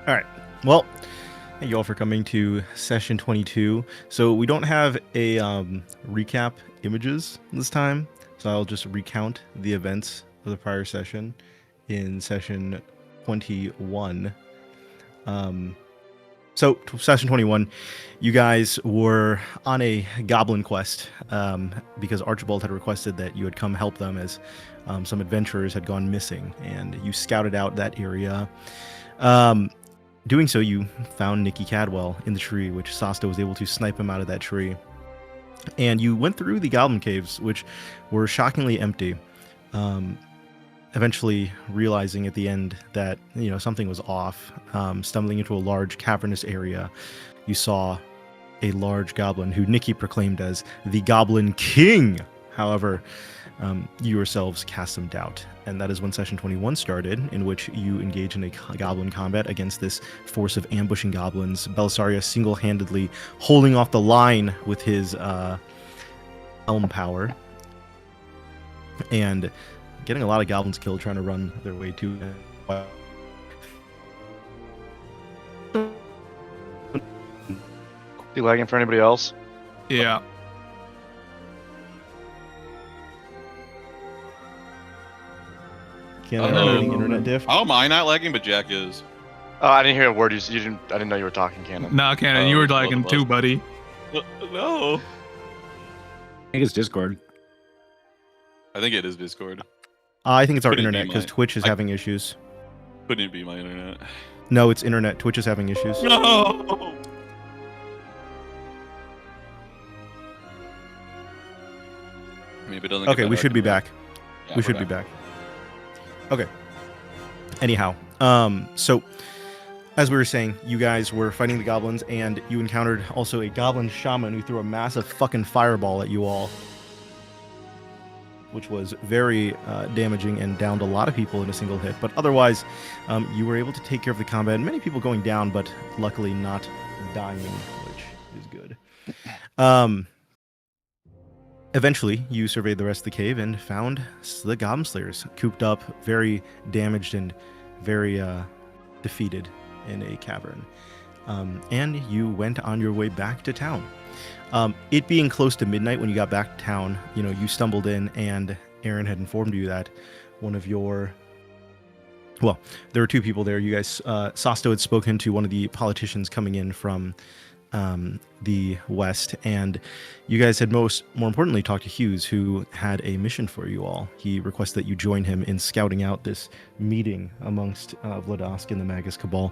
All right. Well, thank you all for coming to session 22. So we don't have a recap images this time, so I'll just recount the events of the prior session in session 21. So session 21, you guys were on a goblin quest because Archibald had requested that you had come help them as some adventurers had gone missing, and you scouted out that area. Doing so, you found Nicky Cadwell in the tree, which Sasta was able to snipe him out of that tree. And you went through the goblin caves, which were shockingly empty. Eventually realizing at the end that, something was off. Stumbling into a large cavernous area, you saw a large goblin who Nicky proclaimed as the Goblin King. However, you yourselves cast some doubt, and that is when session 21 started, in which you engage in a goblin combat against this force of ambushing goblins. Belisarius single-handedly holding off the line with his elm power, and getting a lot of goblins killed trying to run their way to You lagging for anybody else? Yeah. Getting internet diff. Oh, am I not lagging? But Jack is. Oh, I didn't hear a word you didn't. I didn't know you were talking, Cannon. Nah, Cannon, you were lagging too, buddy. No. I think it's Discord. I think it is Discord. I think it's our Couldn't be internet because mine. Twitch is having issues. Couldn't it be my internet? No, it's internet. Twitch is having issues. No. Maybe it doesn't. Okay, we should be back. Yeah, We we're should be back. Okay. Anyhow, so as we were saying, you guys were fighting the goblins, and you encountered also a goblin shaman who threw a massive fucking fireball at you all, which was very damaging and downed a lot of people in a single hit. But otherwise, you were able to take care of the combat. Many people going down, but luckily not dying, which is good. Eventually, you surveyed the rest of the cave and found the Goblin Slayers cooped up, very damaged and very defeated in a cavern. And you went on your way back to town. It being close to midnight when you got back to town, you stumbled in, and Aaron had informed you that one of your... Well, there were two people there. You guys, Sasto had spoken to one of the politicians coming in from the west, and you guys had more importantly talked to Hughes, who had a mission for you all. He requested that you join him in scouting out this meeting amongst Vladosk and the Magus Cabal,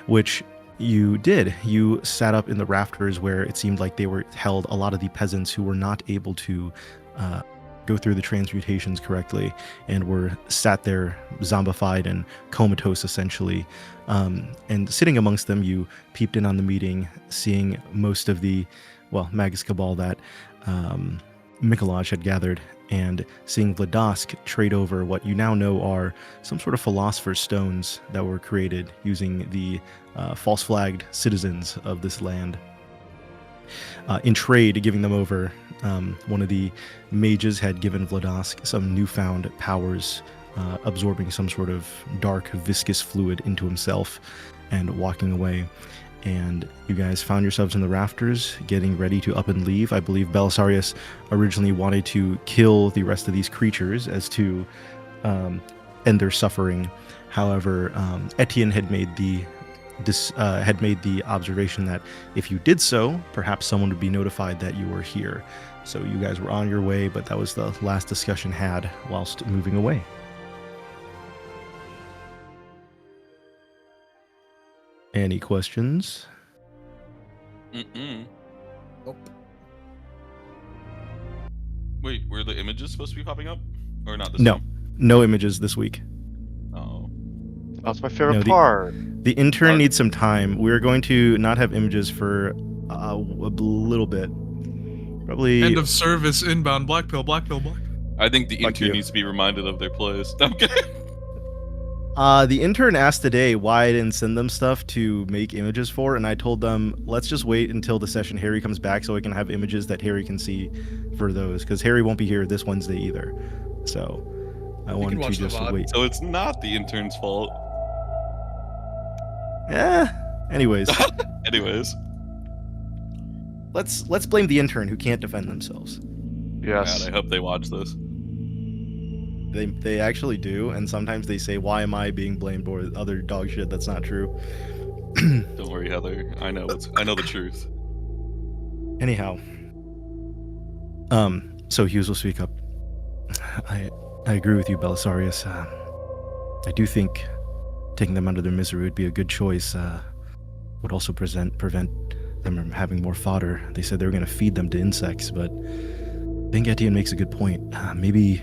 which you did. You sat up in the rafters where it seemed like they were held a lot of the peasants who were not able to go through the transmutations correctly and were sat there zombified and comatose essentially. And sitting amongst them, you peeped in on the meeting, seeing most of the, Magus Cabal that Mikolaj had gathered, and seeing Vladosk trade over what you now know are some sort of philosopher's stones that were created using the false flagged citizens of this land. In trade, giving them over, one of the mages had given Vladosk some newfound powers, absorbing some sort of dark, viscous fluid into himself and walking away. And you guys found yourselves in the rafters, getting ready to up and leave. I believe Belisarius originally wanted to kill the rest of these creatures as to end their suffering. However, Etienne had made the observation that if you did so, perhaps someone would be notified that you were here. So you guys were on your way, but that was the last discussion had whilst moving away. Any questions? Nope. Wait, were the images supposed to be popping up, or not this No, time? no images this week. Oh. That's my favorite No, part. The intern needs some time. We're going to not have images for a little bit. Probably. End of service inbound. Black pill. I think the Fuck intern you. needs to be reminded of their place. Okay. The intern asked today why I didn't send them stuff to make images for, and I told them, let's just wait until the session Harry comes back so I can have images that Harry can see for those, because Harry won't be here this Wednesday either. So I wanted to just wait. So it's not the intern's fault. Anyways, Anyways, let's blame the intern who can't defend themselves. Yes. man, I hope they watch this. They actually do, and sometimes they say, "Why am I being blamed?" or other dog shit that's not true. Don't worry, Heather. I know the truth. Anyhow, so Hughes will speak up. I agree with you, Belisarius. I do think taking them under their misery would be a good choice. Would also prevent them from having more fodder. They said they were going to feed them to insects, but I think Etienne makes a good point. Maybe,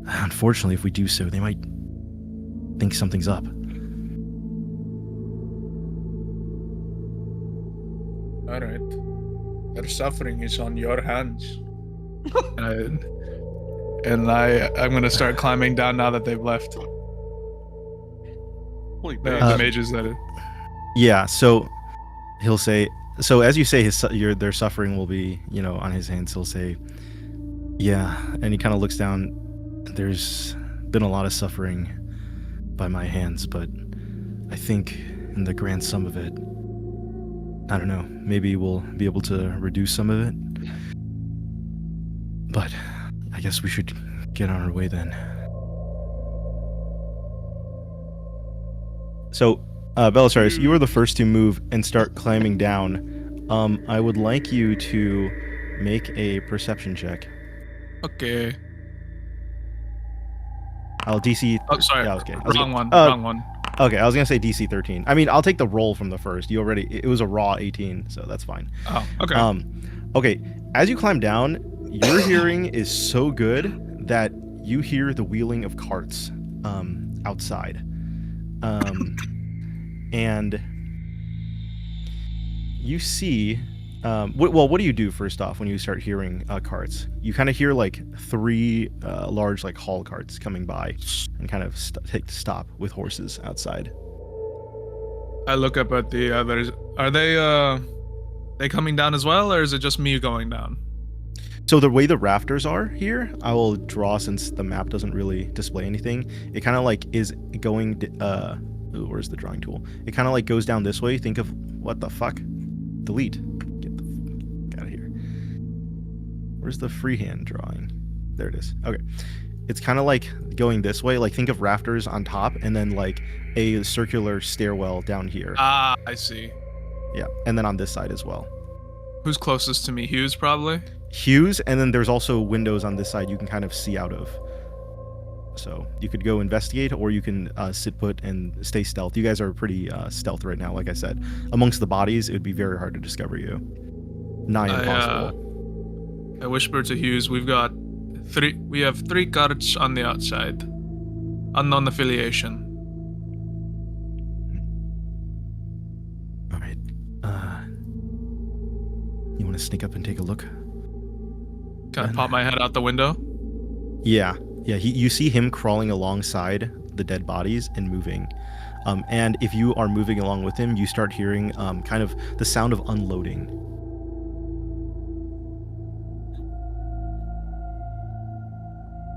unfortunately, if we do so, they might think something's up. All right. Their suffering is on your hands. and I'm gonna start climbing down now that they've left. Holy The bitch. mages, that is. Yeah, so he'll say, so as you say their suffering will be, on his hands, he'll say, yeah, and he kind of looks down. There's been a lot of suffering by my hands, but I think in the grand sum of it, I don't know, maybe we'll be able to reduce some of it. But I guess we should get on our way then. So, Belisarius, you were the first to move and start climbing down. I would like you to make a perception check. Okay. I'll DC. Oh, sorry. Yeah, I was kidding. Wrong one. Okay, I was gonna say DC 13. I mean, I'll take the roll from the first. It was a raw 18, so that's fine. Oh, okay. Okay. As you climb down, your hearing is so good that you hear the wheeling of carts, outside, and you see. What do you do first off when you start hearing carts? You kind of hear like 3 large like haul carts coming by, and kind of stop with horses outside. I look up at the others. Are they coming down as well, or is it just me going down? So the way the rafters are here, I will draw, since the map doesn't really display anything. It kind of like is going. Ooh, where's the drawing tool? It kind of like goes down this way. Think of what the fuck? Delete. Get the fuck out of here. Where's the freehand drawing? There it is. Okay. It's kind of like going this way. Like think of rafters on top, and then like a circular stairwell down here. Ah, I see. Yeah, and then on this side as well. Who's closest to me? Hughes, probably. Hughes, and then there's also windows on this side you can kind of see out of. So you could go investigate, or you can sit put and stay stealth. You guys are pretty stealth right now, like I said. Amongst the bodies, it would be very hard to discover you. Nigh impossible. I whisper to Hughes, we have 3 carts on the outside. Unknown affiliation. All right. You want to sneak up and take a look? Can I pop my head out the window? Yeah. You see him crawling alongside the dead bodies and moving. And if you are moving along with him, you start hearing kind of the sound of unloading.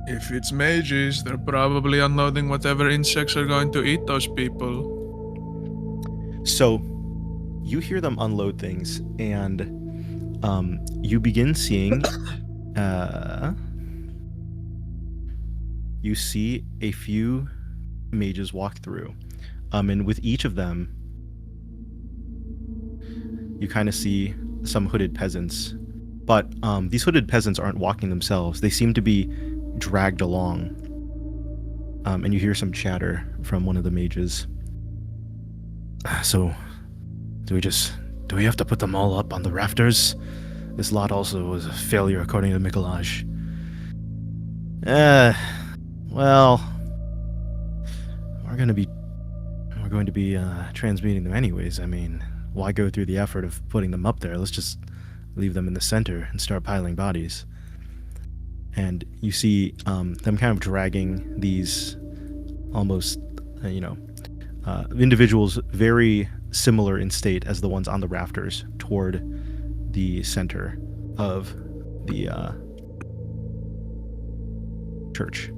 If it's mages, they're probably unloading whatever insects are going to eat those people. So you hear them unload things, and you begin seeing you see a few mages walk through, and with each of them you kind of see some hooded peasants, but these hooded peasants aren't walking themselves. They seem to be dragged along, and you hear some chatter from one of the mages. So do we have to put them all up on the rafters? This lot also was a failure according to Mikolaj. Well, we're going to be transmuting them anyways. I mean, why go through the effort of putting them up there? Let's just leave them in the center and start piling bodies. And you see them kind of dragging these almost, individuals very similar in state as the ones on the rafters toward the center of the church.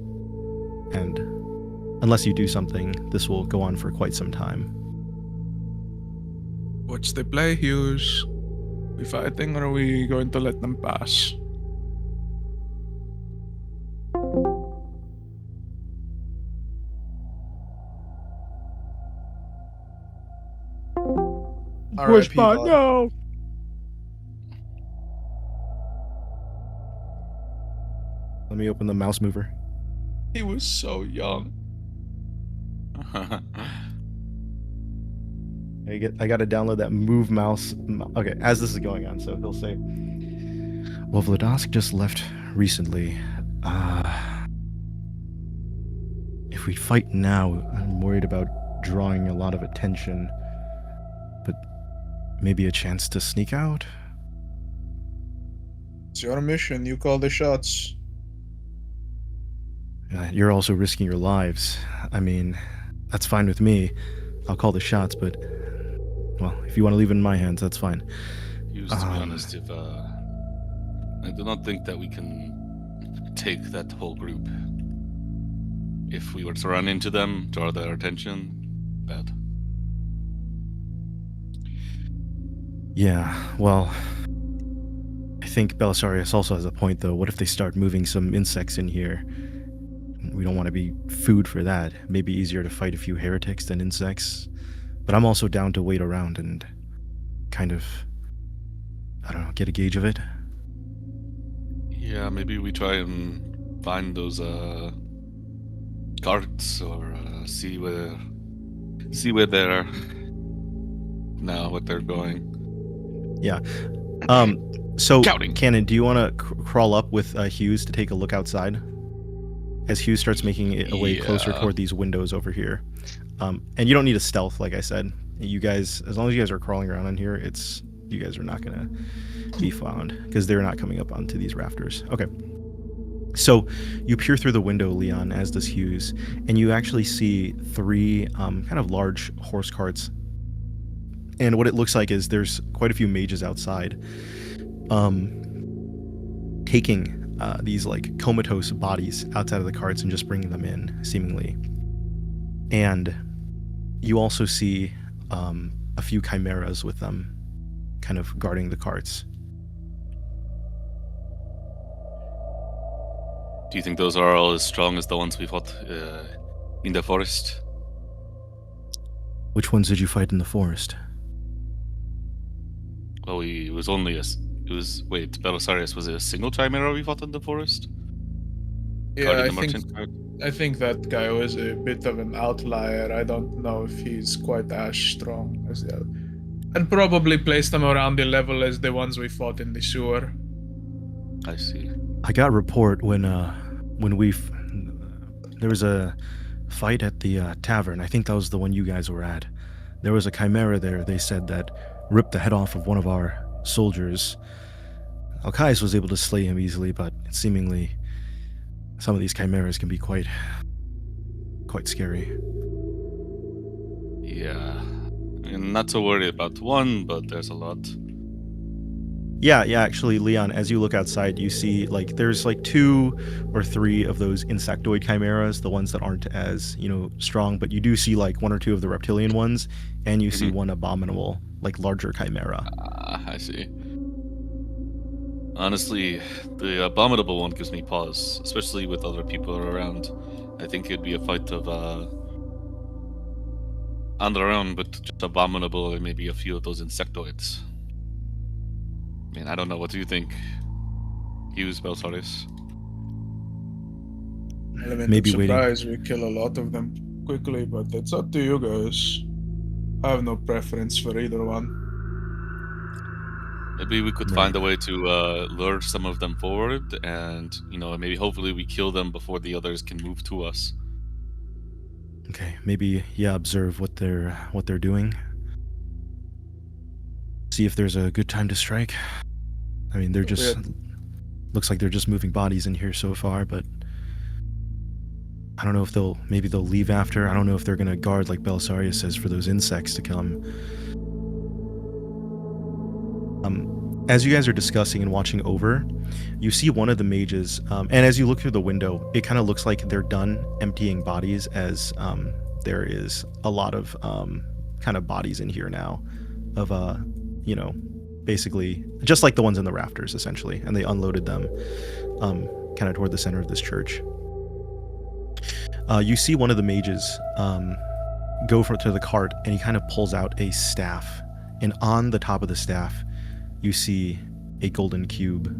And unless you do something, this will go on for quite some time. What's the play, Hughes? We fighting or are we going to let them pass? Push R.I.P. bot, Vod. no. Let me open the mouse mover. He was so young. I got to download that move mouse. Okay, as this is going on, so he'll say, "Well, Vladosk just left recently. If we fight now, I'm worried about drawing a lot of attention. But maybe a chance to sneak out." It's your mission. You call the shots. You're also risking your lives. I mean, that's fine with me. I'll call the shots, but, well, if you want to leave it in my hands, that's fine. Hughes, to be honest, if I do not think that we can take that whole group. If we were to run into them, draw their attention, bad. Yeah, well, I think Belisarius also has a point, though. What if they start moving some insects in here? We don't want to be food for that. Maybe easier to fight a few heretics than insects. But I'm also down to wait around and kind of, I don't know, get a gauge of it. Yeah, maybe we try and find those carts or see where they're now, what they're going. Yeah. So, Scouting. Cannon, do you want to crawl up with Hughes to take a look outside? As Hughes starts making it away closer toward these windows over here. And you don't need a stealth, like I said. You guys, as long as you guys are crawling around in here, you guys are not going to be found because they're not coming up onto these rafters. Okay. So you peer through the window, Leon, as does Hughes, and you actually see three kind of large horse carts. And what it looks like is there's quite a few mages outside taking these like comatose bodies outside of the carts and just bringing them in, seemingly. And you also see a few chimeras with them kind of guarding the carts. Do you think those are all as strong as the ones we fought in the forest? Which ones did you fight in the forest? Well, wait, Belisarius, was it a single chimera we fought in the forest? Yeah, Guarding I the think merchant cart? I think that guy was a bit of an outlier. I don't know if he's quite as strong as the other. I'd probably place them around the level as the ones we fought in the sewer. I see. I got a report when there was a fight at the tavern. I think that was the one you guys were at. There was a chimera there, they said, that ripped the head off of one of our soldiers. Alkais was able to slay him easily, but seemingly some of these chimeras can be quite scary. Yeah. I'm not so worried about one, but there's a lot. Yeah, actually, Leon, as you look outside, you see, like, there's, like, 2 or 3 of those insectoid chimeras, the ones that aren't as, strong, but you do see, like, 1 or 2 of the reptilian ones, and you see one abominable, like, larger chimera. I see. Honestly, the abominable one gives me pause, especially with other people around. I think it'd be a fight of, on their own, but just abominable and maybe a few of those insectoids. I mean, I don't know. What do you think? Hughes, Belisarius? Element Maybe of waiting. surprise, we kill a lot of them quickly, but it's up to you guys. I have no preference for either one. Maybe we could Right. find a way to lure some of them forward, and maybe hopefully we kill them before the others can move to us. Okay, maybe, observe what they're doing. See if there's a good time to strike. I mean, they're just... Looks like they're just moving bodies in here so far, but... I don't know if maybe they'll leave after. I don't know if they're gonna guard, like Belisarius says, for those insects to come. As you guys are discussing and watching over, you see one of the mages, and as you look through the window, it kind of looks like they're done emptying bodies, as there is a lot of kind of bodies in here now. of basically just like the ones in the rafters, essentially, and they unloaded them kind of toward the center of this church. You see one of the mages go to the cart, and he kind of pulls out a staff, and on the top of the staff, you see a golden cube.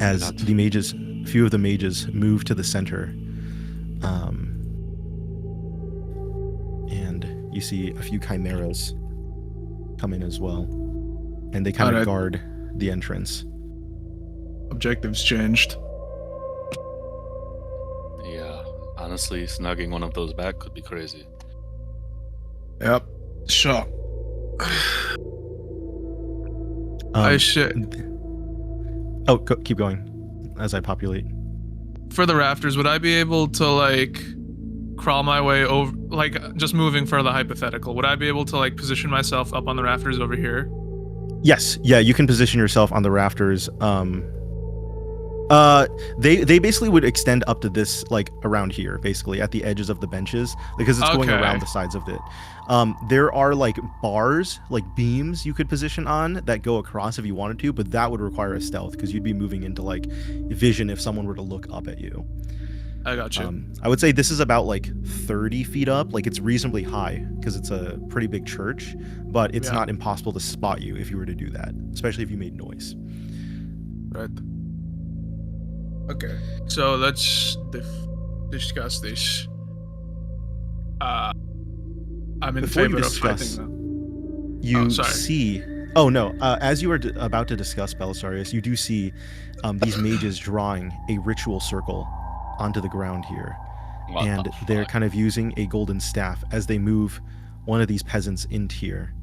As a few of the mages move to the center, and you see a few chimeras come in as well, and they kind of guard the entrance. Objectives changed. Yeah, honestly, snugging one of those back could be crazy. Yep. Sure. I should. Keep going as I populate. For the rafters, would I be able to like crawl my way over, like just moving further hypothetical, would I be able to like position myself up on the rafters over here? Yes, yeah, you can position yourself on the rafters. They basically would extend up to this, like around here, basically at the edges of the benches, because it's going around the sides of it. There are like bars, like beams you could position on that go across if you wanted to, but that would require a stealth because you'd be moving into like vision if someone were to look up at you. I got you. I would say this is about like 30 feet up. Like it's reasonably high because it's a pretty big church, but it's not impossible to spot you if you were to do that, especially if you made noise. Right. Okay, so let's discuss this. I'm in Before favor you of discuss, fighting them. you see... Oh, no. As you are about to discuss Belisarius, you do see these mages drawing a ritual circle onto the ground here. And they're kind of using a golden staff as they move one of these peasants into here.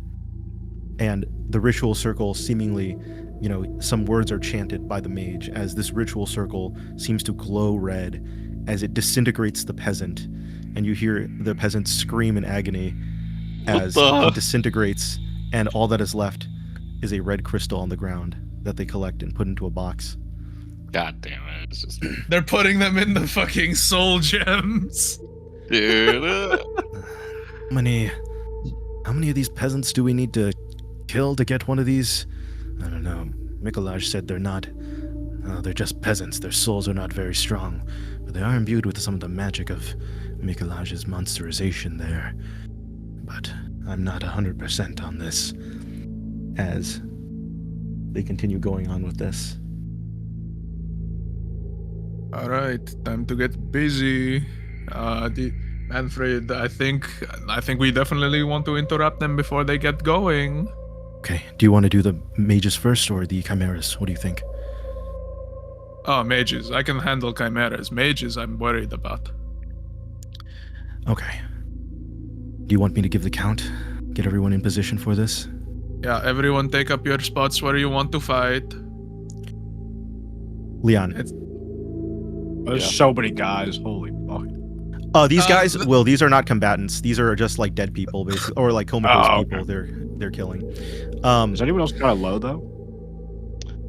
And the ritual circle seemingly, you know, some words are chanted by the mage as this ritual circle seems to glow red as it disintegrates the peasant. And you hear the peasant scream in agony as he disintegrates, and all that is left is a red crystal on the ground that they collect and put into a box. God damn it. It's just... They're putting them in the fucking soul gems. Dude. How many of these peasants do we need to kill to get one of these? I don't know. Mikolaj said they're not. They're just peasants. Their souls are not very strong, but they are imbued with some of the magic of Mikolaj's monsterization there. But I'm not 100% on this. As they continue going on with this. All right, time to get busy. Manfred, I think we definitely want to interrupt them before they get going. Okay, do you want to do the mages first or the chimeras? What do you think? Oh, mages. I can handle chimeras. Mages I'm worried about. Okay. Do you want me to give the count? Get everyone in position for this? Yeah, everyone take up your spots where you want to fight. Leon. There's so many guys. Holy fuck. These guys, these are not combatants. These are just like dead people, basically, or like comatose people. They're killing. Is anyone else kind of low though?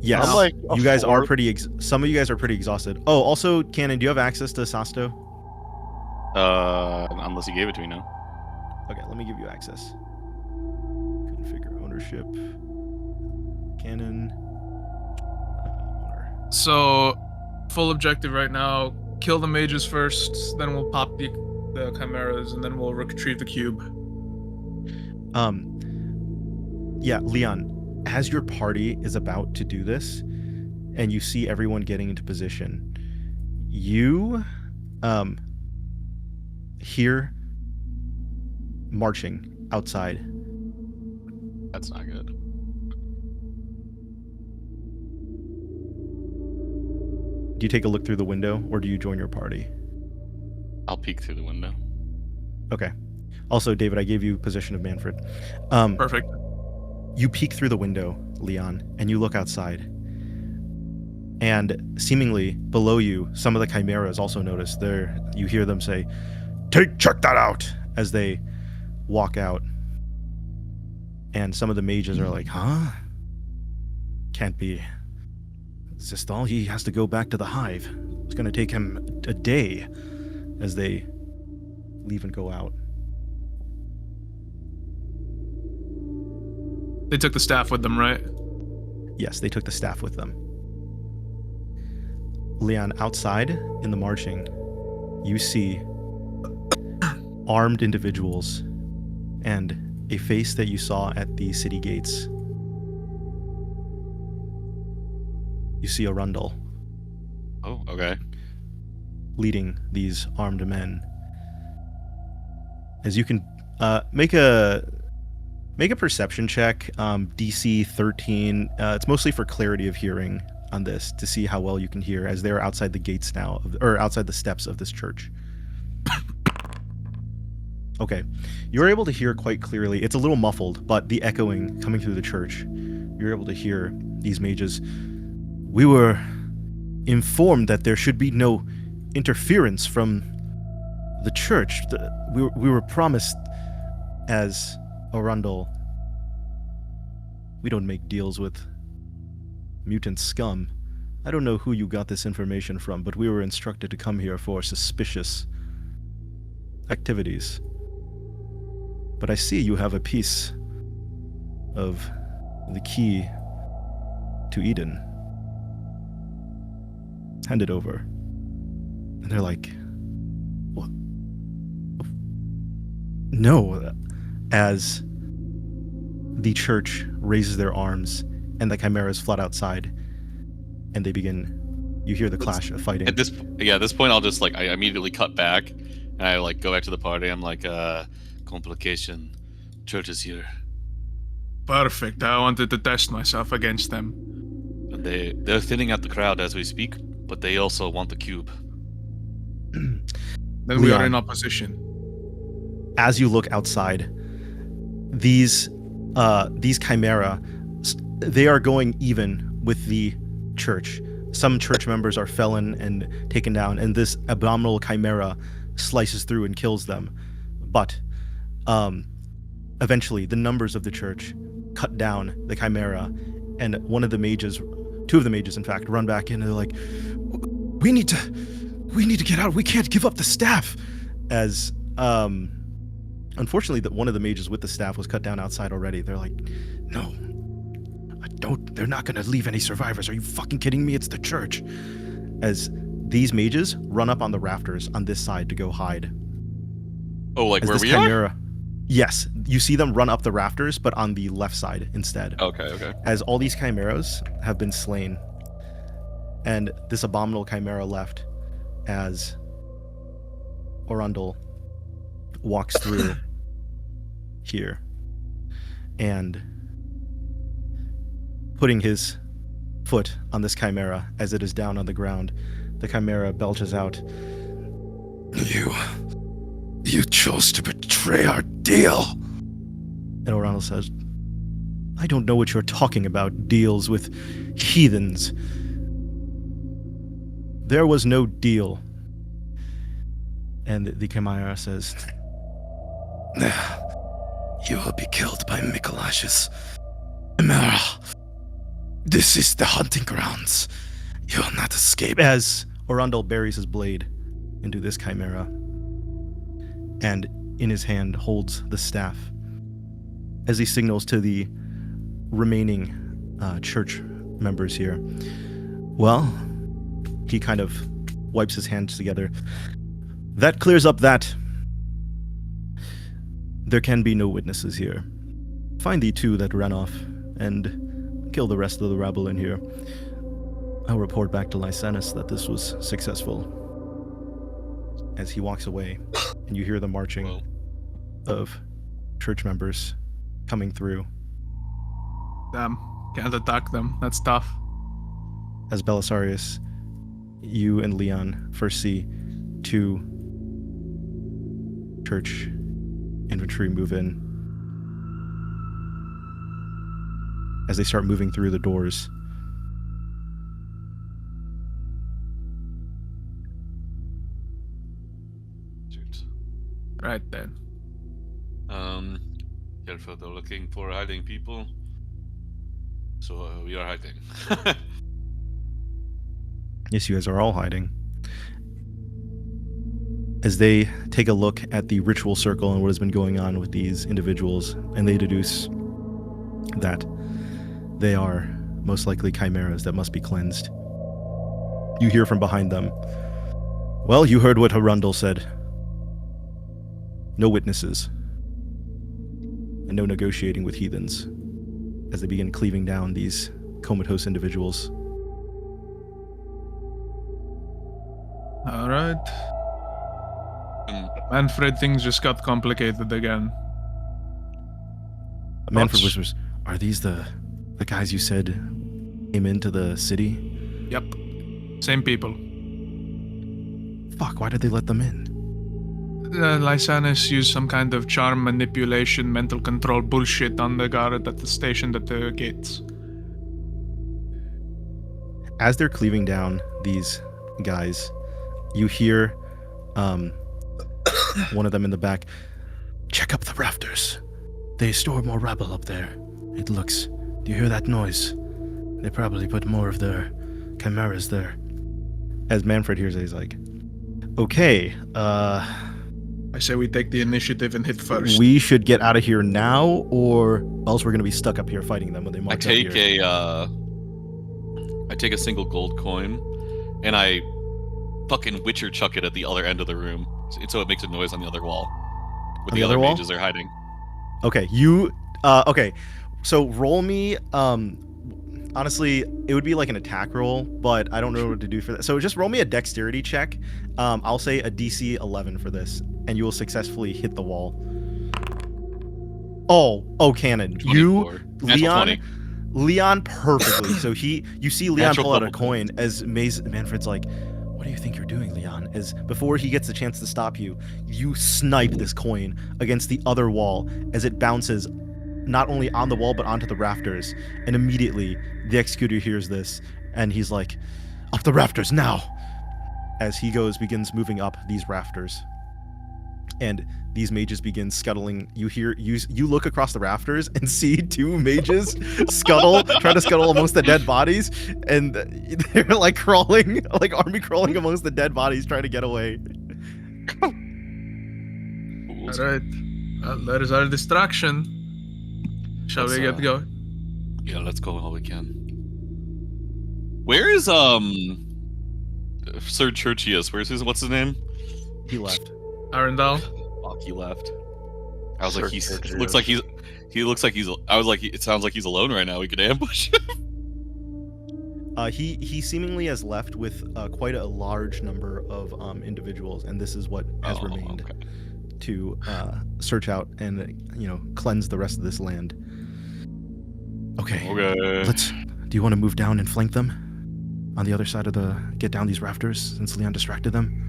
Yes. I'm like you guys are pretty. Some of you guys are pretty exhausted. Oh, also, Cannon, do you have access to Sasto? Unless you gave it to me now. Okay, let me give you access. Configure ownership. Cannon. Owner. So, full objective right now: kill the mages first, then we'll pop the chimeras, and then we'll retrieve the cube. Yeah, Leon. As your party is about to do this, and you see everyone getting into position, you hear marching outside. That's not good. Do you take a look through the window, or do you join your party? I'll peek through the window. Okay. Also, David, I gave you position of Manfred. Perfect. You peek through the window, Leon, and you look outside. And seemingly below you, some of the chimeras also notice. You hear them say, check that out, as they walk out. And some of the mages are like, huh? Can't be. Is this all? He has to go back to the hive. It's going to take him a day, as they leave and go out. They took the staff with them, right? Yes, they took the staff with them. Leon, outside in the marching, you see armed individuals and a face that you saw at the city gates. You see Arundel Oh, okay. leading these armed men. As you can make a perception check, DC 13. It's mostly for clarity of hearing on this, to see how well you can hear, as they're outside the gates now, or outside the steps of this church. Okay, you're able to hear quite clearly. It's a little muffled, but the echoing coming through the church, you're able to hear these mages. We were informed that there should be no interference from the church. We were promised as Arundel. We don't make deals with mutant scum. I don't know who you got this information from, but we were instructed to come here for suspicious activities. But I see you have a piece of the key to Eden. Hand it over. And they're like, what? No. As the church raises their arms and the chimeras flood outside, and they begin, you hear the clash of fighting. At this point, I'll just I immediately cut back, and I go back to the party. I'm like, complication, church is here. Perfect. I wanted to test myself against them. And they're thinning out the crowd as we speak, but they also want the cube. Then we are Leon, in opposition. as you look outside, these chimera, they are going even with the church. Some church members are felon and taken down, and this abominable chimera slices through and kills them. But eventually, the numbers of the church cut down the chimera, and two of the mages, in fact, run back in, and they're like, "We need to get out. We can't give up the staff." As unfortunately, one of the mages with the staff was cut down outside already. They're like, "No, they're not gonna leave any survivors. Are you fucking kidding me? It's the church." As these mages run up on the rafters on this side to go hide. Oh, like As where this we are? chimera, yes, you see them run up the rafters, but on the left side instead. Okay. As all these chimeras have been slain, and this abominable chimera left, as Arundel walks through here, and putting his foot on this chimera as it is down on the ground, the chimera belches out, You chose to betray our deal. And Arundel says, "I don't know what you're talking about, deals with heathens. There was no deal." And the chimera says, "You will be killed by Mikolash's chimera. This is the hunting grounds. You will not escape." As Arundel buries his blade into this chimera, and in his hand holds the staff, as he signals to the remaining church members here. Well, he kind of wipes his hands together. That clears up that. There can be no witnesses here. Find the two that ran off and kill the rest of the rabble in here. I'll report back to Lysanus that this was successful. As he walks away, and you hear the marching Whoa. of church members coming through. Damn. Can't attack them. That's tough. As Belisarius, you and Leon first see two church infantry move in. As they start moving through the doors. Shoot. Right then. Careful, they're looking for hiding people. So we are hiding. Yes, you guys are all hiding. As they take a look at the ritual circle and what has been going on with these individuals, and they deduce that they are most likely chimeras that must be cleansed. You hear from behind them, "Well, you heard what Arundel said. No witnesses. And no negotiating with heathens," as they begin cleaving down these comatose individuals. All right. Manfred, things just got complicated again. Manfred Thoughts? whispers, "Are these the guys you said came into the city?" Yep. Same people. Fuck, why did they let them in? Lysanis used some kind of charm manipulation, mental control bullshit on the guard at the station at the gates. As they're cleaving down these guys, you hear one of them in the back, "Check up the rafters. They store more rabble up there. It looks... Do you hear that noise? They probably put more of their chimeras there." As Manfred hears it, he's like, "Okay, I say we take the initiative and hit first. we should get out of here now, or else we're gonna be stuck up here fighting them when they I march up take here." I take a single gold coin, and I fucking Witcher chuck it at the other end of the room, so it makes a noise on the other wall, where On the the other other wall? mages are hiding. Okay, okay. So roll me, honestly, it would be like an attack roll, but I don't know what to do for that. So just roll me a dexterity check. I'll say a DC 11 for this, and you will successfully hit the wall. Oh, Cannon. 24. You, Natural Leon, 20. Leon perfectly. So you see Leon Natural pull out a double. coin as Manfred's like, "What do you think you're doing, Leon?" As before he gets the chance to stop you, you snipe this coin against the other wall as it bounces not only on the wall but onto the rafters. And immediately the executor hears this and he's like, "Up the rafters now!" As he begins moving up these rafters. And these mages begin scuttling. You look across the rafters and see two mages try to scuttle amongst the dead bodies, and they're like crawling, like army crawling amongst the dead bodies, trying to get away. Fools. All right. Well, that is our distraction. Shall we get going? Yeah, let's go while we can. Where is Sir Churchius? What's his name? He left. Arundel? Fuck, he left. I was Sir like, Churchius. looks like he's. I was like, it sounds like he's alone right now. We could ambush him. He seemingly has left with quite a large number of individuals, and this is what has remained Okay. to search out and cleanse the rest of this land. Okay. Okay. Do you want to move down and flank them on the other side of get down these rafters since Leon distracted them?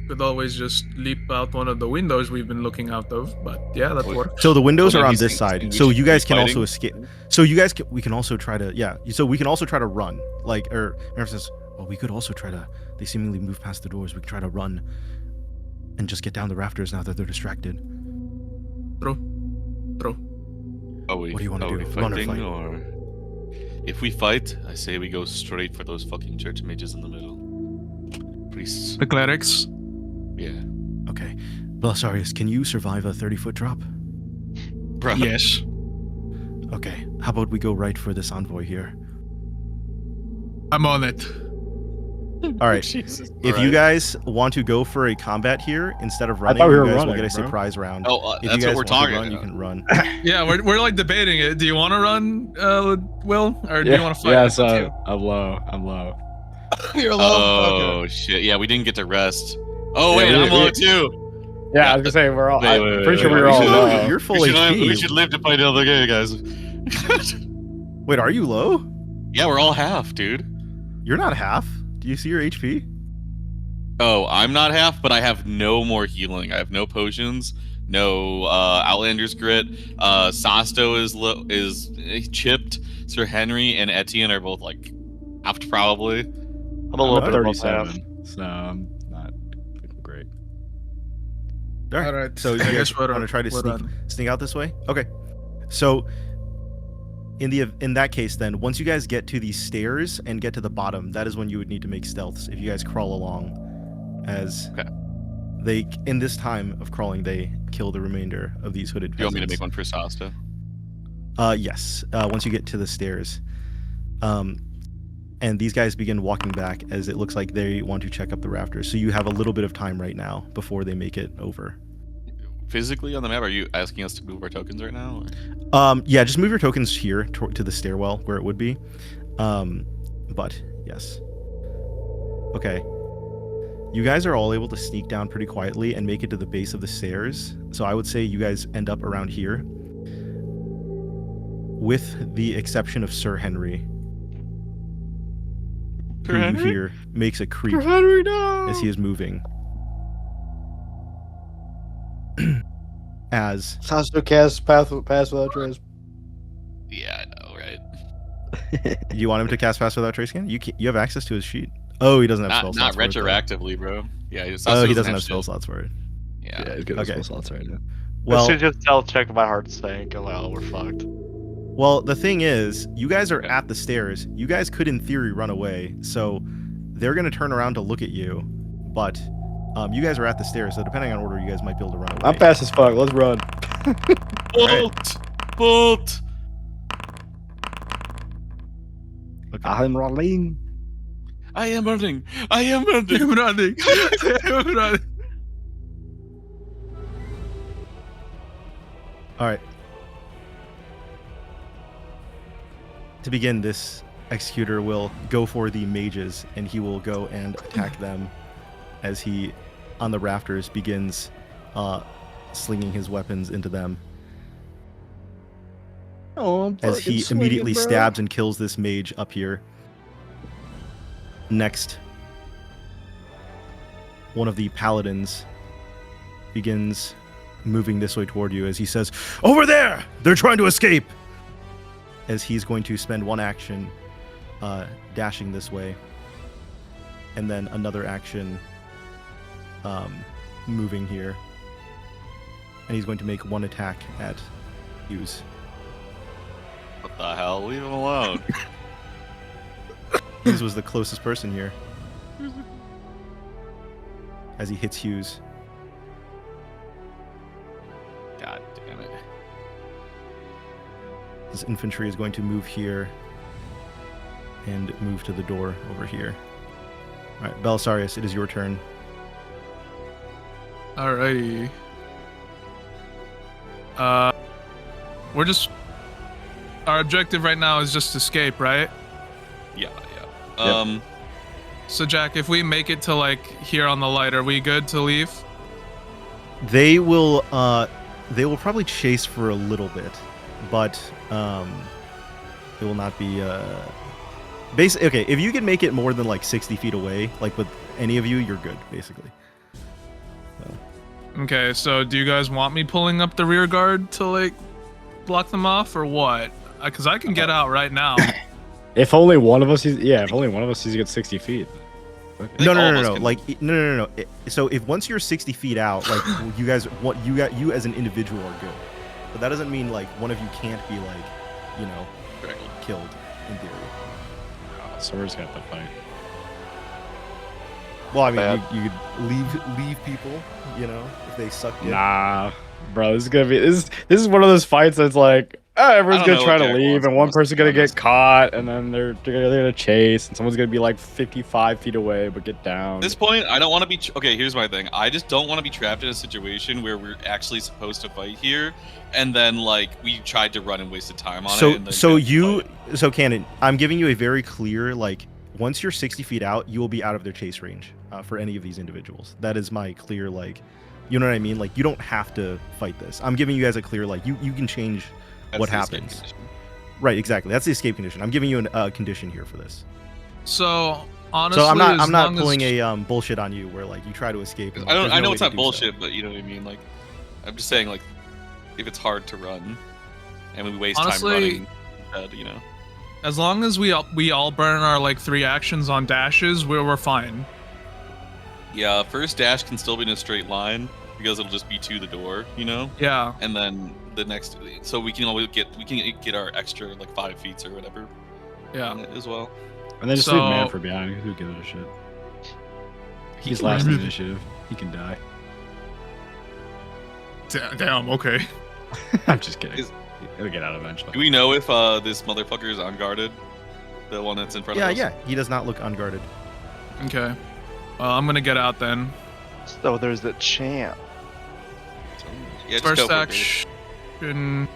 Could always just leap out one of the windows we've been looking out of, but yeah, that Wait. works. So the windows Well, are then on he's this thinking side, we so should you be guys can also fighting? escape. So we can also try to So we can also try to run. Mary says, "Well, we could also try to. They seemingly move past the doors. We could try to run, and just get down the rafters now that they're distracted." True. What do you wanna do? Run or fight? Or if we fight, I say we go straight for those fucking church mages in the middle. Priests. The clerics? Yeah. Okay, Belisarius, can you survive a 30-foot drop? Bruh. Yes. Okay, how about we go right for this envoy here? I'm on it. All right. Jesus. If you guys want to go for a combat here instead of running, thought we you were guys will running, get a bro. surprise round. Oh, If you that's guys what we're want to talking run, you about. can run. Yeah, we're like debating it. Do you want to run, Will? Or do you want to fight? Yeah, It's up to so I'm low. You're Oh shit! Yeah, we didn't get to rest. Oh wait, Yeah, I'm low too. Yeah, I was gonna say we're all. Wait, I'm wait, pretty sure wait, we were wait, all wait, low. You're full we HP. should live to fight another day, guys. Wait, are you low? Yeah, we're all half, dude. You're not half. Do you see your HP? Oh, I'm not half, but I have no more healing. I have no potions, no Outlander's grit. Sasto is chipped. Sir Henry and Etienne are both like halved probably. I'm a little I'm bit at above half. 37, so I'm not feeling great. All right. So you I guys guess we're want to try to we're done. sneak out this way? Okay. So in that case, then once you guys get to these stairs and get to the bottom, that is when you would need to make stealths. If you guys crawl along, as Okay. in this time of crawling, they kill the remainder of these hooded You want me to peasants. make one for Sasto? Yes. Once you get to the stairs. And these guys begin walking back as it looks like they want to check up the rafters. So you have a little bit of time right now before they make it over. Physically on the map, are you asking us to move our tokens right now? Yeah, just move your tokens here to the stairwell where it would be. But yes. Okay. You guys are all able to sneak down pretty quietly and make it to the base of the stairs. So I would say you guys end up around here. With the exception of Sir Henry. Who you hear makes a creak as he is moving. As Sounds to cast pass without trace. Yeah, I know, right? you want him to cast Pass Without Trace again? You have access to his sheet. Oh, he doesn't have spell Not slots. retroactively, bro. Yeah, he Oh, he doesn't have spell slots for it. Yeah, he's got Okay. spell slots right now. Well, I should just tell check my heart sank. Well, we're fucked. Well, the thing is, you guys are at the stairs. You guys could, in theory, run away. So they're going to turn around to look at you. But you guys are at the stairs. So depending on order, you guys might be able to run away. I'm fast as fuck. Let's run. Bolt! Bolt! Okay. I'm running. I am running! I am running! I'm running. I'm running. All right. To begin, this executor will go for the mages, and he will go and attack them as he, on the rafters, begins slinging his weapons into them. Oh, I'm As he fucking immediately swinging, bro. stabs and kills this mage up here. Next, one of the paladins begins moving this way toward you as he says, "Over there! They're trying to escape!" As he's going to spend one action dashing this way, and then another action moving here. And he's going to make one attack at Hughes. What the hell? Leave him alone. Hughes was the closest person here. As he hits Hughes. God damn it. His infantry is going to move here and move to the door over here. All right, Belisarius, it is your turn. Alrighty. We're just. Our objective right now is just escape, right? Yeah. So Jack, if we make it to like here on the light, are we good to leave? They will probably chase for a little bit, but it will not be basically okay. If you can make it more than like 60 feet away, like with any of you, you're good, basically. Okay, so do you guys want me pulling up the rear guard to like block them off or what? Because I can get out right now. If only one of us sees, if only one of us sees to get 60 feet. Okay. No. all of us can- Like no. So if once you're 60 feet out, like you guys, you as an individual are good, but that doesn't mean like one of you can't be like, killed in theory. So we're just gonna have to fight. Well, I mean, Bad. you could leave people, if they suck dick. Nah, bro, this is gonna be this is one of those fights that's like everyone's I don't gonna know try what to Jack leave, wants, and one to be person's gonna honest. get caught, and then they're gonna chase, and someone's gonna be like 55 feet away but get down. At this point, I don't want to be. Okay, here's my thing. I just don't want to be trapped in a situation where we're actually supposed to fight here, and then like we tried to run and wasted time on it. And then So Cannon, I'm giving you a very clear once you're 60 feet out, you will be out of their chase range for any of these individuals. That is my clear you know what I mean? Like you don't have to fight this. I'm giving you guys a clear you can change That's what the escape happens. condition. Right, exactly. That's the escape condition. I'm giving you a condition here for this. So honestly, So I'm as not long pulling as, a bullshit on you where you try to escape. And, I there's know no way it's to not do bullshit, so. but you know what I mean. Like, I'm just saying, like, if it's hard to run, and we waste Honestly, time running, as long as we all burn our 3 actions on dashes, we're fine. Yeah, first dash can still be in a straight line because it'll just be to the door, Yeah. and then the next, so we can always get our extra 5 feet or whatever. Yeah. on it as well. And then just leave So- Manfred behind. Who gives a shit? He's last in the initiative. He can die. Damn. Okay. I'm just kidding. He'll get out eventually. Do we know if this motherfucker is unguarded? The one that's in front of us? Yeah, he does not look unguarded. Okay. Well, I'm gonna get out then. So there's the champ. Yeah, just First go for it, dude. action.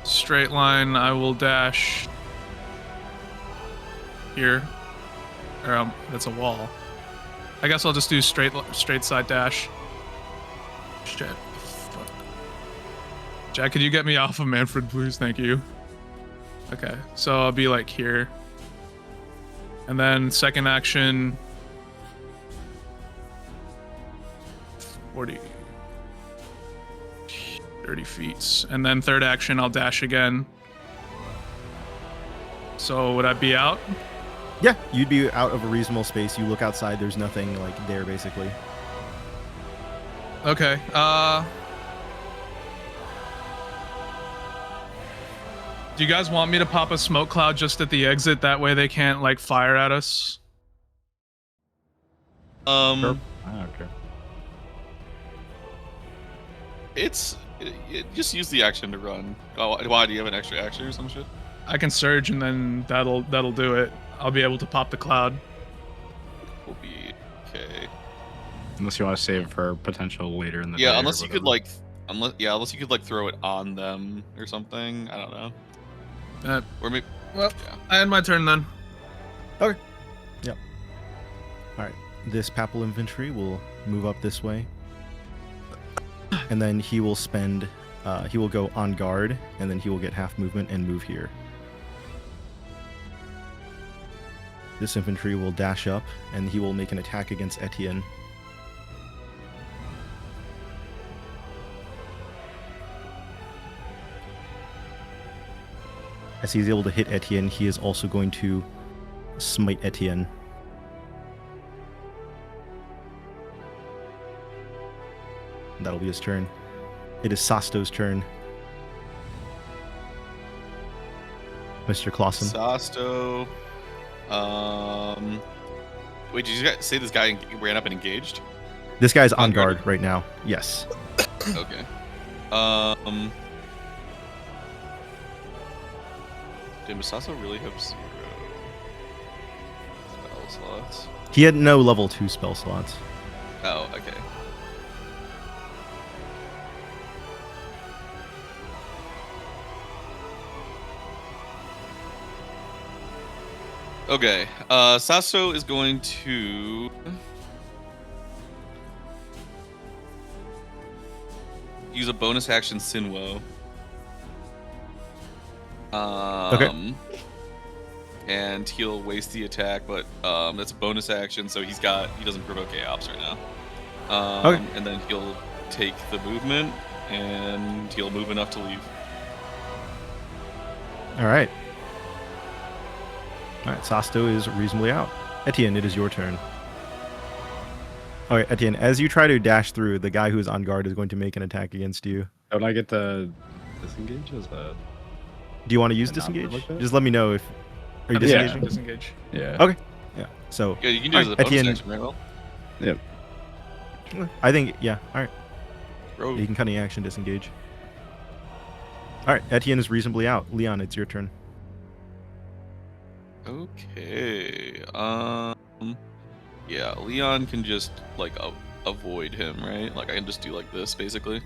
Straight line. I will dash. Here. Or that's a wall. I guess I'll just do straight side dash. Shit. Fuck. Jack, could you get me off of Manfred, please? Thank you. Okay, so I'll be like here. And then second action. 40. 30 feet. And then third action, I'll dash again. So would I be out? Yeah, you'd be out of a reasonable space. You look outside, there's nothing like there basically. Okay. Do you guys want me to pop a smoke cloud just at the exit? That way they can't like fire at us. I don't care. Just use the action to run. Oh, why do you have an extra action or some shit? I can surge and then that'll do it. I'll be able to pop the cloud. Will be okay. Unless you want to save it for potential later in the day. Yeah, or unless you could whatever. unless you could like throw it on them or something. I don't know. Or maybe. Well, Yeah. I had my turn then. This Papal infantry will move up this way. And then he will spend, he will go on guard, and then he will get half movement and move here. This infantry will dash up, and he will make an attack against Etienne. As he's able to hit Etienne, he is also going to smite Etienne. That'll be his turn. It is Sasto's turn. Mr. Clausen. Sasto. Wait, did you guys say this guy ran up and engaged? This guy's on Unguarded. guard right now. Yes. Okay. Did Masaso really have 0 spell slots? He had no level 2 spell slots. Oh, okay. Okay, Sasso is going to use a bonus action Sinwo. Okay. And he'll waste the attack, but that's a bonus action, so he doesn't provoke Aops right now. Okay. And then he'll take the movement, and he'll move enough to leave. All right. All right, Sasto is reasonably out. Etienne, it is your turn. All right, Etienne, as you try to dash through, the guy who is on guard is going to make an attack against you. Don't I get the disengage? Is that? Do you want to use An outfit disengage? like that? Just let me know if... Are you Yeah. disengaging? Disengage. Yeah. Okay. Yeah, so... Yeah, you can do it as a Alright, bonus Etienne. action, right? Well, Yep. I think, yeah, all right. bro. You can cunning action disengage. All right, Etienne is reasonably out. Leon, it's your turn. Okay. Yeah, Leon can just like avoid him, right? Like I can just do like this, basically.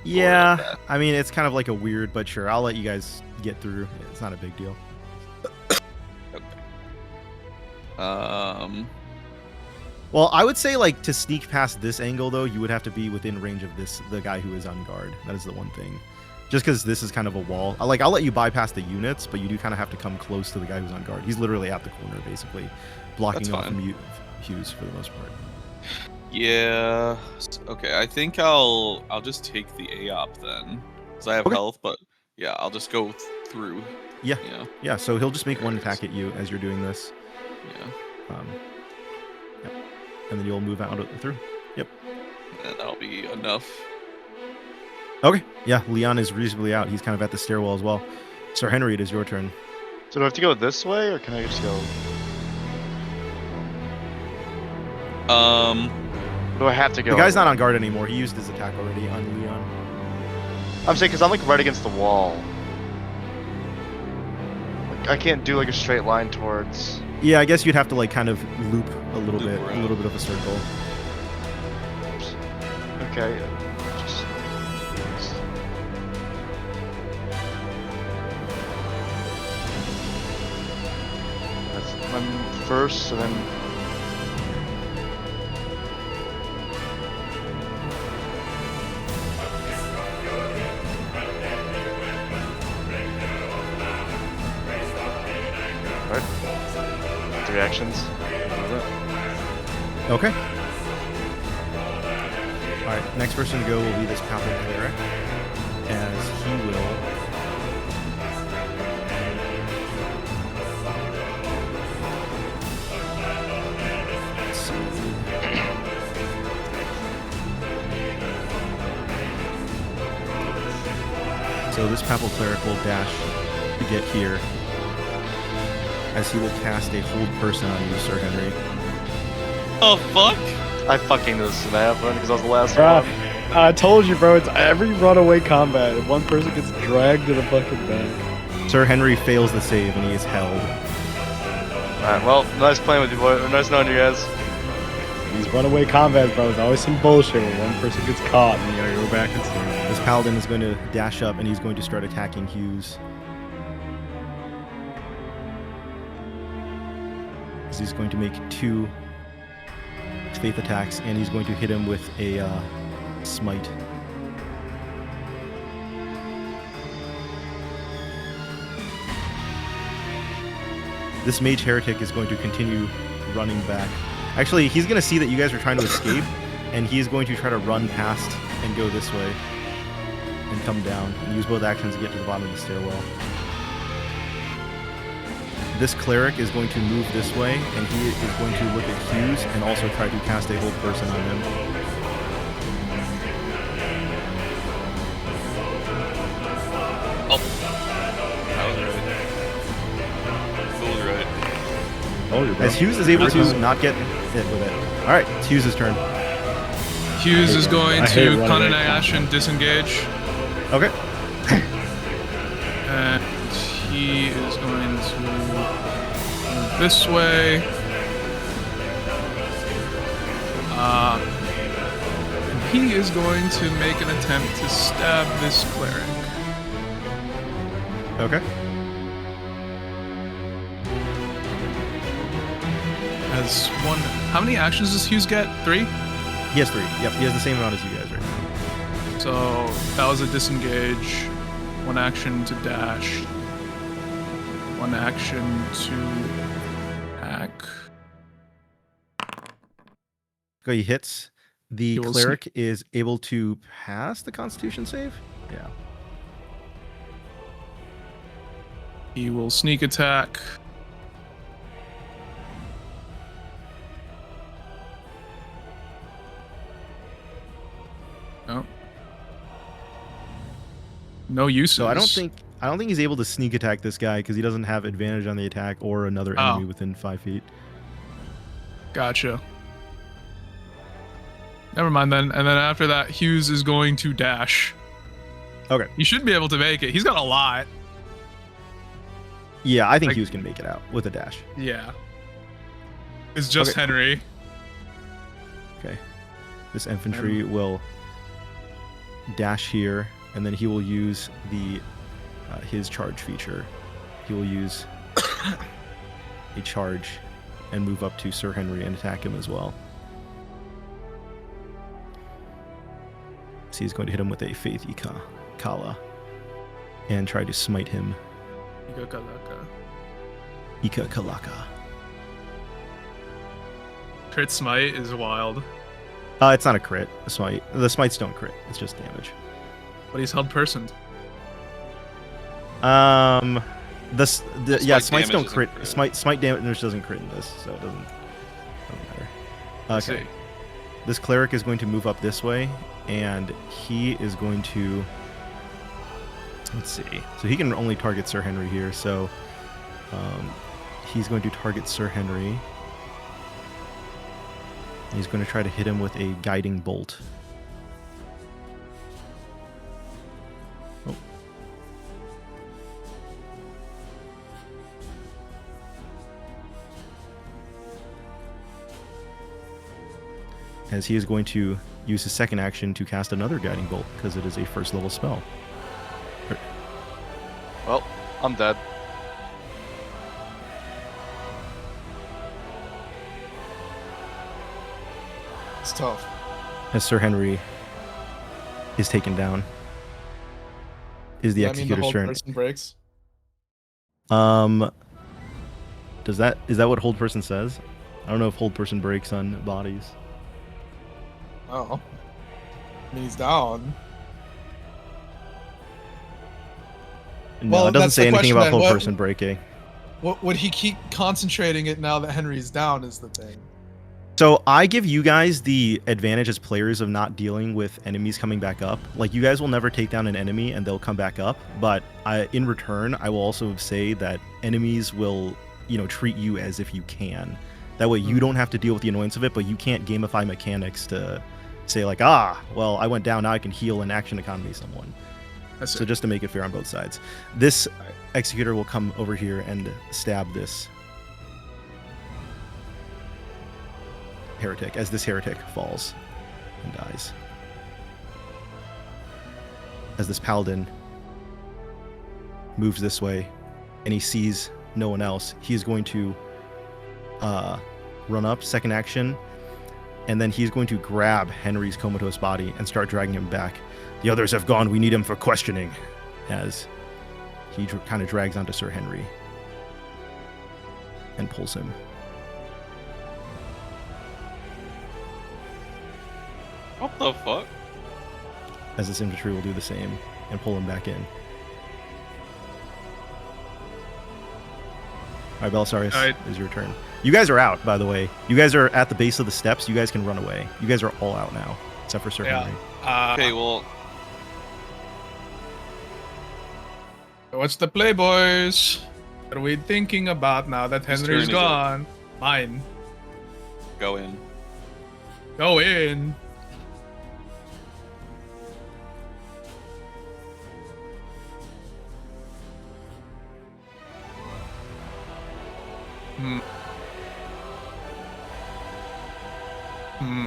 Yeah, that. I mean, it's kind of like a weird, but sure, I'll let you guys get through. It's not a big deal. Okay. Well, I would say, like, to sneak past this angle, though, you would have to be within range of the guy who is on guard. That is the one thing. Just because this is kind of a wall. I'll let you bypass the units, but you do kind of have to come close to the guy who's on guard. He's literally at the corner, basically, blocking That's off fine. from Hughes for the most part. Yeah. Okay. I think I'll just take the AOP then, because I have Okay. health. But yeah, I'll just go through. Yeah. Yeah. Yeah, so he'll just make There one it is. attack at you as you're doing this. Yeah. Yep. And then you'll move out through. And that'll be enough. Okay. Yeah, Leon is reasonably out. He's kind of at the stairwell as well. Sir Henry, it is your turn. So do I have to go this way, or can I just go? Um. Do I have to go? The guy's not on guard anymore. He used his attack already on Leon. I'm saying because I'm like right against the wall. Like, I can't do like a straight line towards. Yeah, I guess you'd have to like kind of loop a little Loop bit, around. a little bit of a circle. Okay. Just. That's my first, so then. Right. 3 actions. Okay. All right. Next person to go will be this Purple Cleric, as he will. Let's see. So this Purple Cleric will dash to get here, as he will cast a hold person on you, Sir Henry. Oh fuck! I fucking knew this was gonna happen because I was the last Bruh, one. I told you, bro. It's every runaway combat. One person gets dragged to the fucking back. Sir Henry fails the save and he is held. Alright, well, nice playing with you, boy. Nice knowing you guys. These runaway combats, bro, there's always some bullshit where one person gets caught and you gotta go back and see. This paladin is going to dash up and he's going to start attacking Hughes. As he's going to make 2 faith attacks and he's going to hit him with a smite. This mage heretic is going to continue running back. Actually, he's going to see that you guys are trying to escape, and he is going to try to run past and go this way and come down and use both actions to get to the bottom of the stairwell. This cleric is going to move this way, and he is going to look at Hughes and also try to cast a hold person on him. That was right. Fool's right. Oh, you're As Hughes is able to not get hit with it. All right, it's Hughes' turn. Hughes is going I hate to running Conan away Ash and disengage. Okay. And he is going to move this way. And he is going to make an attempt to stab this cleric. Okay. As one, how many actions does Hughes get? 3? He has 3. Yep, he has the same amount as you guys right now. So that was a disengage. 1 action to dash. 1 action to attack. Okay, he hits. The He will cleric is able to pass the Constitution save. Yeah. He will sneak attack. No. No use. So I don't think he's able to sneak attack this guy because he doesn't have advantage on the attack or another Oh. enemy within 5 feet. Gotcha. Never mind then. And then after that, Hughes is going to dash. Okay. He should be able to make it. He's got a lot. Yeah, I think Like- Hughes can make it out with a dash. Yeah. It's just Okay. Henry. Okay. This infantry will dash here, and then he will use the his charge feature. He will use a charge and move up to Sir Henry and attack him as well. So he's going to hit him with a Faith Kala and try to smite him. Ika Kalaka. Crit smite is wild. It's not a crit. A smite. The smites don't crit. It's just damage. But he's held personed. Yeah, Smite smites damage don't doesn't crit. crit. Smite damage doesn't crit in this, so it doesn't matter. Let's Okay. see. This cleric is going to move up this way, and he is going to. Let's see. So he can only target Sir Henry here. So he's going to target Sir Henry. He's going to try to hit him with a guiding bolt. Oh. As he is going to use his second action to cast another guiding bolt because it is a first level spell. Well, I'm dead. It's tough. As Sir Henry is taken down, is the Does that mean the executor's whole turn. person breaks? Is that what hold person says? I don't know if hold person breaks on bodies. Oh. I mean, he's down. No, Well, it doesn't that's say the anything question about then. hold What- person breaking. What would he keep concentrating it now that Henry's down is the thing. So I give you guys the advantage as players of not dealing with enemies coming back up. Like, you guys will never take down an enemy and they'll come back up. But in return, I will also say that enemies will, treat you as if you can. That way you don't have to deal with the annoyance of it, but you can't gamify mechanics to say like, well, I went down, now I can heal and action economy someone. So just to make it fair on both sides. This executor will come over here and stab this heretic as this heretic falls and dies. As this paladin moves this way and he sees no one else, he's going to run up, second action, and then he's going to grab Henry's comatose body and start dragging him back. The others have gone, we need him for questioning, as he kind of drags onto Sir Henry and pulls him. What the fuck? As this infantry will do the same and pull him back in. Alright, Belisarius, Alright. is your turn. You guys are out, by the way. You guys are at the base of the steps. You guys can run away. You guys are all out now, except for Sir Yeah. Henry. Okay, well, What's the play, boys? What are we thinking about now that Whose Henry's turn is it? gone? Mine. go in. Go in. Hmm. Hmm.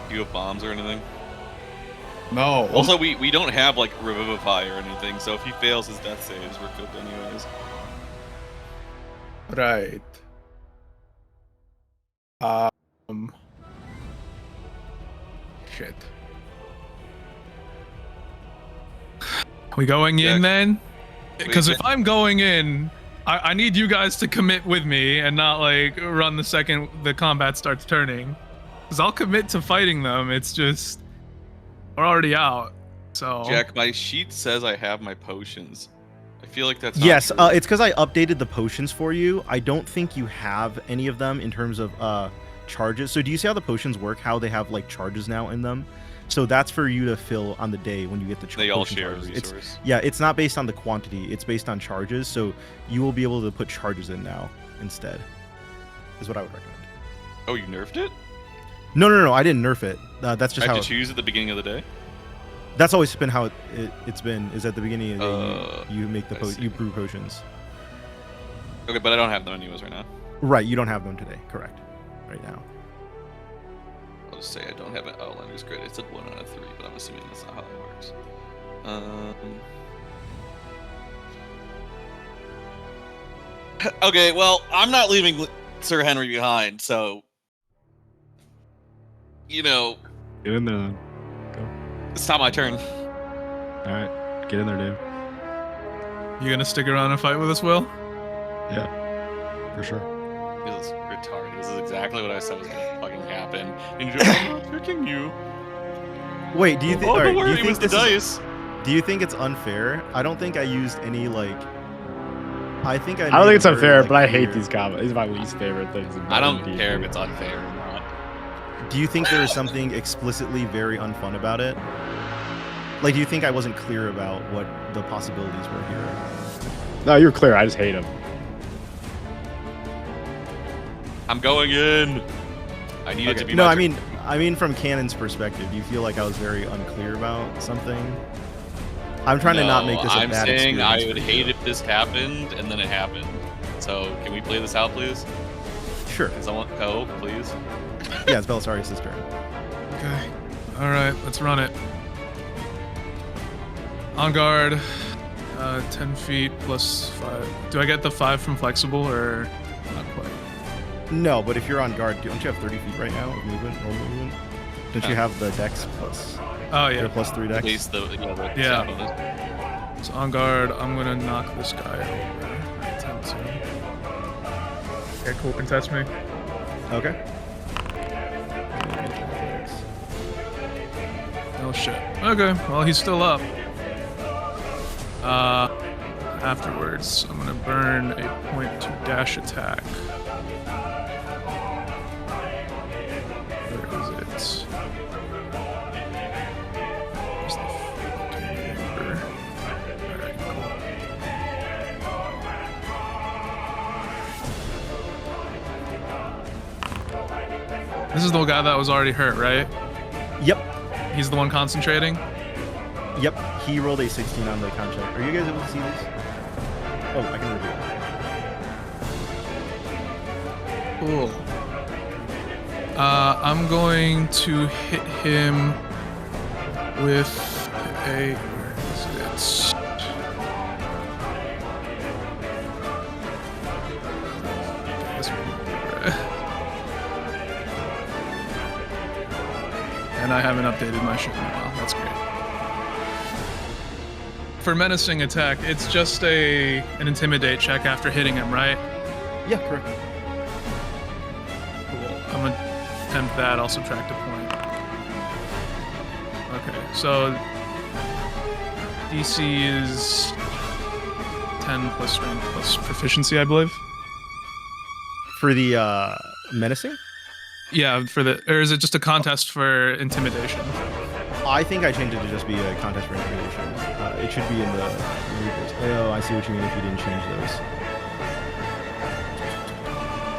Do you have bombs or anything? No. Also, we don't have like Revivify or anything, so if he fails his death saves, we're cooked anyways. Right. Shit. We going in Jack. then? Because We if I'm going in, I need you guys to commit with me and not like run the second the combat starts turning. Because I'll commit to fighting them. It's just we're already out. So Jack, my sheet says I have my potions. I feel like that's not Yes, true. it's because I updated the potions for you. I don't think you have any of them in terms of charges. So do you see how the potions work? How they have like charges now in them? So that's for you to fill on the day when you get the They all potion share a charges. resource. It's not based on the quantity. It's based on charges. So you will be able to put charges in now instead. Is what I would recommend. Oh, you nerfed it? No. I didn't nerf it. That's just I how. have to choose at the beginning of the day? That's always been how it's been. Is at the beginning of the day you make the I see. you brew potions. Okay, but I don't have them anyways right now. Right. You don't have them today. Correct. Right now. I'll just say I don't have an Outlander's Grid. It said 1 out of 3, but I'm assuming that's not how it works. Okay, well, I'm not leaving Sir Henry behind, so... You know, Get in there then. it's not my turn. Alright. Get in there, Dave. you gonna stick around and fight with us, Will? Yeah. For sure. This is retarded. This is exactly what I said was gonna fucking happen. And you're just like, tricking you. Wait. Do you think? Oh, Alright, don't worry, do it you was think the this is? dice. Do you think it's unfair? I don't think I used any like. I think I. I don't made think it's it very, unfair, like, but I hate clear. these combos. These are my least favorite things. I don't about care if D&D. it's unfair or not. Do you think there is something explicitly very unfun about it? Like, do you think I wasn't clear about what the possibilities were here? No, you're clear. I just hate them. I'm going in. I need it to be No, my I turn. mean from Canon's perspective, do you feel like I was very unclear about something? I'm trying to not make No, this a I'm bad saying I experience would for you. hate if this happened, and then it happened. So, can we play this out, please? Sure. Can someone go, please? Yeah, it's Belisarius' turn. Okay. All right, let's run it. On guard. 10 feet plus 5. Do I get the 5 from flexible or not quite? No, but if you're on guard, don't you have 30 feet right now of movement, normal movement? Don't you have the dex plus? Oh Your yeah. plus 3 dex? At least the Yeah. sound of it. So on guard, I'm gonna knock this guy over. I attempt to. Okay, cool. Can touch me. Okay. Oh shit. Okay. Well, he's still up. Afterwards, I'm gonna burn a point to dash attack. Where is it? Where's the fucking number? Alright, cool. This is the guy that was already hurt, right? Yep. He's the one concentrating? Yep. He rolled a 16 on the con check. Are you guys able to see this? Oh, I can reveal. Cool. I'm going to hit him with a. Where is it? This one. And I haven't updated my shit in a while. That's great. For menacing attack, it's just an intimidate check after hitting him, right? Yeah, correct. Cool. I'm gonna attempt that. I'll subtract a point. Okay, so DC is 10 plus strength plus proficiency, I believe. For the menacing? Yeah, or is it just a contest for intimidation? I think I changed it to just be a contest for intimidation. It should be in the rules. Oh, I see what you mean if you didn't change those.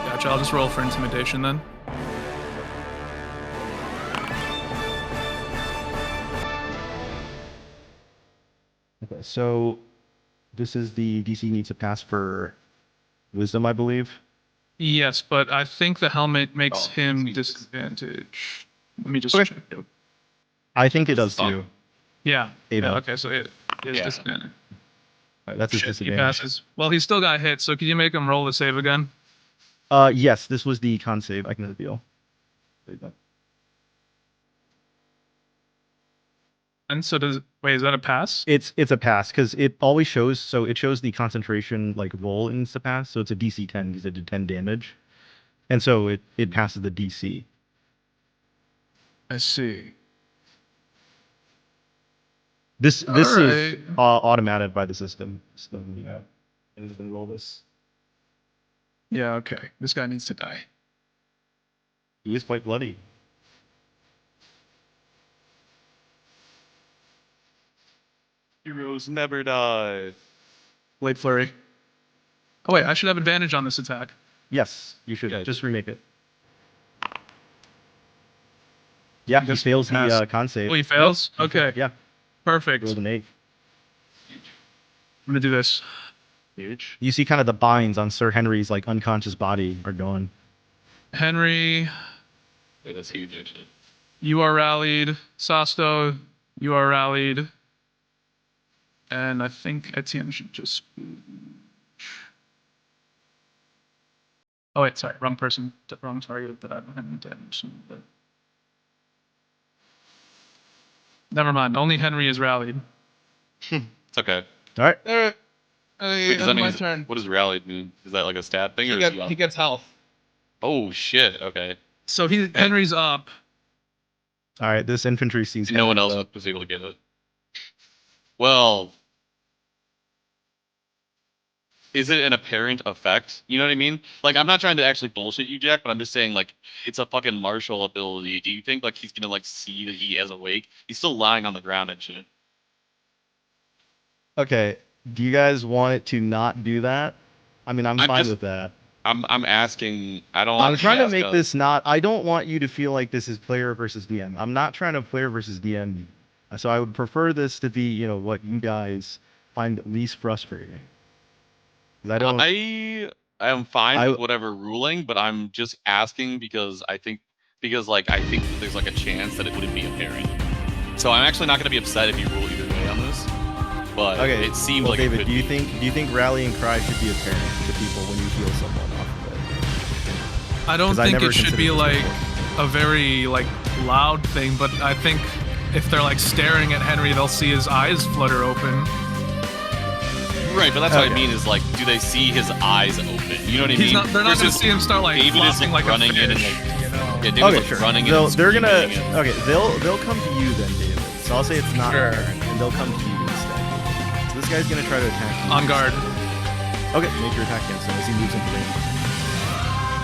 Gotcha. I'll just roll for intimidation then. Okay, so this is the DC needs to pass for wisdom, I believe. Yes, but I think the helmet makes Oh, him sweet. disadvantage. Let me just Okay. check. I think it does Oh. too. Yeah. Ava. Yeah. Okay, so it is Yeah. disadvantage. Alright, that's his Shit, he disadvantage. passes. Well, he still got hit, so can you make him roll the save again? Yes, this was the con save. I can reveal. There you go. And so wait, is that a pass? It's a pass because it always shows. So it shows the concentration like roll in the pass. So it's a DC 10 because it did 10 damage, and so it passes the DC. I see. This is Alright. automated by the system. So yeah, and then roll this. Yeah, okay. This guy needs to die. He is quite bloody. Heroes never die. Blade flurry. Oh wait, I should have advantage on this attack. Yes, you should Yeah. just remake it. Yeah, he Just fails pass. the con save. Oh, he fails? Okay. Yeah, Perfect. rolled I'm an 8. gonna do this. Huge. You see kind of the binds on Sir Henry's like unconscious body are going. Henry, Wait, that's huge, actually. you are rallied. Sasto, you are rallied. And I think Etienne should just. Oh wait, sorry, wrong person, wrong target that I hadn't damaged. But... Never mind. Only Henry is rallied. It's okay. All right. All right. Wait, does that my mean turn. what does rallied mean? Is that like a stat thing, or is he up? He gets health. Oh shit! Okay. So Henry's up. All right. This infantry sees No one Henry's else up. was able to get it. Well, is it an apparent effect? You know what I mean? Like, I'm not trying to actually bullshit you, Jack, but I'm just saying, like, it's a fucking martial ability. Do you think, like, he's gonna, like, see that he is awake? He's still lying on the ground and shit. Okay. Do you guys want it to not do that? I mean, I'm fine with that. I'm asking. I don't. I'm trying to ask make us. this not. I don't want you to feel like this is player versus DM. I'm not trying to player versus DM So I would prefer this to be, what you guys find least frustrating. 'Cause I don't. I am fine I with whatever ruling, but I'm just asking because I think that there's like a chance that it wouldn't be apparent. So I'm actually not going to be upset if you rule either way on this. But Okay. it seemed Well, like David, it do you could be. think rallying cry should be apparent to people when you heal someone off of it? I don't 'Cause I think never it should considered be this like before. a very like loud thing, but I think if they're like staring at Henry, they'll see his eyes flutter open. Right, but that's what I Okay. mean is like, do they see his eyes open? You know what I He's mean? not. They're not gonna Versus see him start like David is flopping like running a in and fish, like, you know? yeah, David's Okay, like sure. running They're and gonna. screaming and- Okay, they'll come to you then, David. So I'll say it's not Sure. apparent, and they'll come to you instead. So this guy's gonna try to attack you. On guard. Okay, make your attack against him as he moves into range.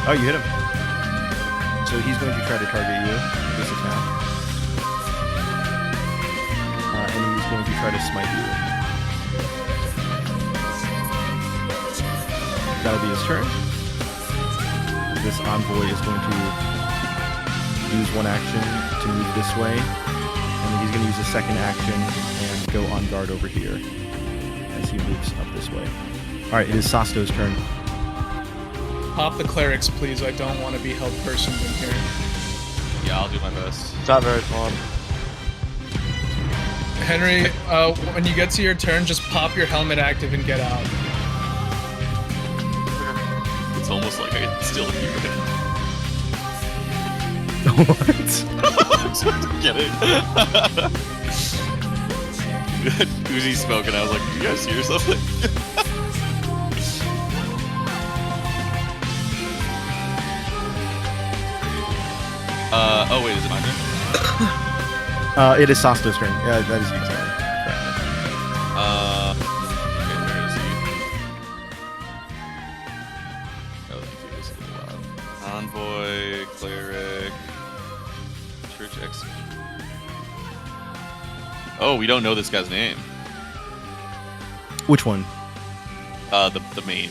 Oh, you hit him. So he's going to try to target you with this attack. And he's going to try to smite you. That'll be his turn. This envoy is going to use one action to move this way. And then he's going to use a second action and go on guard over here as he moves up this way. Alright, it is Sasto's turn. Pop the clerics, please. I don't want to be held personal in here. Yeah, I'll do my best. It's not very fun. Henry, when you get to your turn, just pop your helmet active and get out. It's almost like I can still hear it. What? Get it? Uzi smoking. I was like, "Do you guys hear something?" Oh wait, is it my turn? It is Sasto's turn. Yeah, that is you, sorry. Okay, where is he? Oh, thank you. This is a lot. Envoy, cleric, church ex. Oh, we don't know this guy's name. Which one? The main.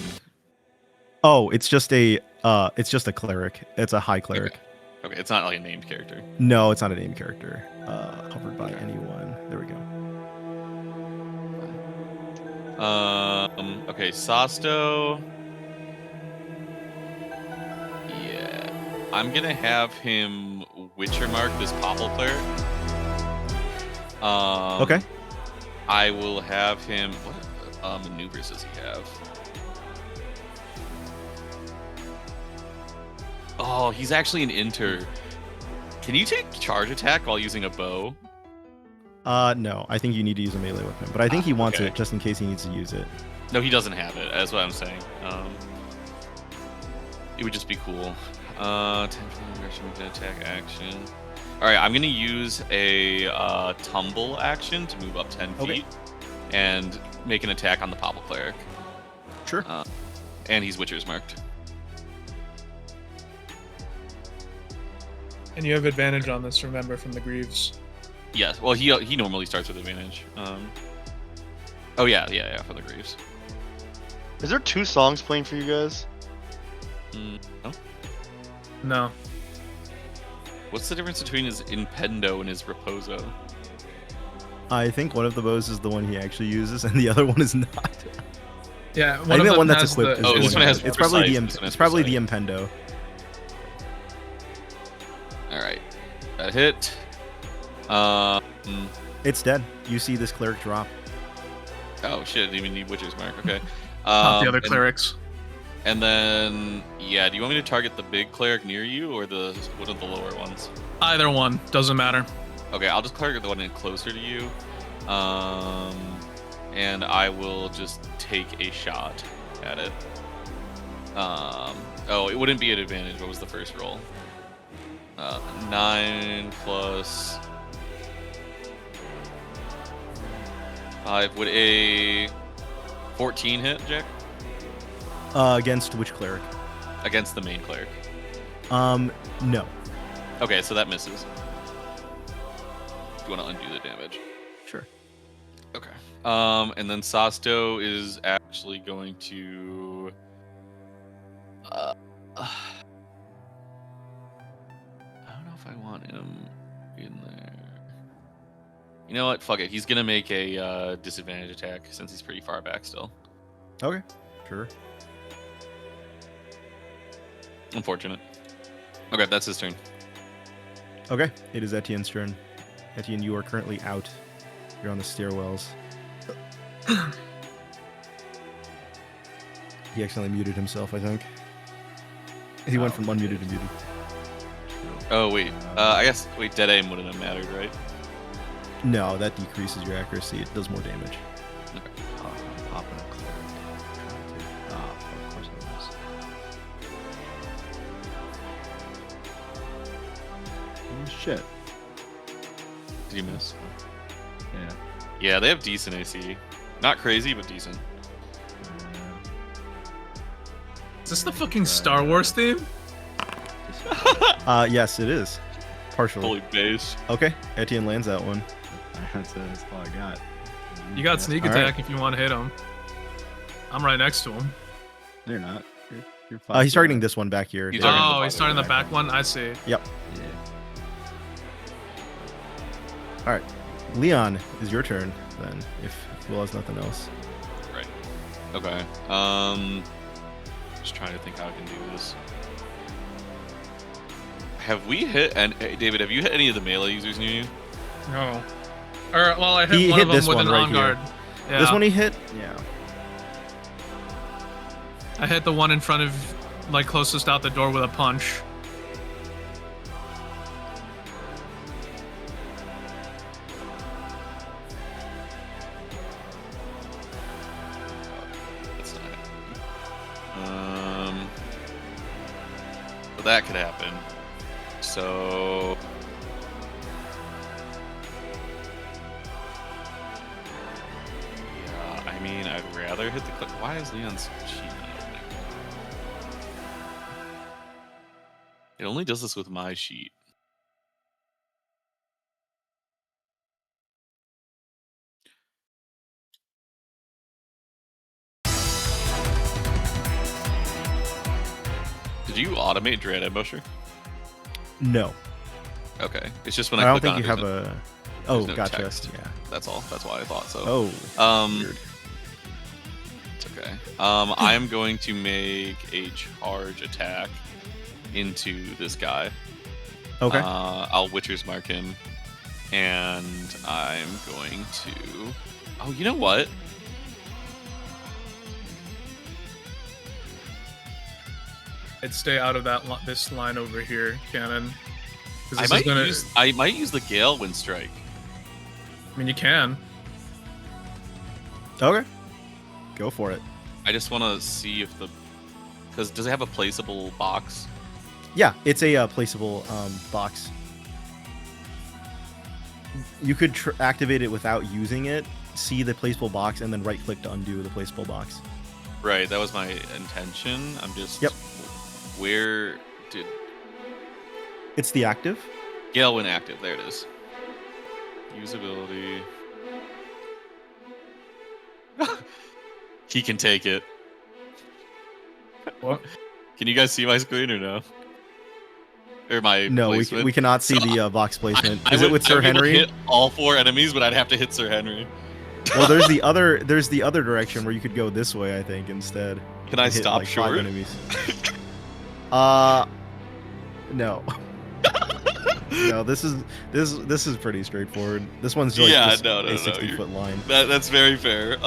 Oh, it's just a cleric. It's a high cleric. Okay, it's not like a named character. No, it's not a named character. Hovered by anyone. There we go. Okay, Sasto. Yeah. I'm gonna have him Witcher mark this Popple cleric. Okay. I will have him. What maneuvers does he have? Oh, he's actually an inter. Can you take charge attack while using a bow? No, I think you need to use a melee weapon, but I think he wants okay. it just in case he needs to use it. No, he doesn't have it. That's what I'm saying. It would just be cool. 10 aggression, attack action. All right, I'm gonna use a tumble action to move up 10 feet and make an attack on the Popple cleric. Sure. And he's Witcher's marked. And you have advantage on this, remember, from the Greaves. Yes. Well, he normally starts with advantage. Oh yeah, for the Greaves. Is there 2 songs playing for you guys? No. No. What's the difference between his Impendo and his Reposo? I think one of the bows is the one he actually uses, and the other one is not. Yeah, I think that one that's equipped. Oh, is this the one has it's probably the precise. This one has it's probably the precise. Impendo. All right, that hit. It's dead. You see this cleric drop. Oh shit! Didn't even need Witcher's mark. Okay. Pop the other and- clerics. And then, yeah, do you want me to target the big cleric near you or one of the lower ones? Either one doesn't matter. Okay, I'll just target the one in closer to you. And I will just take a shot at it. Oh, it wouldn't be an advantage. What was the first roll? 9 plus 5. Would a 14 hit, Jack? Against which cleric? Against the main cleric. No. Okay, so that misses. Do you want to undo the damage? Sure. Okay. And then Sasto is actually going to. I don't know if I want him in there. You know what? Fuck it. He's gonna make a disadvantage attack since he's pretty far back still. Okay, sure. Unfortunate. Okay, that's his turn. Okay, it is Etienne's turn. Etienne, you are currently out. You're on the stairwells. He accidentally muted himself, I think. He went from unmuted to muted. Oh wait. I guess dead aim wouldn't have mattered, right? No, that decreases your accuracy. It does more damage. Popping a cleric. Ah, of course it was. Oh, shit. Did you miss? Yeah. Yeah, they have decent AC. Not crazy, but decent. Is this the fucking Star Wars theme? Yes, it is. Partially. Holy base. Okay, Etienne lands that one. That's all I got. You got sneak All attack right. if you want to hit him. I'm right next to him. No, you're not. You're fine. He's targeting this one back here. He's Yeah. targeting Oh, the he's starting the back one. I see. Yep. Yeah. All right, Leon, is your turn then. If Will has nothing else. Right. Okay. Just trying to think how I can do this. Have we hit? And hey, David, have you hit any of the melee users near you? No. Or well, I hit He one hit of them this with one an right on guard. Yeah. This one he hit. Yeah. I hit the one in front of, like, closest out the door with a punch. That's not happening. But that could happen. So. Yeah, I mean, I'd rather hit the click. Why is Leon's sheet not opening? It only does this with my sheet. Did you automate Dread Ambusher? No, Okay, it's just when I I, don't click think on you it, have there's a. Oh, there's no gotcha. text. Yeah. That's all. That's why I thought so. Oh. Weird. It's okay. I am going to make a charge attack into this guy. Okay. I'll Witcher's Mark him, and I'm going to. Oh, you know what? I'd stay out of that this line over here, Cannon. 'Cause I this might is gonna, use. I might use the Gale Wind Strike. I mean, you can. Okay. Go for it. I just want to see if the. Because does it have a placeable box? Yeah, it's a placeable box. You could activate it without using it. See the placeable box and then right-click to undo the placeable box. Right, that was my intention. I'm just. Yep. Where did It's the active. Gale Wind active? There it is. Usability. He can take it. What? Can you guys see my screen or no? Or my No, placement? we cannot see So, the box placement. I Is it with Sir would be able to Henry? hit all 4 enemies, but I'd have to hit Sir Henry. Well, there's the other direction where you could go this way, I think, instead. Can I and hit, stop like, 5 short? enemies. No. No, this is pretty straightforward. This one's like Yeah, just no, a you're- 60-foot line. That's very fair.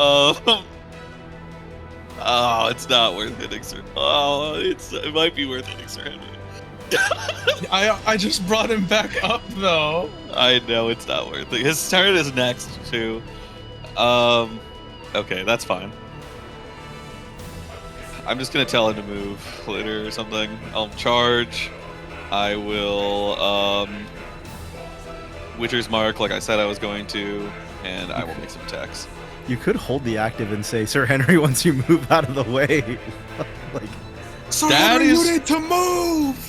Oh, it's not worth hitting Sir. Oh, it might be worth hitting Sir Henry. I just brought him back up though. I know it's not worth it. His turn is next too. Okay, that's fine. I'm just gonna tell him to move later or something. I'll charge. I will Witcher's Mark like I said I was going to, and I will make some attacks. You could hold the active and say, Sir Henry, once you move out of the way. Like, So That Henry, is- you need to move.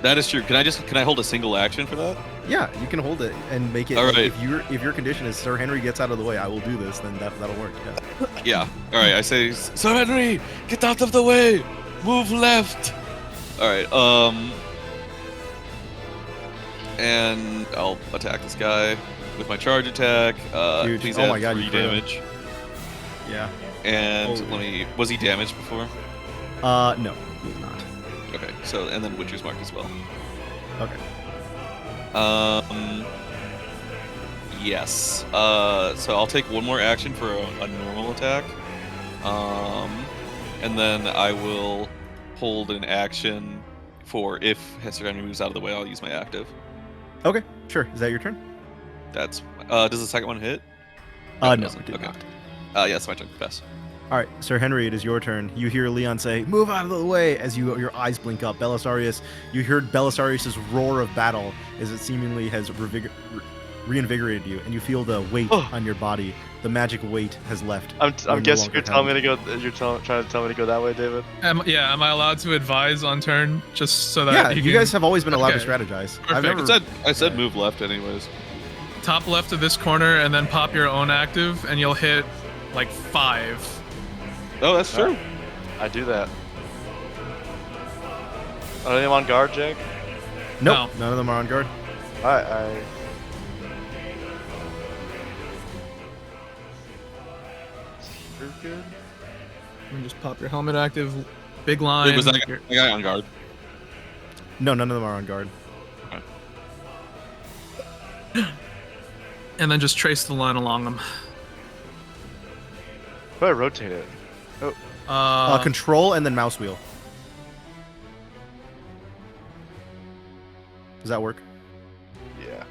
That is true. Can I hold a single action for that? yeah, you can hold it and make it. All like, right. If your condition is Sir Henry gets out of the way, I will do this. Then that'll work. Yeah. Yeah. All right. I say, Sir Henry, get out of the way. Move left. All right. And I'll attack this guy with my charge attack. Huge. Please Oh add my God, 3 you crit him. damage. Yeah. And Holy. let me. Was he damaged before? No, he's not. Okay. So and then Witcher's Mark as well. Okay. Yes. So I'll take one more action for a normal attack. And then I will hold an action for if Hester Henry moves out of the way, I'll use my active. Okay, sure. Is that your turn? That's does the second one hit? No, doesn't. it did Okay. not. Yeah, it's my turn. Pass. All right, Sir Henry, it is your turn. You hear Leon say, "Move out of the way!" as your eyes blink up. Belisarius, you heard Belisarius's roar of battle as it seemingly has reinvigorated you, and you feel the weight on your body. The magic weight has left. I'm no guessing longer you're telling me held. to go. You're trying to tell me to go that way, David. Am I allowed to advise on turn just so that Yeah, he you can- guys have always been allowed to Okay. strategize. Perfect. I said move left anyways. top left of this corner and then pop your own active and you'll hit like 5. Oh, that's true. I do that. Are they on guard, Jake? Nope, No. none of them are on guard. I. You're good. And just pop your helmet active, big line. Wait, was that guy on guard? No, none of them are on guard. And then just trace the line along them. How do I rotate it? Control and then mouse wheel. Does that work? Yeah.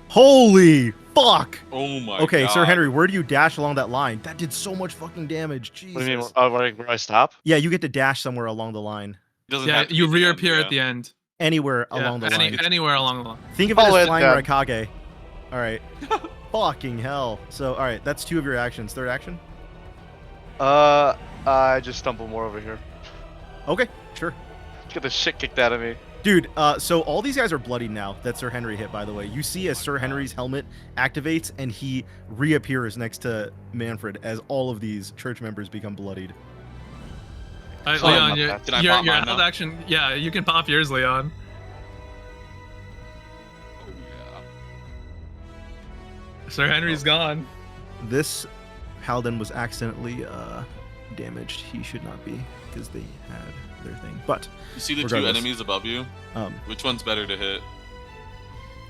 Holy fuck! Oh my Okay, god. Sir Henry, where do you dash along that line? That did so much fucking damage. Jesus. What do you mean? Oh, where I stop? Yeah, you get to dash somewhere along the line. Doesn't Yeah, have to you be the end, reappear yeah. at the end. Anywhere Yeah, along the line. anywhere along the line. Think of it I'll as hit flying that. Raikage. Alright. Fucking hell. So, alright, that's 2 of your actions. Third action? I just stumble more over here. Okay, sure. Just get the shit kicked out of me. Dude, so all these guys are bloodied now that Sir Henry hit, by the way. You see as Sir Henry's helmet activates and he reappears next to Manfred as all of these church members become bloodied. Alright, Oh, Leon, not your, bad. Can I your, pop your mine held now? action. Yeah, you can pop yours, Leon. Oh yeah. Sir Henry's gone. This Paladin was accidentally damaged. He should not be because they had their thing. But You see the Regardless. two enemies above you? um, Which one's better to hit?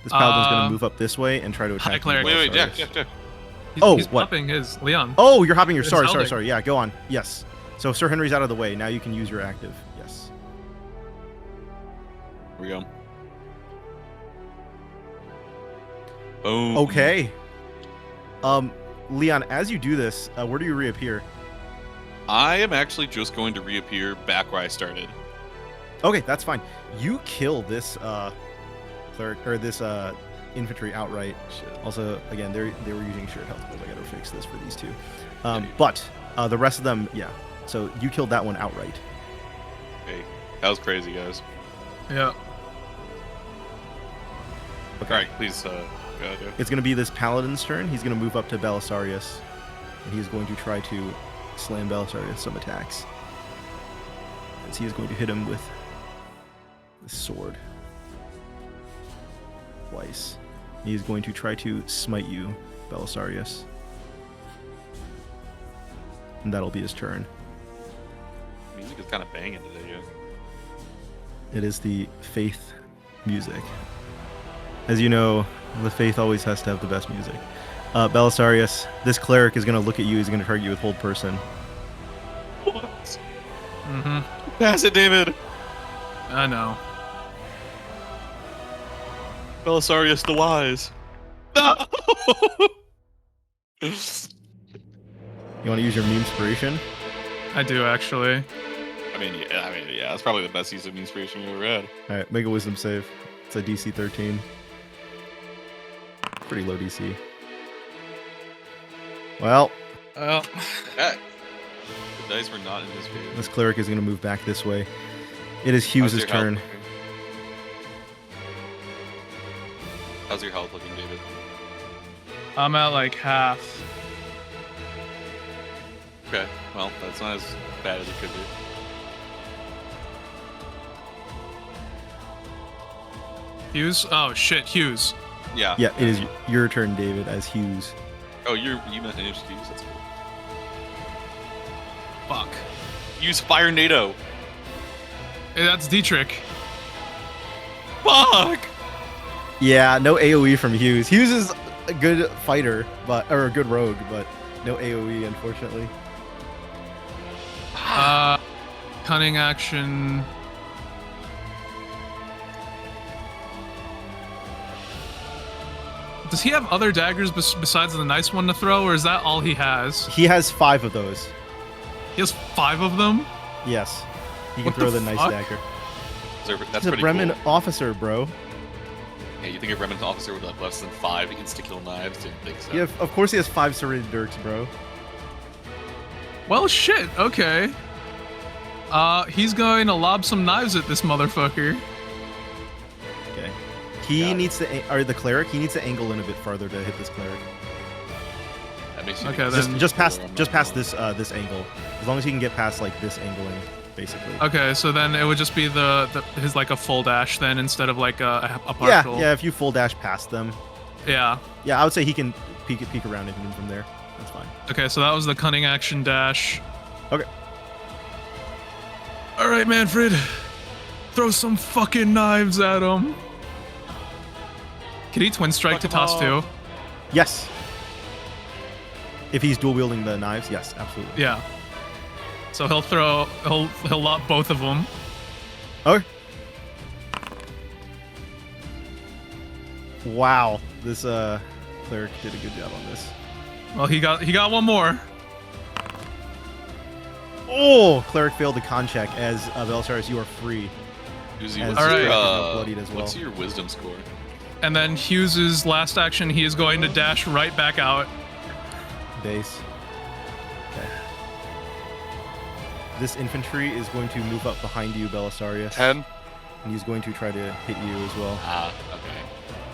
this Paladin's going to Um, move up this way and try to High attack. cleric. you, Wait, Belisarius. Jack. He's what? popping his Leon. Oh, you're hopping your. It's Sorry. holding. Yeah, go on. Yes. So Sir Henry's out of the way. Now you can use your active. Yes. Here we go. Boom. Okay. Leon, as you do this, where do you reappear? I am actually just going to reappear back where I started. Okay, that's fine. You kill this cleric or this infantry outright. Also, again, they were using shared health goals. I gotta fix this for these two. But the rest of them, yeah. So you killed that one outright. Hey, that was crazy, guys. Yeah. Okay. All right, please go ahead. It's gonna be this paladin's turn. He's gonna move up to Belisarius, and he's going to try to slam Belisarius some attacks. As he is going to hit him with the sword twice. He is going to try to smite you, Belisarius. And that'll be his turn. Music is kind of banging today, Jack. It is the faith music. As you know, the faith always has to have the best music. Belisarius, this cleric is going to look at you. He's going to target you with hold person. What? Mm-hmm. Pass it, David. I know. Belisarius the Wise. No! You want to use your meme inspiration? I do actually. I mean, yeah, that's probably the best use of inspiration we've ever had. All right, make a wisdom save. It's a DC 13. Pretty low DC. Well, Well, Heck. The dice were not in his favor. this cleric is going to move back this way. It is How's Hughes' your health turn. looking? How's your health looking, David? I'm at like half. Okay, well, that's not as bad as it could be. Hughes? Oh shit, Hughes. Yeah. Yeah, it is your turn, David, as Hughes. Oh, you meant Hughes. That's cool. Fuck. Use Fire NATO. Hey, that's Dietrich. Fuck! Yeah, no AoE from Hughes. Hughes is a good fighter, or a good rogue, but no AoE, unfortunately. Cunning action. Does he have other daggers besides the nice one to throw, or is that all he has? He has 5 of those. He has 5 of them? Yes. He can What throw the the nice fuck? dagger. That's He's a pretty Bremen cool. officer, bro. Yeah, you think a Bremen officer would have less than 5 insta-kill knives? Didn't think so. Yeah, of course he has 5 serrated dirks, bro. Well, shit, okay. He's going to lob some knives at this motherfucker. Okay. He needs to, or the cleric, he needs to angle in a bit farther to hit this cleric. That makes you Okay, think then- it's Just past, cool, I'm just not past gonna- this angle. As long as he can get past like this angling, basically. Okay, so then it would just be his like a full dash then instead of like a Yeah, partial. yeah. If you full dash past them, Yeah. yeah, I would say he can peek around and hit him from there. That's fine. Okay, so that was the cunning action dash. Okay. All right, Manfred. Throw some fucking knives at him. Can he twin strike to toss too? Yes. If he's dual wielding the knives, yes, absolutely. Yeah. So he'll lob both of them. Okay. Wow, this cleric did a good job on this. Well, he got one more. Oh, cleric failed the con check as Belisarius, you are free. Uzi, As what's, All right. your, bloodied as well. what's your wisdom score? And then Hughes's last action, he is going to dash right back out. Base. Okay. This infantry is going to move up behind you, Belisarius. 10. And he's going to try to hit you as well. Ah, okay.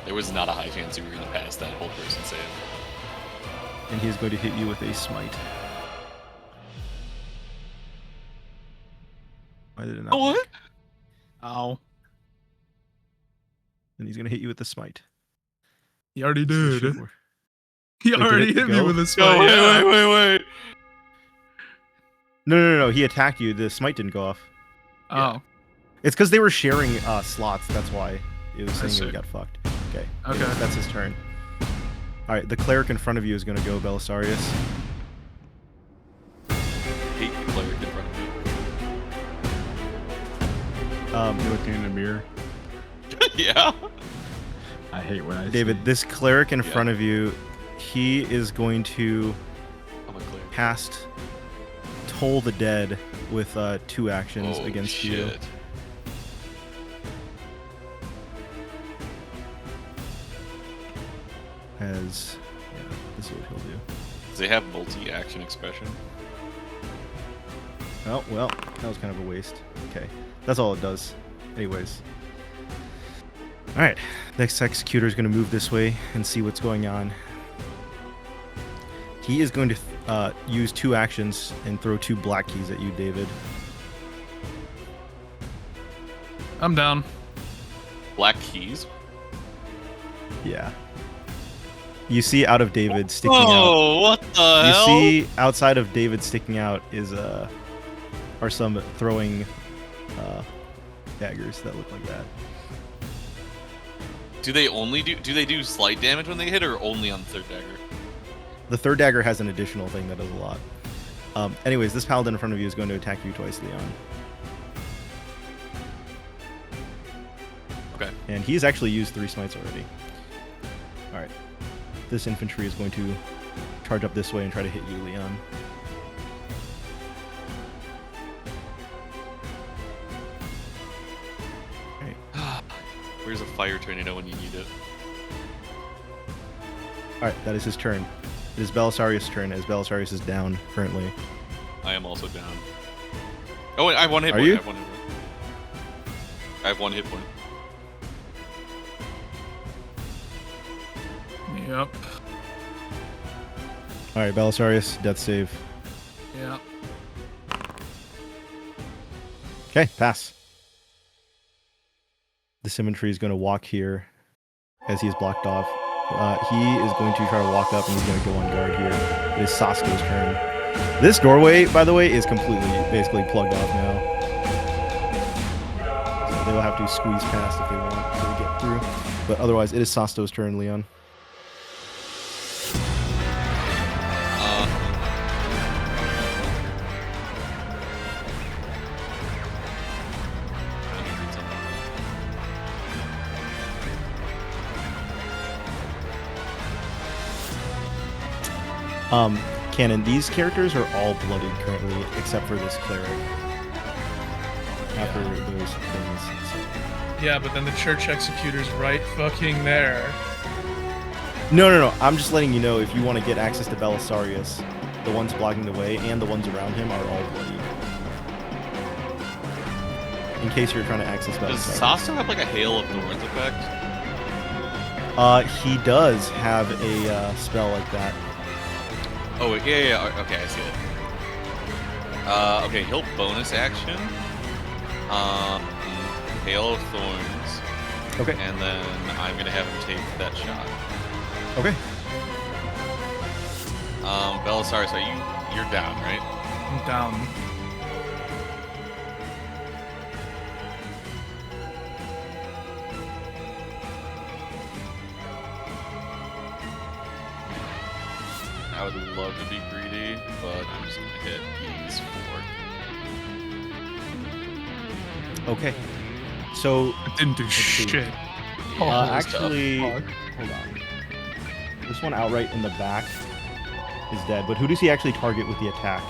There was not a high chance you were going to pass that whole person save. And he is going to hit you with a smite. Why did it not? What? work? Ow. And he's going to hit you with the smite. He already So it did. should work. He Wait, already did it hit me go? with a Oh, spike. wait, yeah. wait. No. He attacked you. The smite didn't go off. Oh. It's because they were sharing slots. That's why it was saying see. we got fucked. Okay. Okay. Anyways, that's his turn. All right. The cleric in front of you is going to go, Belisarius. Hate the cleric in front of You looking in the mirror. me. Yeah. I hate when I David, see. this cleric in Yeah. front of you, he is going to I'm a cleric. cast Toll the Dead with 2 actions Oh, against you. shit. As yeah, this is what he'll do. Does they have multi-action expression? Oh well, that was kind of a waste. Okay, that's all it does. Anyways. All right, next executor is going to move this way and see what's going on. He is going to use 2 actions and throw 2 black keys at you, David. I'm down. Black keys? Yeah. You see out of David sticking out. Oh, what the You hell? see outside of David sticking out is are some throwing daggers that look like that. Do they do slight damage when they hit, or only on the third dagger? The third dagger has an additional thing that does a lot. Anyways, this paladin in front of you is going to attack you twice, Leon. Okay. And he's actually used 3 smites already. Alright. This infantry is going to charge up this way and try to hit you, Leon. Where's a fire tornado when you need it? Alright, that is his turn. It is Belisarius' turn, as Belisarius is down currently. I am also down. Oh, wait, I have 1 hit Are point. you? I have 1 hit point. Yep. Alright, Belisarius, death save. Yeah. Okay, pass. The symmetry is going to walk here as he is blocked off. He is going to try to walk up and he's going to go on guard here. It is Sasko's turn. This doorway, by the way, is basically plugged off now. So they will have to squeeze past if they want to get through. But otherwise, it is Sasto's turn, Leon. Canon, these characters are all bloodied currently, except for this cleric. After those things. So. Yeah, but then the church executor's right fucking there. No. I'm just letting you know if you want to get access to Belisarius, the ones blocking the way and the ones around him are all bloodied. In case you're trying to access Belisarius. Does Sasso have like a Hail of Thorns effect? He does have a spell like that. Oh, yeah. Okay, I see it. Okay, he'll bonus action. Hail of Thorns. Okay. And then I'm gonna have him take that shot. Okay. Belisarius, you're down, right? I'm down. I would love to be greedy, but I'm just gonna hit these 4. Okay. So It didn't do see. shit. Oh, actually, hold on. This one outright in the back is dead. But who does he actually target with the attack?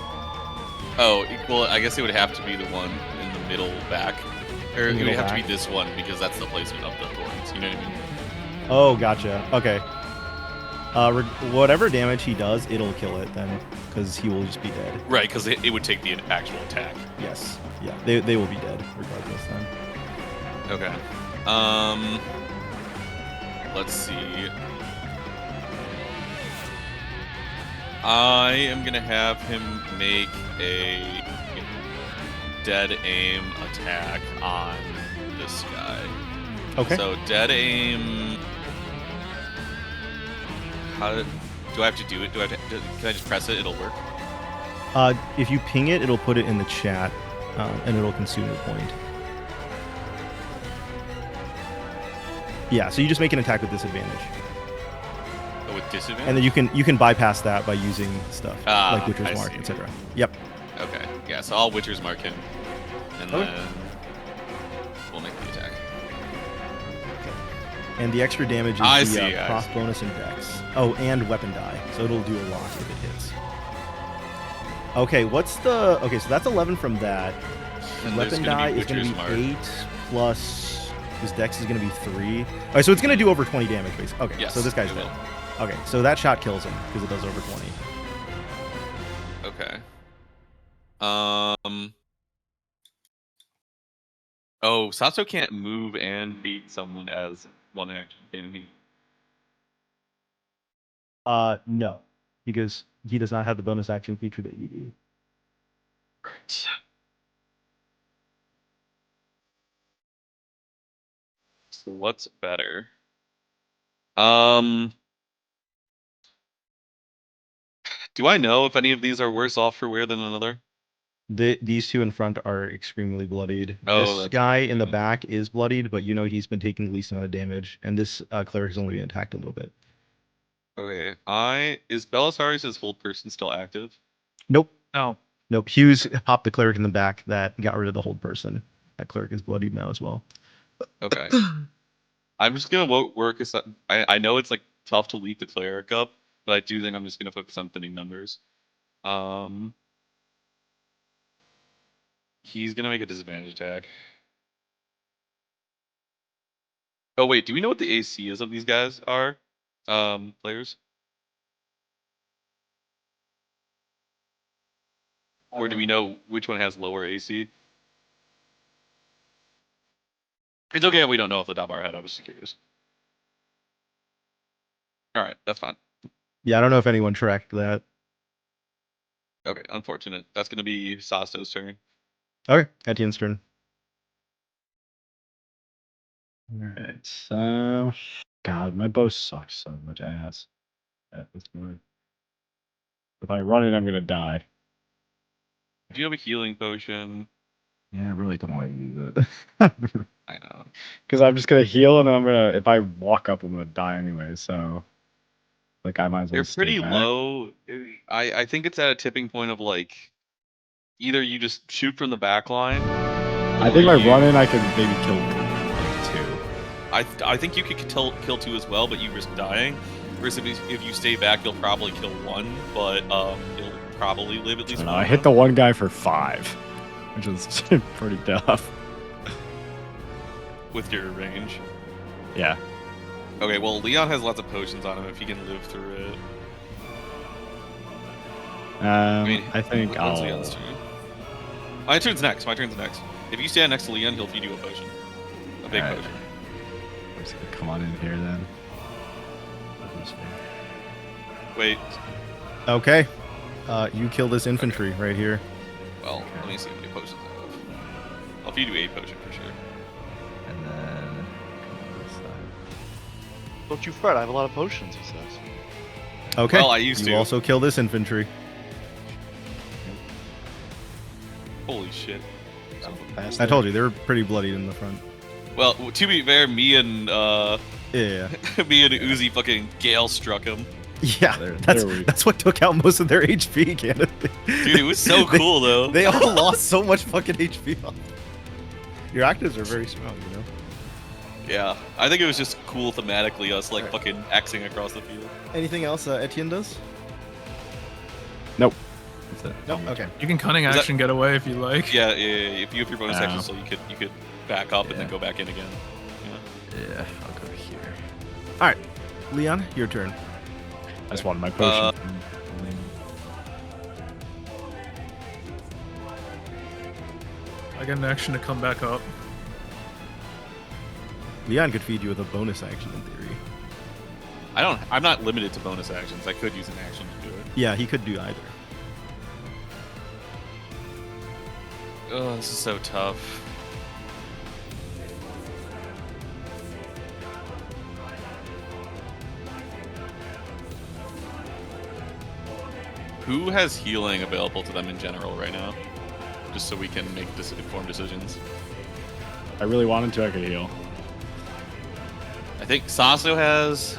Oh, well, I guess it would have to be the one in the middle back. Or it would have to be this one, because that's the placement of the thorns. You know what I mean? Oh, gotcha. Okay. Whatever damage he does, it'll kill it then, because he will just be dead. Right, because it would take the actual attack. Yes. Yeah, they will be dead regardless then. Okay. Let's see. I am gonna have him make a dead aim attack on this guy. Okay. So dead aim. How do I have to do it? Can I just press it? It'll work. If you ping it, it'll put it in the chat, and it'll consume the point. Yeah, so you just make an attack with disadvantage, Oh, with disadvantage. and then you can bypass that by using stuff like Witcher's I Mark, see. etc. Yep. Okay. Yeah. So I'll Witcher's Mark him, and Okay. then we'll make the attack. And the extra damage is I the see, cross bonus and dex. Oh, and weapon die, so it'll do a lot if it hits. Okay, so that's 11 from that. And there's Weapon gonna die be is going to Witcher's be Mark. 8 plus his dex is going to be 3. All right, so it's going to do over 20 damage, basically. Okay, Yes, so this guy's it dead. will. Okay, so that shot kills him because it does over 20. Okay. Oh, Sato can't move and beat someone as one action, can he? No, because he does not have the bonus action feature that you do. Right. So what's better? Do I know if any of these are worse off for wear than another? These two in front are extremely bloodied. Oh, This that's guy in the good. back is bloodied, but you know he's been taking the least amount of damage, and this cleric has only been attacked a little bit. Okay, is Belisarius' hold person still active? Nope. No. Nope. Hughes popped the cleric in the back that got rid of the hold person. That cleric is bloodied now as well. Okay. I'm just gonna work. I know it's like tough to leak the cleric up, but I do think I'm just gonna focus on thinning numbers. He's gonna make a disadvantage attack. Oh wait, do we know what the AC is of these guys are? Players? Or do we know which one has lower AC? It's okay if we don't know off the top of our head. I was just curious. All right, that's fine. Yeah, I don't know if anyone tracked that. Okay, unfortunate. That's gonna be Sasto's turn. Okay, Etienne's turn. Alright, so God, my bow sucks so much ass at this point. If I run it, I'm gonna die. Do you have a healing potion? Yeah, I really don't want to use it. I know. Because I'm just gonna heal and I'm gonna if I walk up I'm gonna die anyway, so like I might as well They're stay pretty back. low. I think it's at a tipping point of like either you just shoot from the back line. I think by you- running I can maybe kill like two. I think you could kill two as well, but you risk dying. Whereas if you stay back, you'll probably kill one, but you'll probably live at least one. I hit the one guy for 5, which is pretty tough. With your range. Yeah. Okay, well Leon has lots of potions on him if he can live through it. I think when's I'll. Leon's turn? My turn's next. If you stand next to Leon, he'll feed you a potion. A big Alright. potion. I'm just gonna come on in here then. Wait. Okay. You kill this infantry right here. Well, let me see how many potions I have. I'll feed you 8 potion for sure. And then come on this side. Don't you fret, I have a lot of potions, he says. Okay. Well, I used you to. also kill this infantry. Holy shit. I told you they were pretty bloodied in the front. Well, to be fair, me and Yeah. me and Uzi fucking Gale struck him. Yeah, They're that's weak. that's what took out most of their HP, Kenneth. Dude, it was so cool though. They all lost so much fucking HP. off. Your actives are very strong, you know. Yeah, I think it was just cool thematically, us like Right. fucking Xing across the field. Anything else Etienne does? Nope. That's it. No. Okay. You can cunning Is that- action get away if you like. Yeah, if you have your bonus Oh. action, so you could back up and then Yeah. go back in again. Yeah, I'll go here. All right, Leon, your turn. I just wanted my potion. I get an action to come back up. Leon could feed you with a bonus action in theory. I'm not limited to bonus actions. I could use an action to do it. Yeah, he could do either. Oh, this is so tough. Who has healing available to them in general right now? Just so we can make informed decisions. I really wanted to, I could heal. I think Sasso has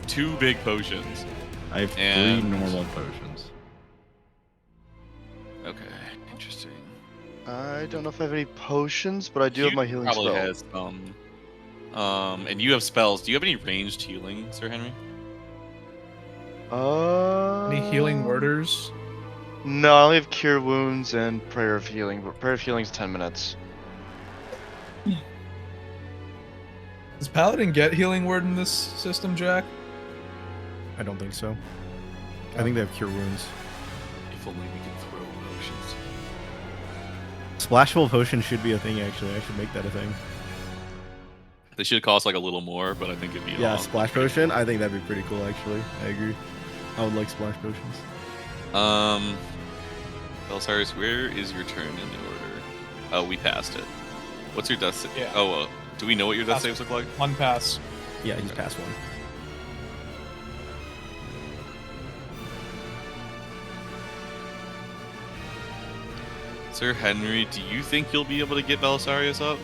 two big potions. I have And- 3 normal potions. Okay, interesting. I don't know if I have any potions, but I do have my healing probably spell. has some. And you have spells. Do you have any ranged healing, Sir Henry? Any healing worders? No, I only have Cure Wounds and Prayer of Healing, but Prayer of Healing is 10 minutes. Does Paladin get healing word in this system, Jack? I don't think so. I think they have cure wounds. If only we could throw potions. Splashful potion should be a thing. Actually, I should make that a thing. They should cost like a little more, but I think it'd be Yeah, long. splash potion. I think that'd be pretty cool. Actually, I agree. I would like splash potions. Belisarius, where is your turn in the order? Oh, we passed it. What's your death save? Yeah. Oh, do we know what your death Pass. saves look like? One pass. Yeah, he's past one. Sir Henry, do you think you'll be able to get Belisarius up?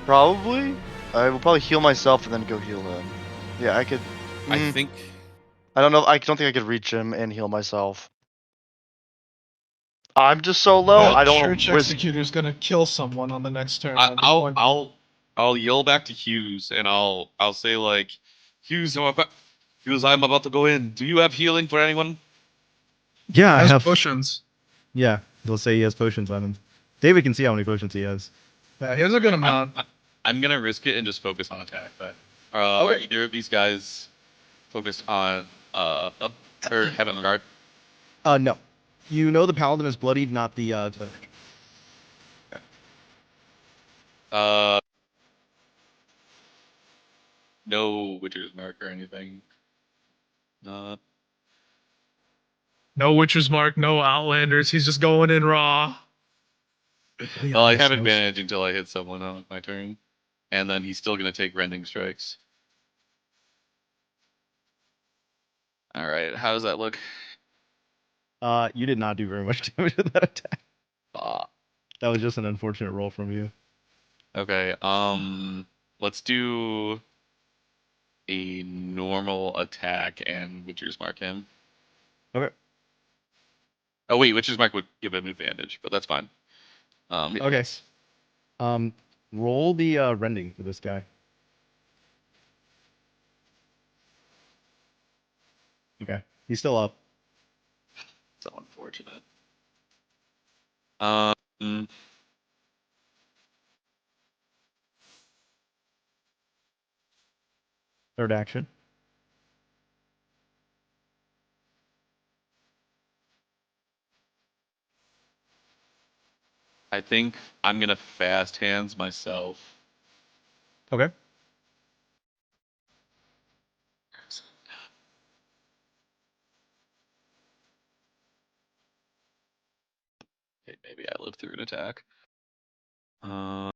Probably. I will probably heal myself and then go heal him. Yeah, I could. I think. I don't know. I don't think I could reach him and heal myself. I'm just so low. I don't Church risk. Executor's gonna kill someone on the next turn. I'll yell back to Hughes and I'll say like, Hughes, I'm about to go in. Do you have healing for anyone? Yeah, I has have. potions. Yeah, he'll say he has potions on him. David can see how many potions he has. Yeah, he has a good amount. I'm gonna risk it and just focus on attack. But are either of these guys focused on up or heaven guard? No. You know the paladin is bloodied, not the No Witcher's mark or anything. No Witcher's Mark, no Outlanders. He's just going in raw. Well, I have advantage until I hit someone on my turn, and then he's still gonna take rending strikes. All right, how does that look? You did not do very much damage with that attack. Ah, That was just an unfortunate roll from you. okay. Let's do a normal attack and Witcher's Mark him. Okay. Oh wait, Witcher's Mark would give him advantage, but that's fine. Okay. Yes. Roll the rending for this guy. Okay. He's still up. So unfortunate. Um, Third action. I think I'm gonna fast hands myself. Okay. Okay, maybe I live through an attack. Um,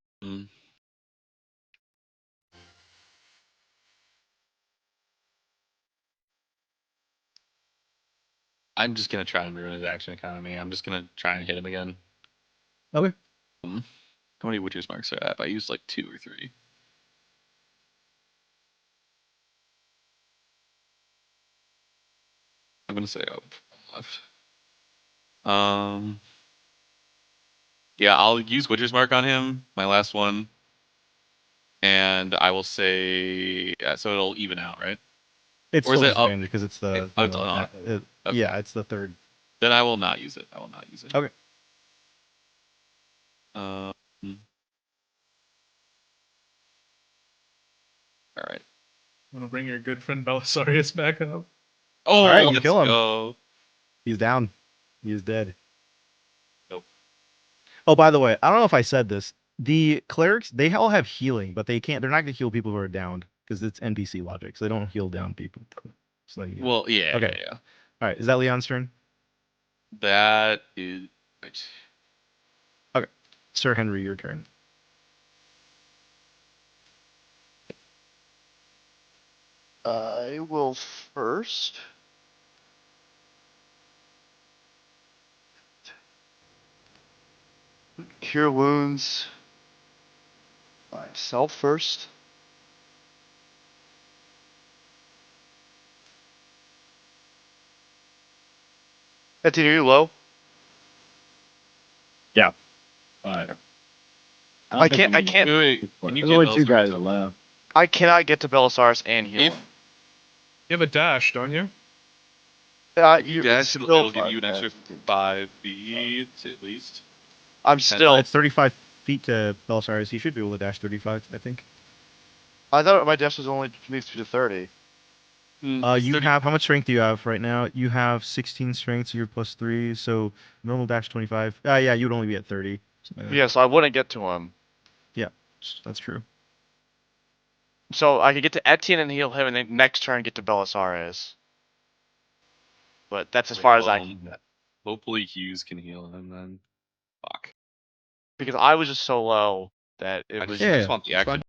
I'm just gonna try and ruin his action economy. I'm just gonna try and hit him again. Okay. How many Witcher's Marks are up? I used like 2 or 3. I'm gonna say up left. Yeah, I'll use Witcher's Mark on him, my last one, and I will say so it'll even out, right? It's Or is still it up? disadvantage because it's the It's not. Okay. yeah, it's the third. Then I will not use it. I will not use it. Okay. Um. All right. I'm gonna bring your good friend Belisarius back up. Oh, right, you let's kill him. go. He's down. He's dead. Nope. Oh, by the way, I don't know if I said this. The clerics, they all have healing, but they can't. They're not gonna heal people who are downed because it's NPC logic. So they don't heal down people. So Well, yeah. Okay. Yeah. All right. Is that Leon's turn? That is. Right. Okay. Sir Henry, your turn. I will first. Cure wounds. Myself first. Etienne, are you low? Yeah. But I can't. Wait, can you There's get only those 2 guys first? left. I cannot get to Belisarius and heal If him. You have a dash, don't you? You dash, it'll give you an extra 5 feet at least. I'm still. It's 35 feet to Belisarius. He should be able to dash 35, I think. I thought my dash was only needs to 30. You have how much strength do you have right now? You have 16 strength, so you're plus 3. So normal dash 25. Yeah, you would only be at 30. Yeah, so I wouldn't get to him. Yeah, that's true. So I could get to Etienne and heal him, and then next turn get to Belisarius. But that's as far as I can get. Hopefully Hughes can heal him then. Fuck. Because I was just so low that it I was. just want the it's action fine.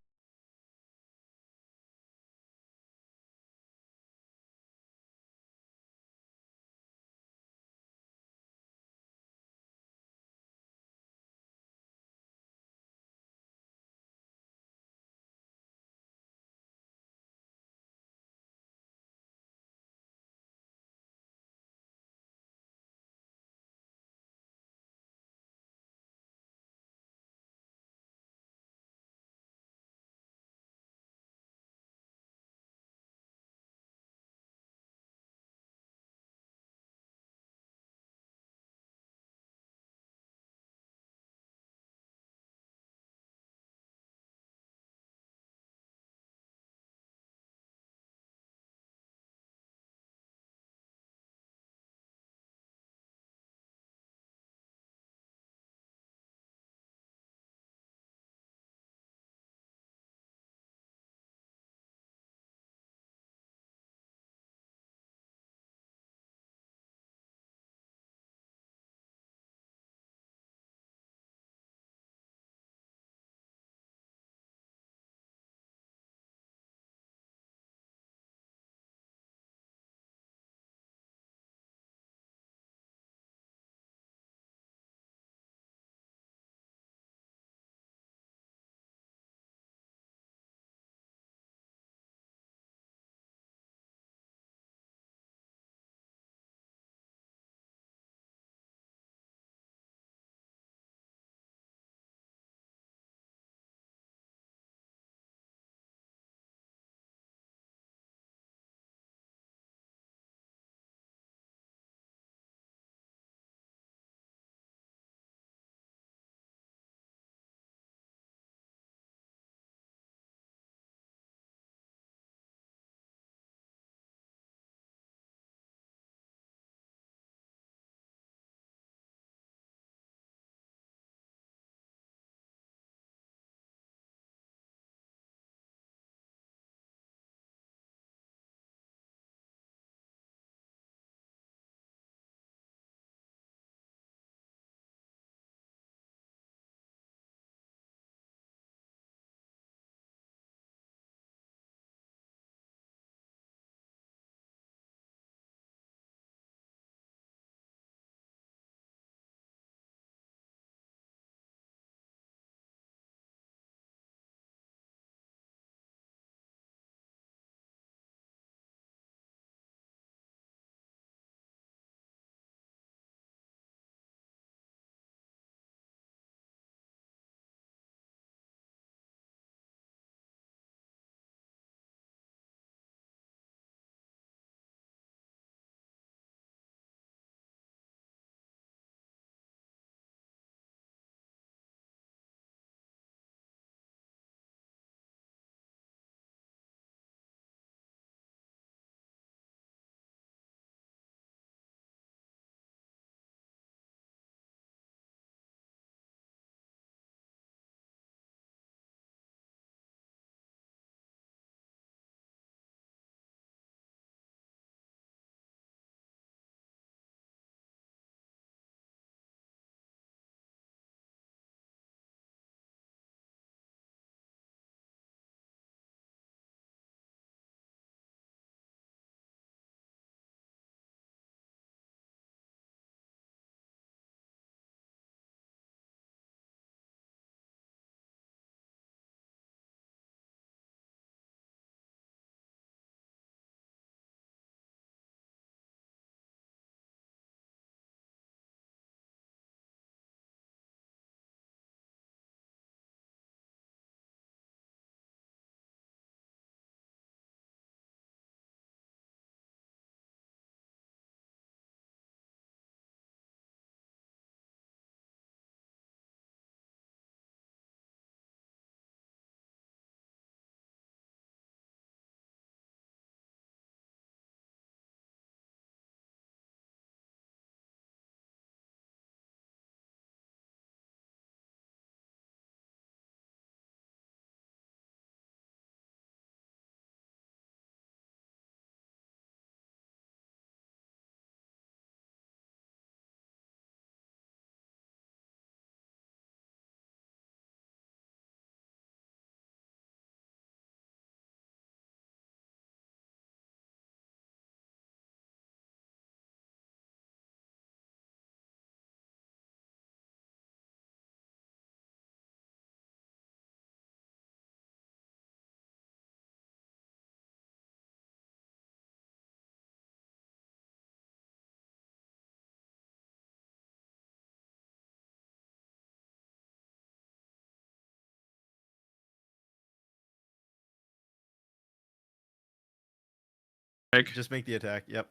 Just make the attack. Yep.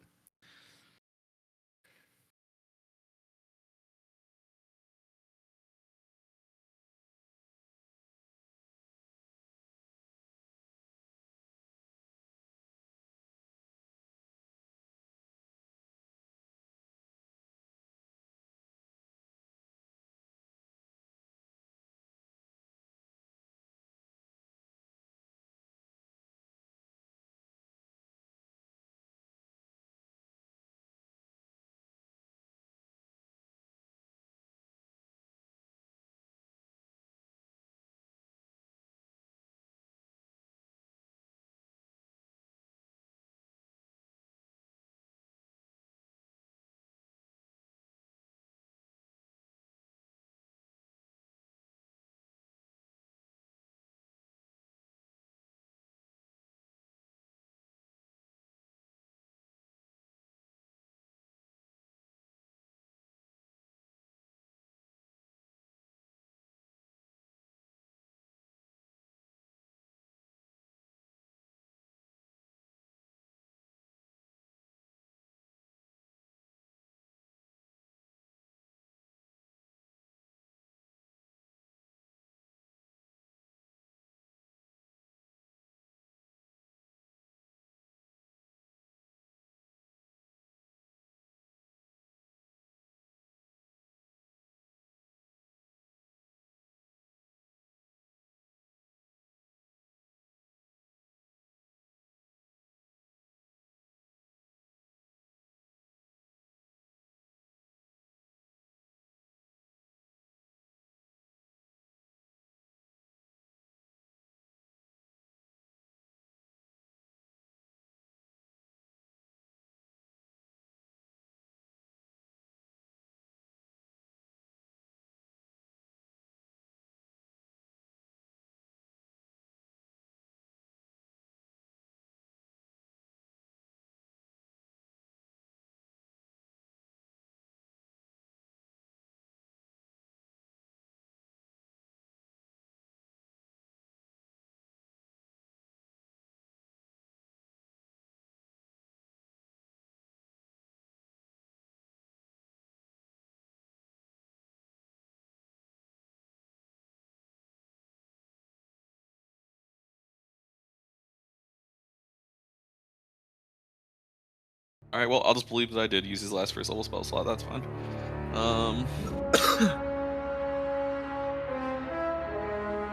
All right, well, I'll just believe that I did use his last first level spell slot. That's fine.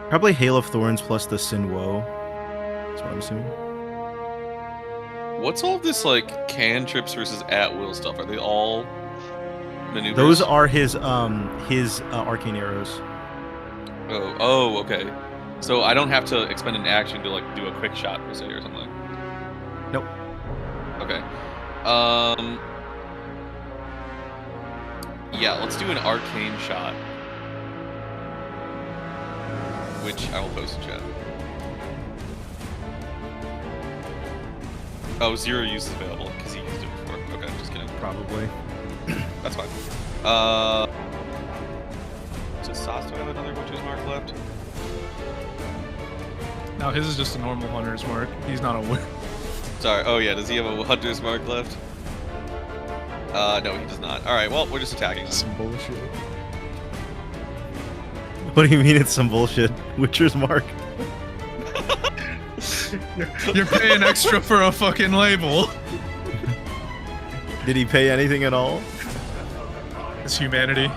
Probably Hail of Thorns plus the Sin Woe. That's what I'm assuming. What's all this like cantrips versus at will stuff? Are they all maneuvers? Those are his arcane arrows. Oh, okay. So I don't have to expend an action to like do a quick shot per se or something. Nope. Okay. Yeah, let's do an arcane shot, which I will post in chat. Oh, 0 use is available because he used it before. Okay, just kidding. Probably. That's fine. Does Sasto have another Witch's Mark left? No, his is just a normal hunter's mark. He's not a witch. Sorry. Oh yeah, does he have a Hunter's Mark left? No, he does not. All right. Well, we're just attacking him. Some bullshit. What do you mean it's some bullshit? Witcher's Mark. You're paying extra for a fucking label. Did he pay anything at all? It's humanity.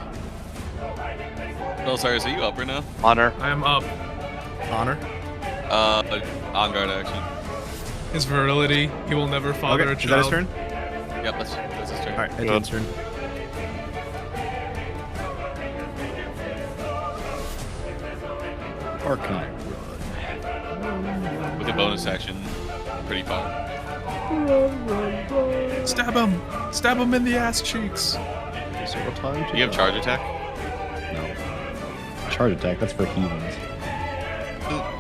Oh, sorry. So you up right now? Honor. I am up. Honor? On guard action. His virility. He will never father a Okay, is that his child. turn? Yep, that's his turn. Alright, Edwin's turn. Arcane. With a bonus action, pretty fun. Stab him! Stab him in the ass cheeks! So what time? Do you have charge attack? No. Charge attack, that's for heathens.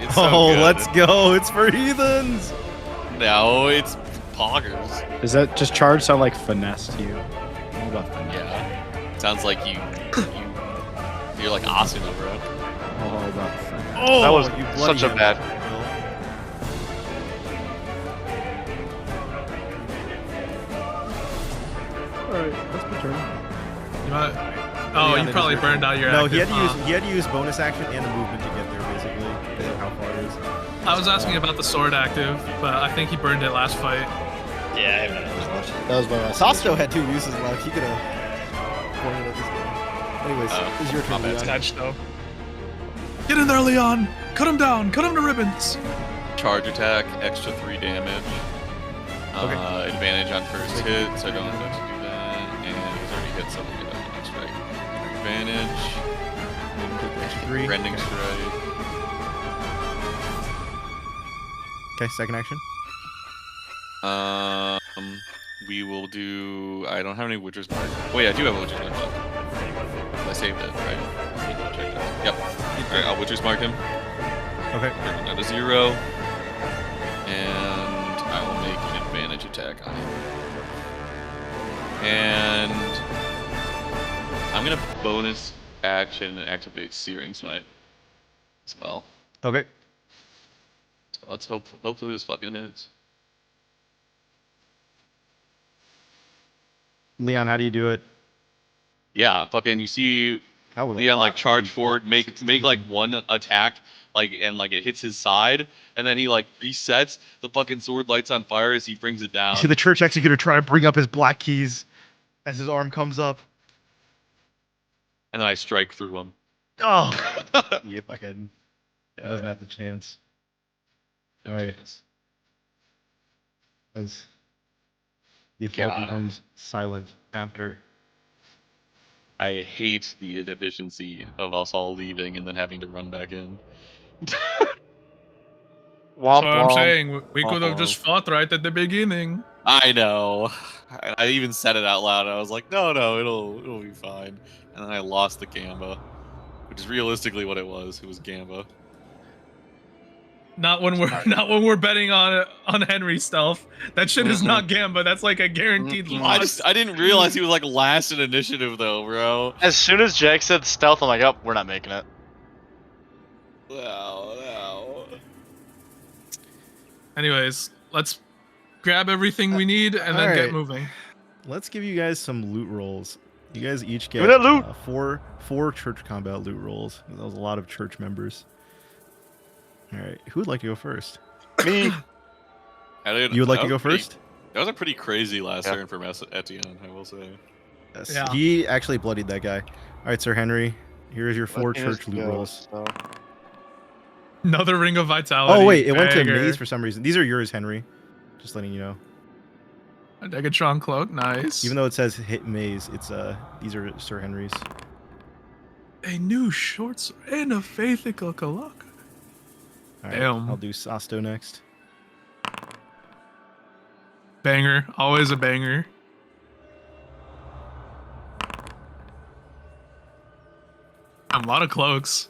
It's so Oh, good. let's go! It's for heathens! No, it's poggers. Does that just charge sound like finesse to you? What about finesse? Yeah. Sounds like you're like Asuna, bro. All about finesse. Oh, That was you bloody such a hell. bad. Alright, that's my turn. You might... Oh, Leon, you it probably is your burned turn. out your No, active, he had to use bonus action and a movement to get there, basically. Because of how far it is. I was asking about the sword active, but I think he burned it last fight. Yeah, I haven't used much. That was my last. Sasto had 2 uses left. He could have pointed at this guy. Anyways, it's your turn, Leon. Touch though. Get in there, Leon! Cut him down! Cut him to ribbons! Charge attack, extra 3 damage. Okay. Advantage on first hit, so I don't have to do that. And he's already hit something with that next strike. Advantage. Extra 3. Rending Okay. strike. Okay, second action. We will do. I don't have any Witcher's Mark. Wait, I do have a Witcher's Mark left. I saved it, right? Check that. Yep. Alright, I'll Witcher's Mark him. Okay. Bring him down to 0. And I will make an advantage attack on him. And I'm gonna bonus action and activate Searing Smite as well. Okay. So let's hopefully this fucking hits. Leon, how do you do it? Yeah, fucking you see How will Leon like charge forward, make like one attack, like and like it hits his side, and then he like resets. The fucking sword lights on fire as he brings it down. You see the church executor try to bring up his black keys as his arm comes up. And then I strike through him. Oh! You fucking doesn't have the chance. Alright. As the floor God. becomes silent after. I hate the inefficiency of us all leaving and then having to run back in. Womp So I'm womp. saying we could have just fought right at the beginning. I know. I even said it out loud. I was like, no, it'll be fine. And then I lost the Gamba, which is realistically what it was. It was Gamba. Not when we're betting on Henry stealth. That shit is not Gamba. That's like a guaranteed loss. I didn't realize he was like last in initiative though, bro. As soon as Jack said stealth, I'm like, oh, we're not making it. Wow. Anyways, let's grab everything we need and then Alright. get moving. Let's give you guys some loot rolls. You guys each Give get me that loot! four church combat loot rolls. That was a lot of church members. Alright, who would like to go first? Me. You would like to go first? That was a pretty crazy last Yeah. turn from Etienne, I will say. Yes. Yeah. He actually bloodied that guy. Alright, Sir Henry. Here is your 4 Let me church just loot go, rolls. so- Another ring of vitality. Oh wait, it went to Banger. Maze for some reason. These are yours, Henry. Just letting you know. A Degatron cloak, nice. Even though it says hit Maze, it's these are Sir Henry's. A new short sword and a Faithical Kalaka. Alright, Damn. I'll do Sasto next. Banger, always a banger. A lot of cloaks.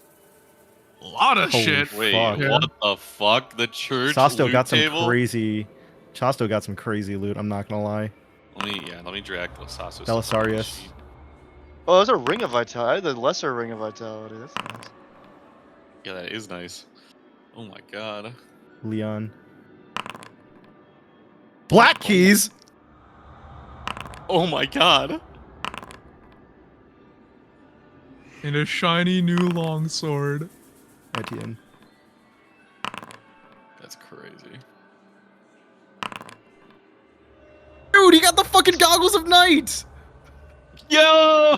A lot of Holy shit. Wait, Fuck. Yeah. what the fuck? The church Sasto loot got some table? crazy. Chasto got some crazy loot. I'm not gonna lie. Let me drag Sasso. Belisarius. Oh, there's a ring of vitality. I had the lesser ring of vitality. That's nice. Yeah, that is nice. Oh my god. Leon. Black keys. Oh my god. And a shiny new longsword. Etienne. That's crazy. Dude, he got the fucking goggles of night. Yo!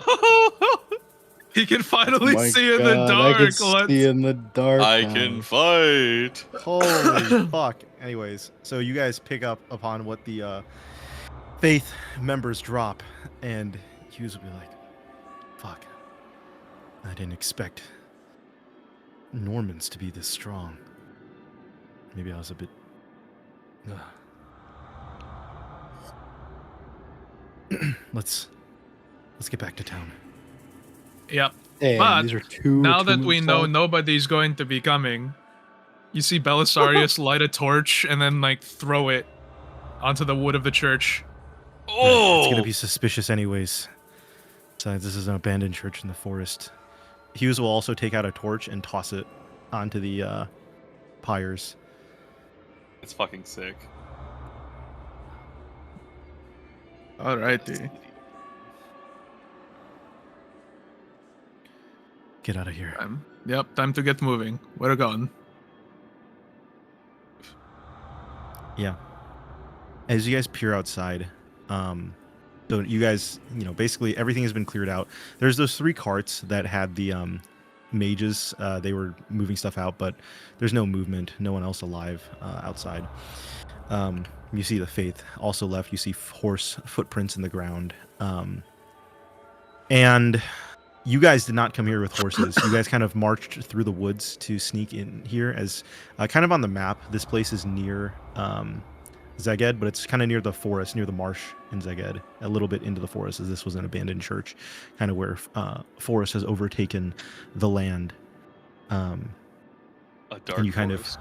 He can finally My see in the God, dark. I can see in the dark. I now. can fight. Holy fuck. Anyways, so you guys pick up upon what the faith members drop, and Hughes will be like, fuck. I didn't expect Normans to be this strong. Maybe I was a bit. Let's get back to town. Yep. Damn, But these are two. Now two that we moves know long. nobody's going to be coming, you see Belisarius light a torch and then like throw it onto the wood of the church. It's gonna be suspicious anyways. Besides, this is an abandoned church in the forest. Hughes will also take out a torch and toss it onto the pyres. It's fucking sick. Alrighty. get out of here. Yep, time to get moving. We're gone. Yeah. As you guys peer outside, so you guys, basically everything has been cleared out. There's those 3 carts that had the mages. They were moving stuff out, but there's no movement. No one else alive outside. You see the Faith also left. You see horse footprints in the ground. And you guys did not come here with horses. You guys kind of marched through the woods to sneak in here. As kind of on the map, this place is near Zeged, but it's kind of near the forest, near the marsh in Zeged, a little bit into the forest, as this was an abandoned church, kind of where forest has overtaken the land. A dark and you kind forest.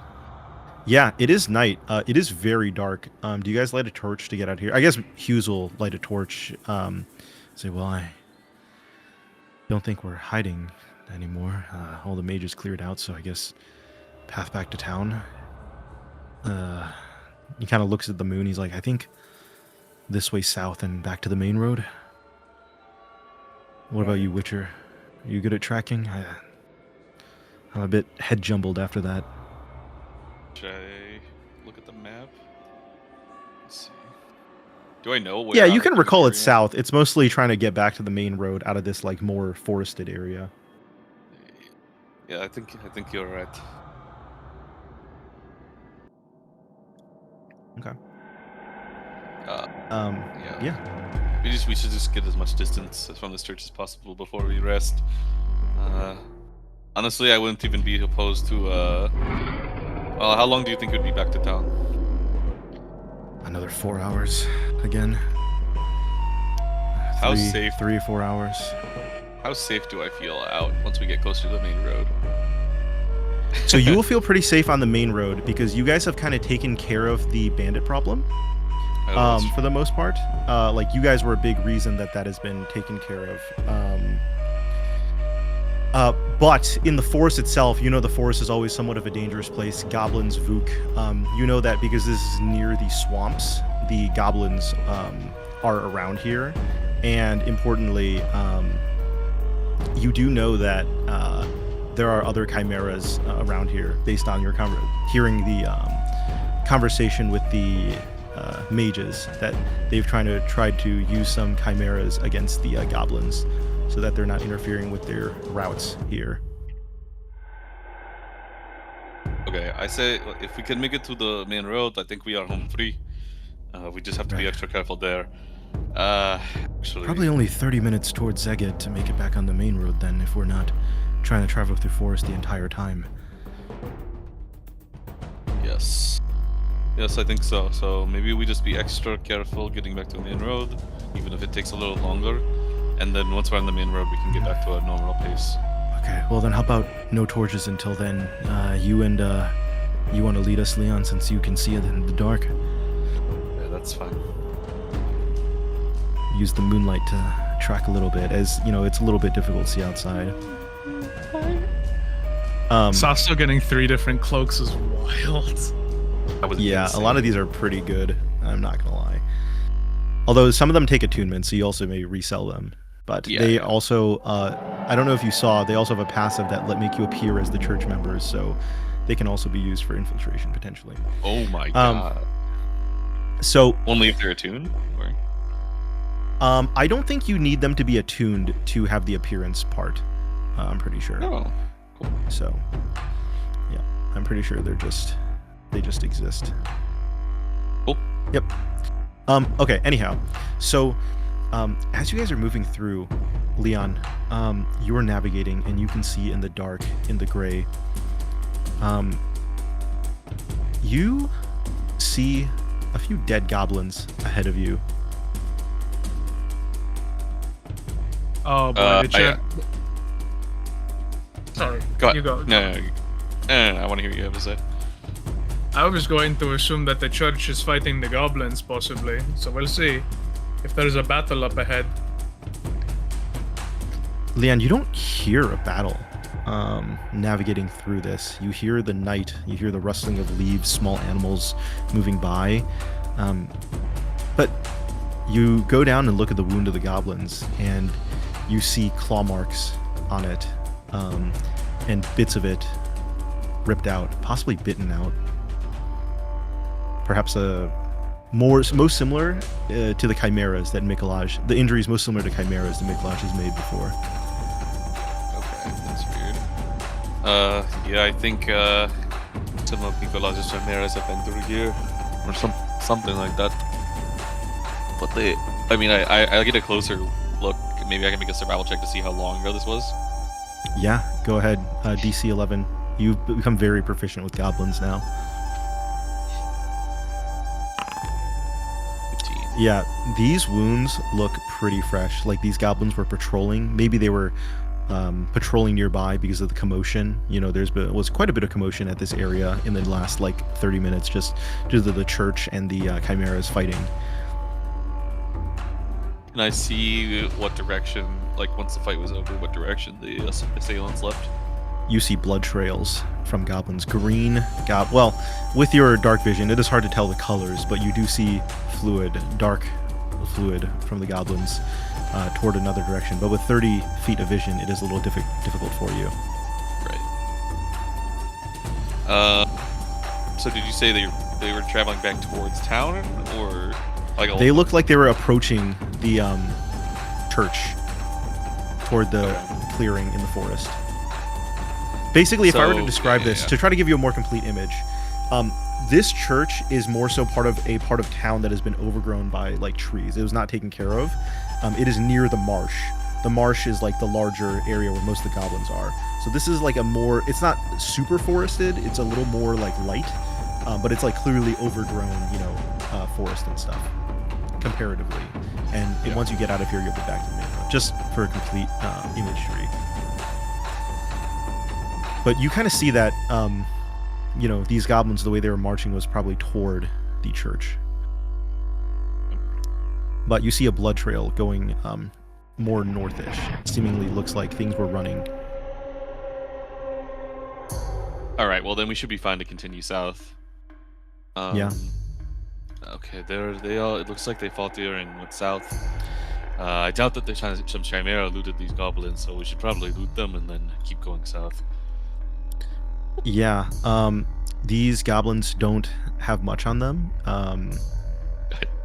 Yeah, it is night. It is very dark. Do you guys light a torch to get out here? I guess Hughes will light a torch. Say, well, I don't think we're hiding anymore. All the mages cleared out, so I guess path back to town. He kind of looks at the moon. He's like, I think this way south and back to the main road. What about you, Witcher? Are you good at tracking? I'm a bit head jumbled after that. Should I look at the map? Let's see. Do I know where? Yeah, you can out of recall the it's area? south. It's mostly trying to get back to the main road out of this like more forested area. Yeah, I think you're right. Okay. Yeah. Yeah. We should just get as much distance from this church as possible before we rest. Honestly, I wouldn't even be opposed to. Well, how long do you think we'd be back to town? Another 4 hours again. How safe? 3 or 4 hours. How safe do I feel out once we get closer to the main road? So you will feel pretty safe on the main road because you guys have kind of taken care of the bandit problem. For the most part, like you guys were a big reason that has been taken care of. But in the forest itself, the forest is always somewhat of a dangerous place. Goblins, Vuk. You know that because this is near the swamps, the goblins are around here. And importantly, you do know that there are other chimeras around here based on your hearing the conversation with the mages that they've tried to use some chimeras against the goblins so that they're not interfering with their routes here. Okay, I say if we can make it to the main road, I think we are home free. We just have to be Right. extra careful there. Actually, Probably only 30 minutes towards Zeged to make it back on the main road then, if we're not trying to travel through forest the entire time. Yes. Yes, I think so. So maybe we just be extra careful getting back to the main road, even if it takes a little longer. And then once we're on the main road, we can get back to our normal pace. Okay, well then how about no torches until then? You want to lead us, Leon, since you can see it in the dark? Yeah, that's fine. Use the moonlight to track a little bit, as it's a little bit difficult to see outside. Sasso getting 3 different cloaks is wild. That was Yeah, insane. a lot of these are pretty good. I'm not gonna lie. Although some of them take attunement, so you also may resell them. But Yeah, they yeah. also, I don't know if you saw, they also have a passive that make you appear as the church members, so they can also be used for infiltration potentially. Oh my god. So Only if they're attuned? Or... I don't think you need them to be attuned to have the appearance part. I'm pretty sure. Oh, cool. So, yeah, I'm pretty sure they just exist. Cool. Yep. Okay. Anyhow, so as you guys are moving through, Leon, you are navigating, and you can see in the dark, in the gray, you see a few dead goblins ahead of you. Oh boy, the yeah. chat. Sorry, Go ahead. you go. No, I want to hear what you have to say. I was going to assume that the church is fighting the goblins, possibly. So we'll see if there's a battle up ahead. Leon, you don't hear a battle navigating through this. You hear the night, you hear the rustling of leaves, small animals moving by. But you go down and look at the wound of the goblins, and you see claw marks on it. and bits of it ripped out, possibly bitten out. Perhaps most similar to the chimeras that Mikolaj, the injuries most similar to chimeras that Mikolaj has made before. Okay, that's weird. Yeah, I think some of Nicolaj's chimeras have been through here, or something like that. But I get a closer look. Maybe I can make a survival check to see how long ago this was. Yeah, go ahead. DC 11. You've become very proficient with goblins now. 15. Yeah, these wounds look pretty fresh. Like these goblins were patrolling. Maybe they were patrolling nearby because of the commotion. You know, was quite a bit of commotion at this area in the last like 30 minutes, just due to the church and the chimeras fighting. Can I see what direction, like once the fight was over, what direction the assailants left? You see blood trails from goblins. Green, well, with your dark vision, it is hard to tell the colors, but you do see dark fluid from the goblins toward another direction. But with 30 feet of vision, it is a little difficult for you. Right. So did you say they were traveling back towards town, or like They looked like they were approaching the church toward the clearing in the forest. Basically, if I were to describe this, to try to give you a more complete image, this church is more so part of town that has been overgrown by like trees. It was not taken care of. It is near the marsh. The marsh is like the larger area where most of the goblins are. So this is like it's not super forested. It's a little more like light, but it's like clearly overgrown, forest and stuff, comparatively. And once you get out of here, you'll be back to the main road, just for a complete imagery. But you kind of see that, these goblins, the way they were marching was probably toward the church. But you see a blood trail going more northish. Seemingly looks like things were running. All right, well then we should be fine to continue south. Yeah. Okay, there they are. It looks like they fought there and went south. I doubt that some chimera looted these goblins, so we should probably loot them and then keep going south. Yeah. These goblins don't have much on them.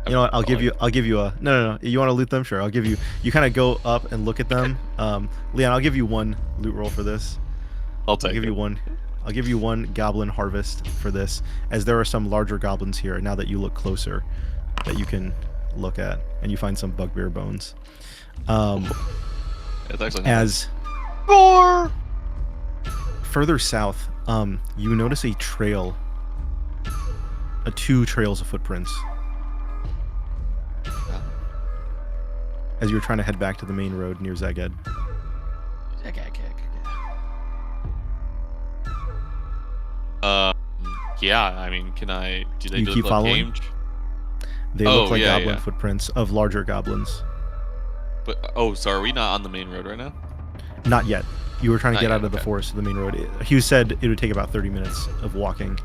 You know what? I'll give you a no. You want to loot them? Sure. I'll give you. You kind of go up and look at them. Leon, I'll give you one loot roll for this. I'll give you one. I'll give you one goblin harvest for this, as there are some larger goblins here. Now that you look closer, that you can look at, and you find some bugbear bones. It's actually as Roar! Further south, you notice a trail. Two trails of footprints. As you're trying to head back to the main road near Zaged. Yeah, I mean, do they You look keep like following? game? They look like goblin footprints of larger goblins. But so are we not on the main road right now? Not yet. You were trying to Not get yet, out of the okay. forest to the main road. Hugh said it would take about 30 minutes of walking.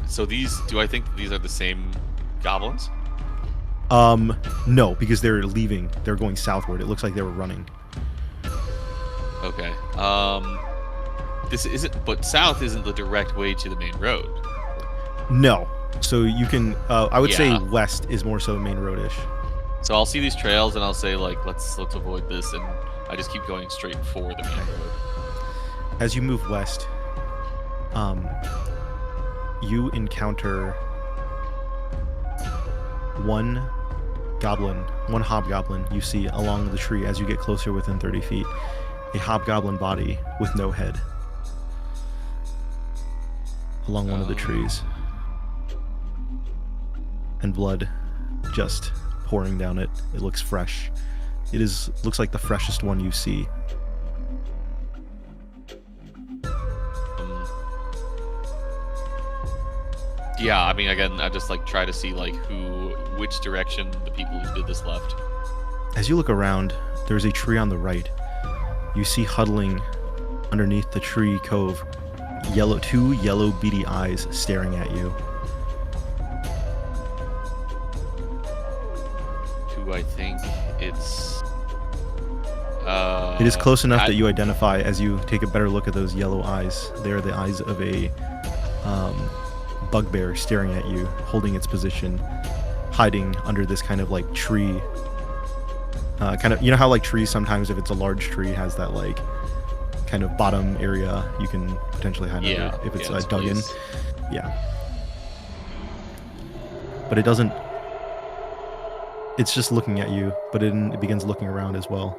So do I think these are the same goblins? No, because they're leaving. They're going southward. It looks like they were running. Okay. This isn't, but south isn't the direct way to the main road. No. So you can, I would say Yeah. west is more so main roadish. So I'll see these trails and I'll say like, let's avoid this, and I just keep going straight for the main road. As you move west, you encounter one hobgoblin you see along the tree as you get closer within 30 feet. A hobgoblin body with no head along one of the trees. And blood just pouring down it. It looks fresh. Looks like the freshest one you see. Yeah, I mean, again, I just like try to see like which direction the people who did this left. As you look around, there's a tree on the right. You see huddling underneath the tree cove, two yellow beady eyes staring at you. Who I think it's It is close enough I- that you identify as you take a better look at those yellow eyes. They are the eyes of a bugbear staring at you, holding its position, hiding under this kind of like tree. Kind of, you know how like trees sometimes, if it's a large tree, has that like kind of bottom area you can potentially hide Yeah, under if it's yeah, it's dug in. place. Yeah. But it doesn't. It's just looking at you, but it begins looking around as well.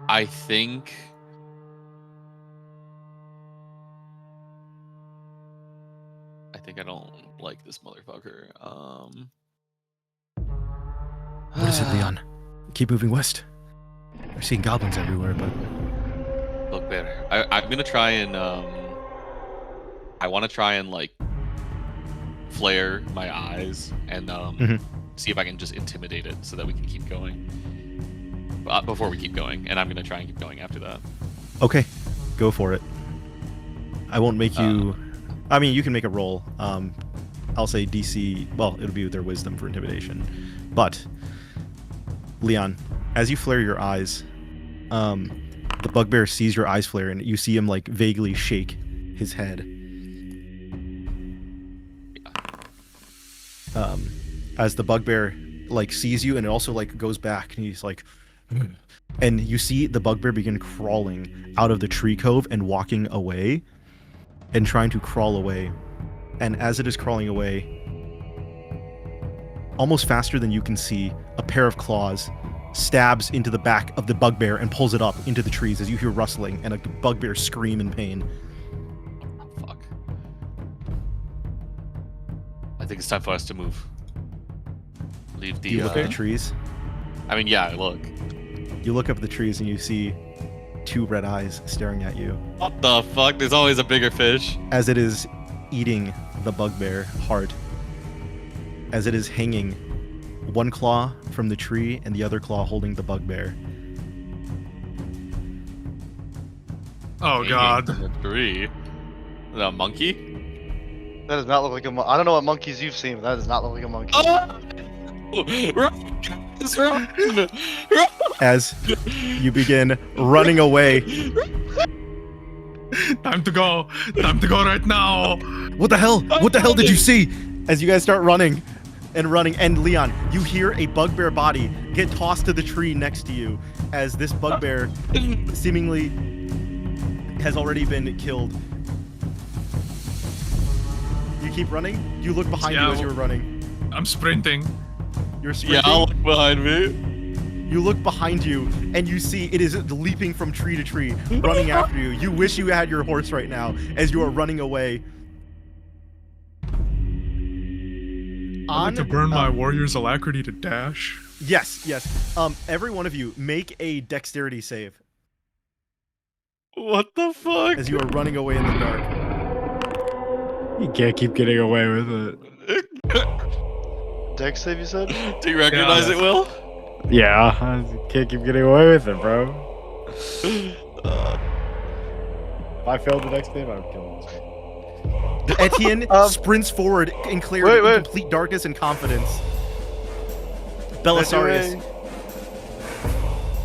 I think I don't like this motherfucker. What is it, Leon? Keep moving west. We're seeing goblins everywhere, but Bugbear. I'm gonna try and I want to try and like flare my eyes and see if I can just intimidate it so that we can keep going. Before we keep going, and I'm gonna try and keep going after that. okay, go for it. I won't make you. I mean, you can make a roll. I'll say DC. Well, it'll be with their wisdom for intimidation. But Leon, as you flare your eyes, the bugbear sees your eyes flare, and you see him like vaguely shake his head. As the bugbear like sees you, and it also like goes back, and he's like, and you see the bugbear begin crawling out of the tree cove and walking away, and trying to crawl away. And as it is crawling away, almost faster than you can see, a pair of claws stabs into the back of the bugbear and pulls it up into the trees as you hear rustling and a bugbear scream in pain. Oh, fuck. I think it's time for us to move. Leave the. You look at the trees. I mean, yeah, look. You look up at the trees and you see two red eyes staring at you What the fuck? There's always a bigger fish. as it is eating the bugbear heart. As it is hanging, one claw from the tree and the other claw holding the bugbear. Oh Hanging god. from the tree. Is that a monkey? That does not look like a monkey. I don't know what monkeys you've seen, but that does not look like a monkey. Oh! Run! It's run! Run! As you begin running away. Time to go. Time to go right now. What the hell? What the hell did you see? As you guys start running and running, and Leon, you hear a bugbear body get tossed to the tree next to you as this bugbear seemingly has already been killed. You keep running? You look behind you as you're running. I'm sprinting. You're sprinting. Yeah, look behind me. You look behind you and you see it is leaping from tree to tree, running after you. You wish you had your horse right now as you are running away. I like to burn my warrior's alacrity to dash. Yes, yes. Every one of you, make a dexterity save What the fuck? as you are running away in the dark. You can't keep getting away with it. Dex save, you said? Do you recognize it, Will? Yeah, I can't keep getting away with it, bro. If I failed the next game, I would kill myself. Etienne sprints forward in clarity, in complete darkness and confidence.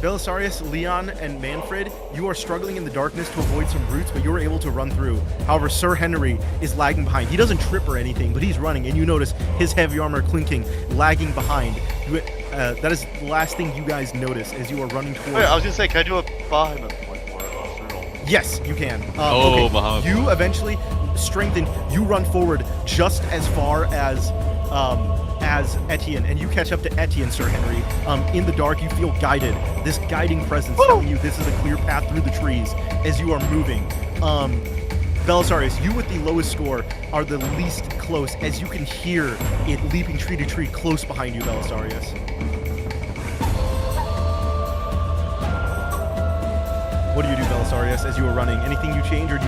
Belisarius, Leon, and Manfred, you are struggling in the darkness to avoid some roots, but you are able to run through. However, Sir Henry is lagging behind. He doesn't trip or anything, but he's running, and you notice his heavy armor clinking, lagging behind. That is the last thing you guys notice as you are running towards. Wait, I was gonna say, can I do a Bahamut point for it? Yes, you can. Oh, okay. Bahamut. You eventually strengthen. You run forward just as far as Etienne, and you catch up to Etienne, Sir Henry. In the dark, you feel guided. This guiding presence telling you this is a clear path through the trees as you are moving. Belisarius, you with the lowest score are the least close as you can hear it leaping tree to tree close behind you, Belisarius. What do you do, Belisarius, as you are running? Anything you change, or do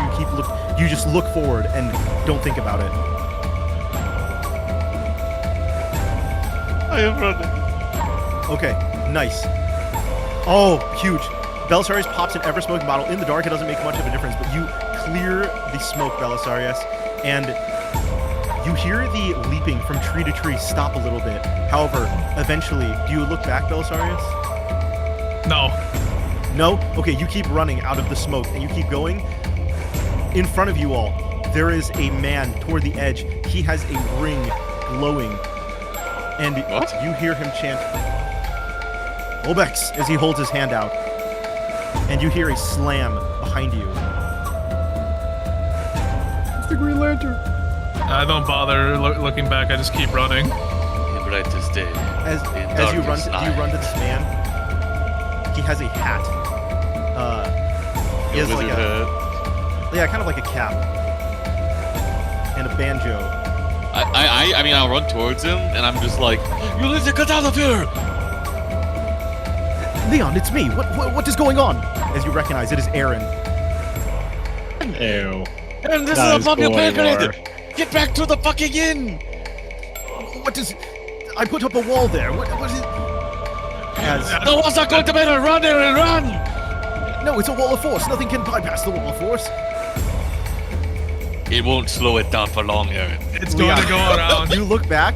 you just look forward and don't think about it? I am running. Okay, nice. Oh, huge. Belisarius pops an ever-smoking bottle. In the dark, it doesn't make much of a difference, but you clear the smoke, Belisarius, and You hear the leaping from tree to tree stop a little bit. However, eventually, do you look back, Belisarius? No. No? Okay, you keep running out of the smoke and you keep going. In front of you all, there is a man toward the edge. He has a ring glowing. And you hear him chant, Obex, as he holds his hand out. And you hear a slam behind you. It's the Green Lantern. I don't bother looking back. I just keep running. In brightest day. As you run to this man, he has a hat. He has like kind of like a cap and a banjo. I mean, I'll run towards him, and I'm just like, you need to get out of here! Leon, it's me. What is going on? As you recognize, it is Aaron. Ew. And this That is a fucking boy panic! lore. Get back to the fucking inn! What is... I put up a wall there. What is it? As... The wall's not going to matter! Run there and run! No, it's a wall of force. Nothing can bypass the wall of force. It won't slow it down for long, Aaron. It's going to go around. You look back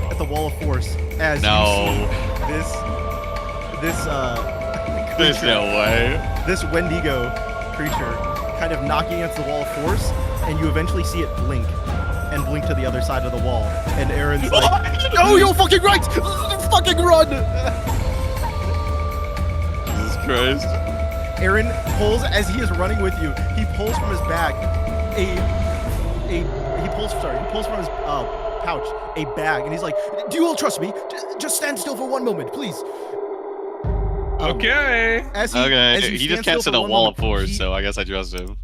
at the wall of force as you see this There's creature, no way. this Wendigo creature kind of knocking against the wall of force, and you eventually see it blink and blink to the other side of the wall. And Aaron's like, "No, you're fucking right! Fucking run!" Jesus Christ. Aaron pulls as he is running with you. He pulls from his bag he pulls from his pouch a bag, and he's like, "Do you all trust me? Just stand still for one moment, please." Okay. As He just can't sit a wall of force, so I guess I trust him.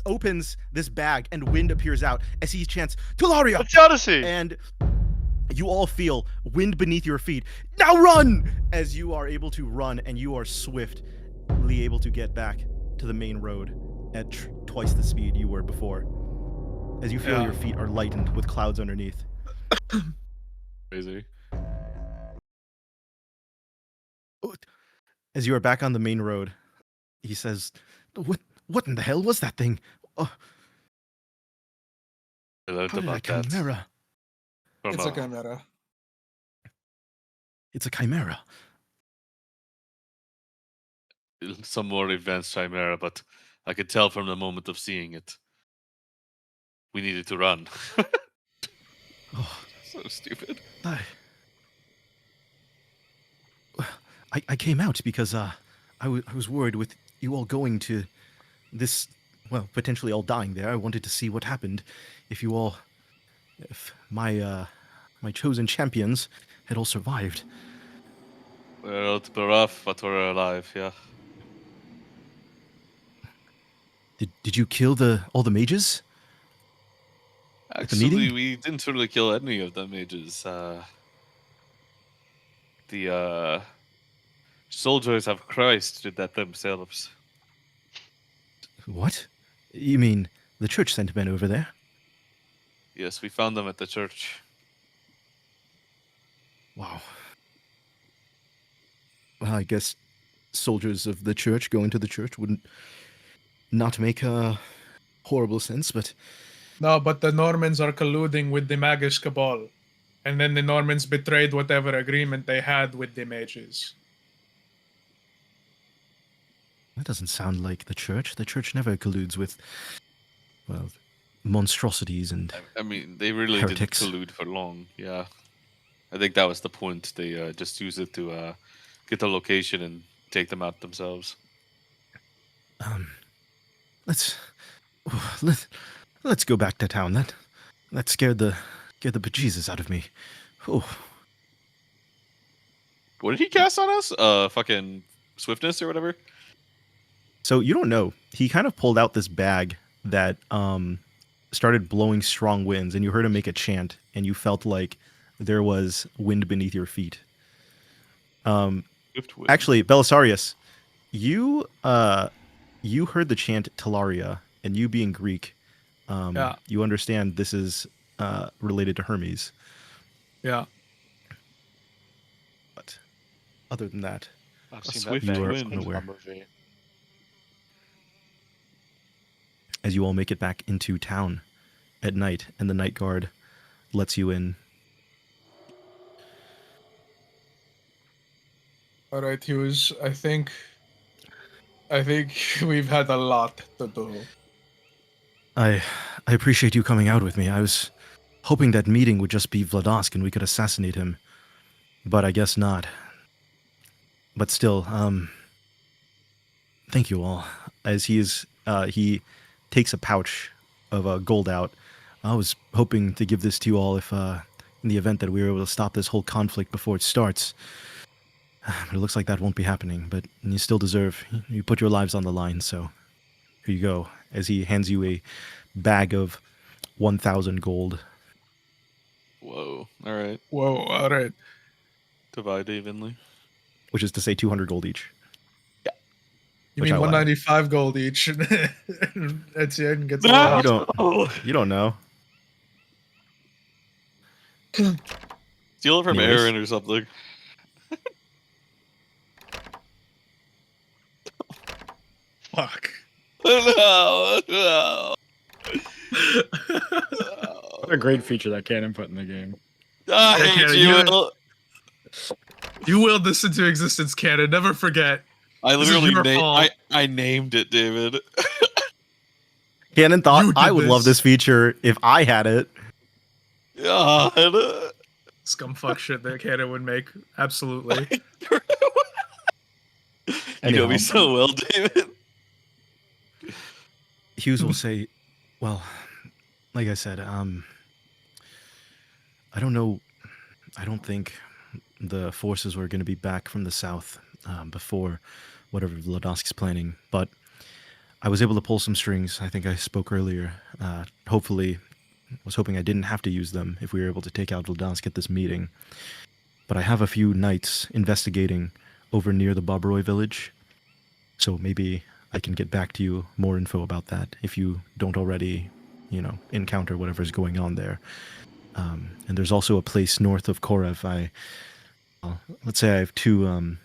Opens this bag, and wind appears out as he chants, "Talaria!" It's Odyssey. And you all feel wind beneath your feet. Now run! As you are able to run, and you are swiftly able to get back to the main road at twice the speed you were before. As you feel your feet are lightened with clouds underneath. Crazy. As you are back on the main road, he says, What in the hell was that thing? I learned How did about that that. chimera? From It's a chimera. It's a chimera. some more advanced chimera, but I could tell from the moment of seeing it, we needed to run. Oh, So stupid. I came out because I was worried with you all going to this, well, potentially all dying there. I wanted to see what happened if my chosen champions had all survived. We're a little bit rough, but we're alive, yeah. Did you kill all the mages? Actually, meeting? we didn't really kill any of the mages. The soldiers of Christ did that themselves. What? You mean the church sent men over there? Yes, we found them at the church. Wow. Well, I guess soldiers of the church going to the church wouldn't not make horrible sense, but No, but the Normans are colluding with the Magus Cabal. And then the Normans betrayed whatever agreement they had with the mages. that doesn't sound like the church. The church never colludes with, well, monstrosities and I mean, they really heretics. didn't collude for long, yeah. I think that was the point. They just used it to get the location and take them out themselves. Let's go back to town. That scared the bejesus out of me. Oh, What did he cast on us? Fucking swiftness or whatever? so you don't know. He kind of pulled out this bag that started blowing strong winds, and you heard him make a chant, and you felt like there was wind beneath your feet. Swift wind. Actually, Belisarius, you heard the chant Talaria, and you being Greek, Yeah. you understand this is related to Hermes. Yeah. But other than that, I've A seen swift that bang wind. in Unaware. a movie. as you all make it back into town at night, and the night guard lets you in. All right, Hughes. I think we've had a lot to do. I appreciate you coming out with me. I was hoping that meeting would just be Vladosk and we could assassinate him, but I guess not. But still, thank you all. As he takes a pouch of gold out. I was hoping to give this to you all if, in the event that we were able to stop this whole conflict before it starts. But it looks like that won't be happening. But you still deserve. You put your lives on the line, so here you go. As he hands you a bag of 1,000 gold. Whoa. All right. Whoa! All right. Divide evenly. Which is to say 200 gold each. You Which mean I lied. 195 gold each? Etienne gets a No! lot. You don't know. Steal it from Anyways. Aaron or something. Fuck. No, no. What a great feature that cannon put in the game. I hate Cannon, you. you- Will. You willed this into existence, Cannon. Never forget. I This is literally your fault. I named it, David. Cannon thought You did I would love this. this feature if I had it. God. Scumfuck shit that Cannon would make. Absolutely. You know Anyhow. me so well, David. Hughes will say, well, like I said, I don't know. I don't think the forces were going to be back from the south before whatever Vladosk's planning, but I was able to pull some strings. I think I spoke earlier. Hopefully, was hoping I didn't have to use them if we were able to take out Vladosk at this meeting. But I have a few knights investigating over near the Barbaroi village, so maybe I can get back to you more info about that if you don't already, encounter whatever's going on there. And there's also a place north of Korev. Let's say I have two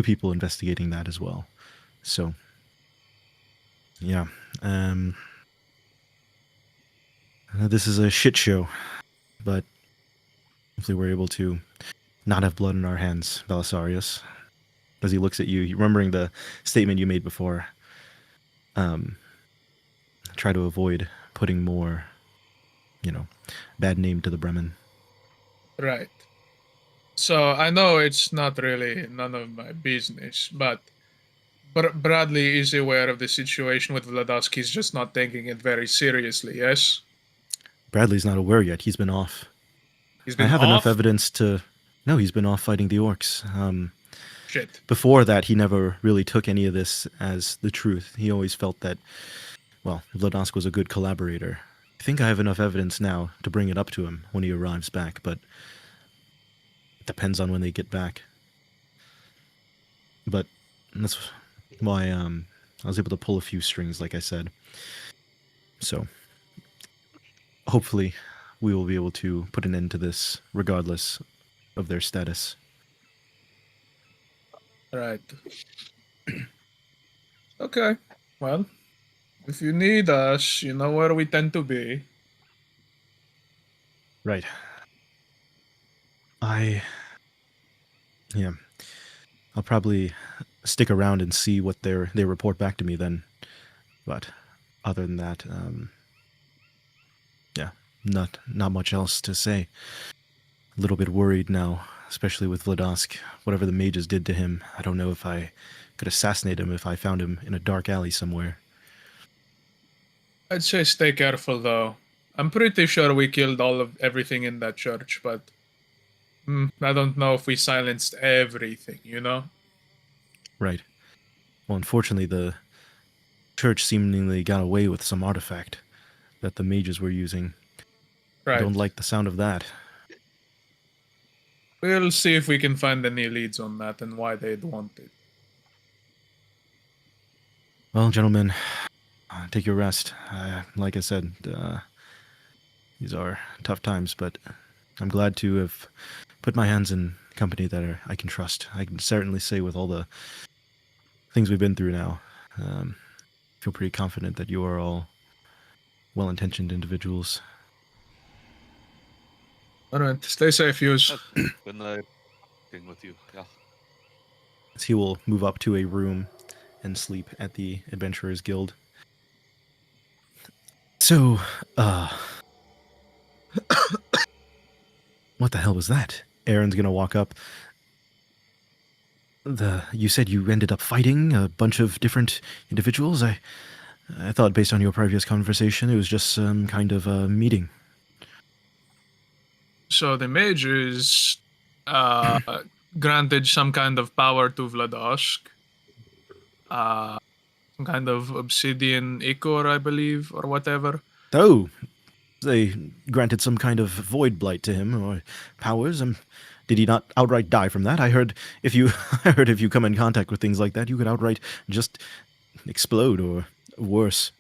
people investigating that as well. So, yeah. This is a shit show, but hopefully we're able to not have blood in our hands, Belisarius. As he looks at you, remembering the statement you made before. Try to avoid putting more, bad name to the Bremen. Right. So I know it's not really none of my business, but Bradley is aware of the situation with Vladosk. He's just not taking it very seriously, yes? Bradley's not aware yet. He's been off. He's been I have off? enough evidence to... No, he's been off fighting the orcs. Shit. Before that, he never really took any of this as the truth. He always felt that, Vladosk was a good collaborator. I think I have enough evidence now to bring it up to him when he arrives back, but it depends on when they get back. But that's why I was able to pull a few strings, like I said. So, hopefully, we will be able to put an end to this, regardless of their status. Right. Okay. Well, if you need us, you know where we tend to be. Right. I'll probably stick around and see what they report back to me then. But other than that, not much else to say. A little bit worried now, especially with Vladosk. Whatever the mages did to him, I don't know if I could assassinate him if I found him in a dark alley somewhere. I'd say stay careful, though. I'm pretty sure we killed everything in that church, but I don't know if we silenced everything, Right. Well, unfortunately, the church seemingly got away with some artifact that the mages were using. Right. I don't like the sound of that. We'll see if we can find any leads on that and why they'd want it. Well, gentlemen, take your rest. Like I said, these are tough times, but I'm glad to have put my hands in company that I can trust. I can certainly say with all the things we've been through now, I feel pretty confident that you are all well-intentioned individuals. All right, stay safe, Hughes. Good night. Being with you. Yeah. As he will move up to a room and sleep at the Adventurers Guild. So, what the hell was that? Aaron's gonna walk up. You said you ended up fighting a bunch of different individuals? I thought based on your previous conversation it was just some kind of a meeting. So the mages granted some kind of power to Vladosk. Some kind of obsidian ichor, I believe, or whatever. Oh, they granted some kind of void blight to him, or powers. Did he not outright die from that? I heard if you come in contact with things like that, you could outright just explode, or worse.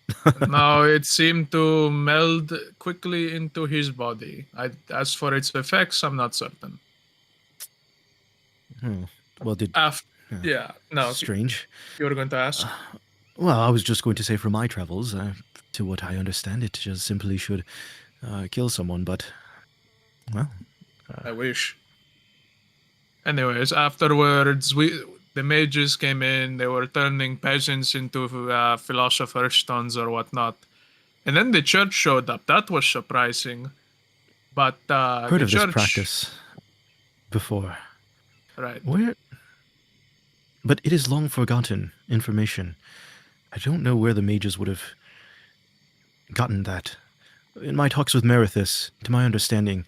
No, it seemed to meld quickly into his body. As for its effects, I'm not certain. Well, Yeah, no. strange. You were going to ask? Well, I was just going to say from my travels, to what I understand, it just simply should kill someone, but, well... I wish. Anyways, afterwards, the mages came in. They were turning peasants into philosopher's stones or whatnot. And then the church showed up. That was surprising. But heard of this practice before. Right. Where... But it is long forgotten information. I don't know where the mages would have gotten that. In my talks with Merithis, to my understanding,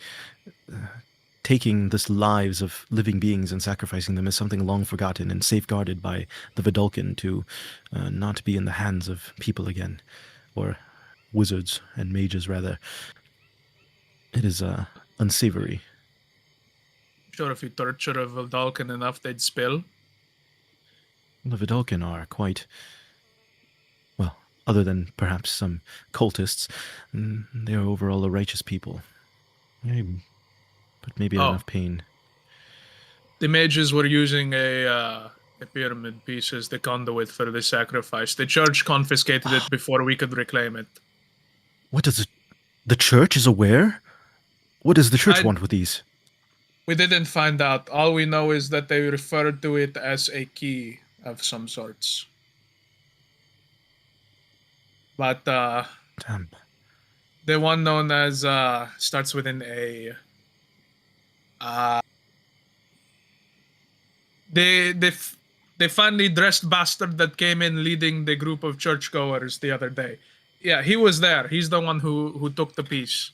taking the lives of living beings and sacrificing them is something long forgotten and safeguarded by the Vidalcan to not be in the hands of people again. Or wizards and mages, rather. It is unsavory. Sure, if you torture a Vidalcan enough, they'd spill. The Vidalcan are quite... Well, other than perhaps some cultists, they are overall a righteous people. But maybe not enough pain. The mages were using a pyramid piece as the conduit for the sacrifice. The church confiscated it before we could reclaim it. What does the church is aware? What does the church want with these? We didn't find out. All we know is that they referred to it as a key of some sorts. But Damn. the one known as starts with an A. The finely dressed bastard that came in leading the group of churchgoers the other day. Yeah, he was there. He's the one who took the piece.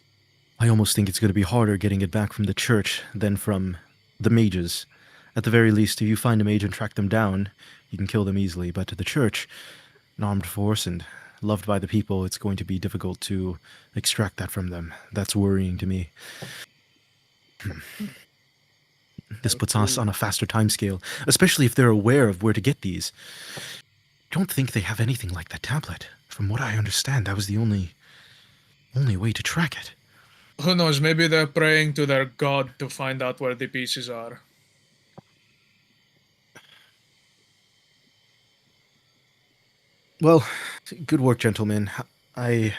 I almost think it's going to be harder getting it back from the church than from the mages. At the very least, if you find a mage and track them down, you can kill them easily. But to the church, an armed force and loved by the people, it's going to be difficult to extract that from them. That's worrying to me. This puts us on a faster timescale, especially if they're aware of where to get these. I don't think they have anything like that tablet. From what I understand, that was the only way to track it. Who knows? Maybe they're praying to their god to find out where the pieces are. Well, good work, gentlemen. By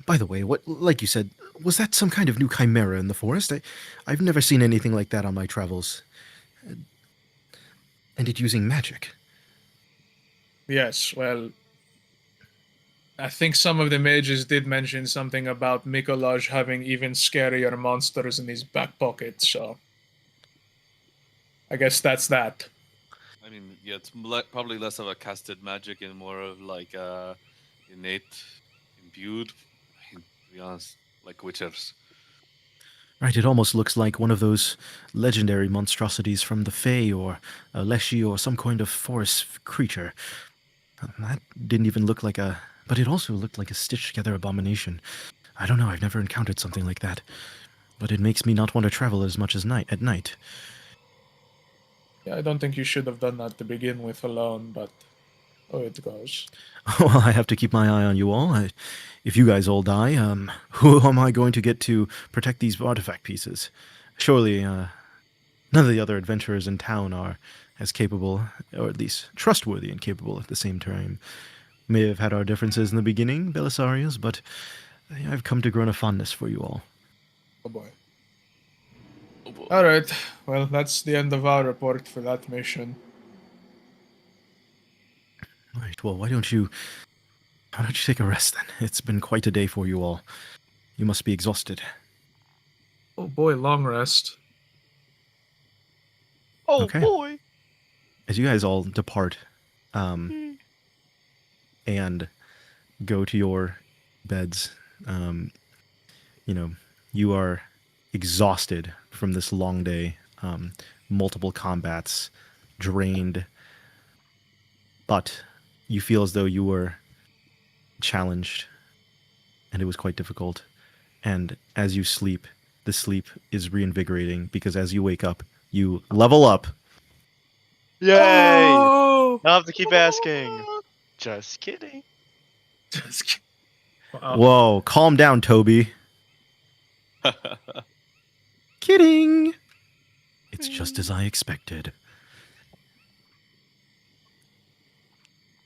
the way, like you said, was that some kind of new chimera in the forest? I've never seen anything like that on my travels. And it using magic. Yes, well, I think some of the mages did mention something about Mikolaj having even scarier monsters in his back pocket, so I guess that's that. I mean, yeah, it's probably less of a casted magic and more of like innate, imbued. I mean, to be honest, like witchers. Right, it almost looks like one of those legendary monstrosities from the Fae or a Leshy or some kind of forest creature. That didn't even look like a... But it also looked like a stitched-together abomination. I don't know, I've never encountered something like that. But it makes me not want to travel as much as at night. Yeah, I don't think you should have done that to begin with alone, but it goes. Well, I have to keep my eye on you all. If you guys all die, who am I going to get to protect these artifact pieces? Surely, none of the other adventurers in town are as capable, or at least trustworthy and capable at the same time. May have had our differences in the beginning, Belisarius, but I've come to grow a fondness for you all. Oh boy. Oh, boy. All right. Well, that's the end of our report for that mission. All right. Well, why don't you take a rest then? It's been quite a day for you all. You must be exhausted. Oh boy, long rest. Oh Okay. boy. As you guys all depart, and go to your beds, you know, you are exhausted from this long day, multiple combats, drained, but you feel as though you were challenged, and it was quite difficult. And as you sleep, the sleep is reinvigorating because as you wake up, you level up. Yay! Oh! I'll have to keep asking. Just kidding. Just kidding. Wow. Whoa, calm down, Toby. Kidding. It's just as I expected.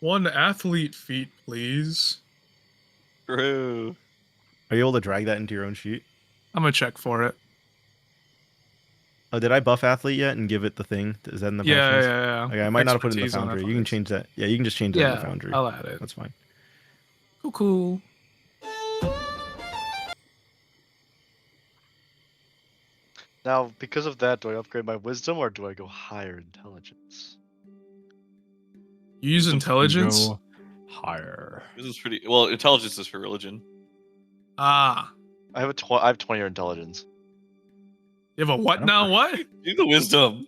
One athlete feat, please. True. Are you able to drag that into your own sheet? I'm gonna check for it. Oh, did I buff athlete yet and give it the thing? Is that in the Yeah, passions? yeah. Okay, I might not have put it in the Expertise on foundry. You can athletics. change that. Yeah, you can just change that in the Yeah, foundry. I'll add it. That's fine. Cool. Now, because of that, do I upgrade my wisdom or do I go higher intelligence? You use intelligence? Go higher. This is pretty. Well, intelligence is for religion. Ah. I have I have 20 intelligence. You have a I what don't now? know. What? Do the wisdom.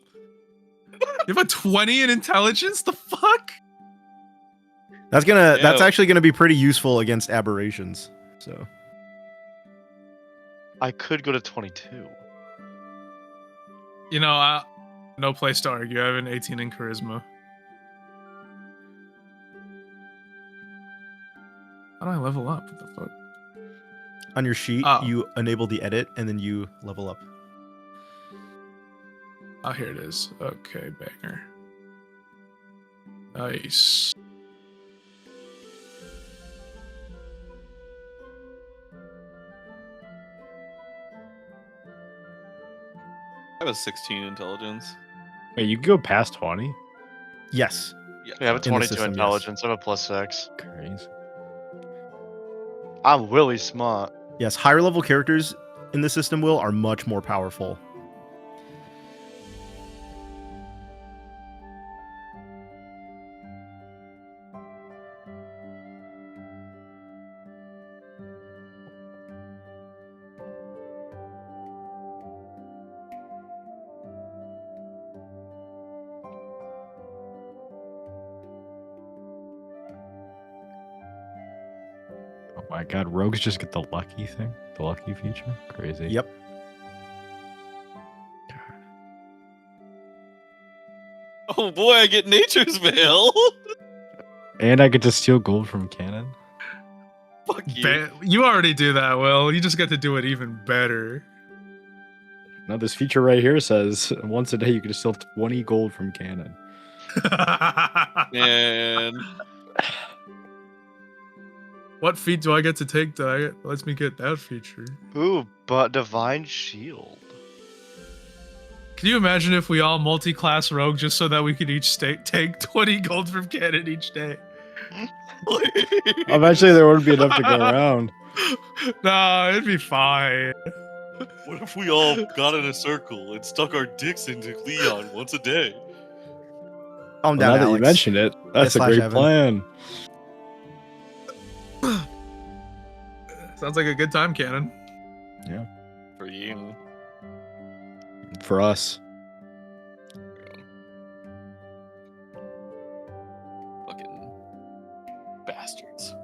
You have a 20 in intelligence? The fuck? That's Yeah. actually gonna be pretty useful against aberrations. So I could go to 22. You know, no place to argue. I have an 18 in charisma. How do I level up? What the fuck? on your sheet, Oh. you enable the edit and then you level up. Oh, here it is. Okay, banger. Nice. I have a 16 intelligence. Wait, you can go past 20? Yes. Yeah, I have a the 22 system, yes. intelligence. I have a +6. Crazy. I'm really smart. Yes, higher level characters in the system are much more powerful. Oh my god, rogues just get the lucky thing? The lucky feature? Crazy. Yep. Oh boy, I get nature's veil. And I get to steal gold from cannon. Fuck you. You already do that, Will. You just get to do it even better. No, this feature right here says once a day you can steal 20 gold from cannon. And What feat do I get to take that lets me get that feature? Ooh, but Divine Shield. Can you imagine if we all multi-class rogue just so that we could each take 20 gold from cannon each day? Eventually there wouldn't be enough to go around. No, it'd be fine. what if we all got in a circle and stuck our dicks into Leon once a day? Calm Well, down, now that Alex. you mention it, that's a slash great Evan. plan. Sounds like a good time, Cannon. For you. For us. Fucking bastards.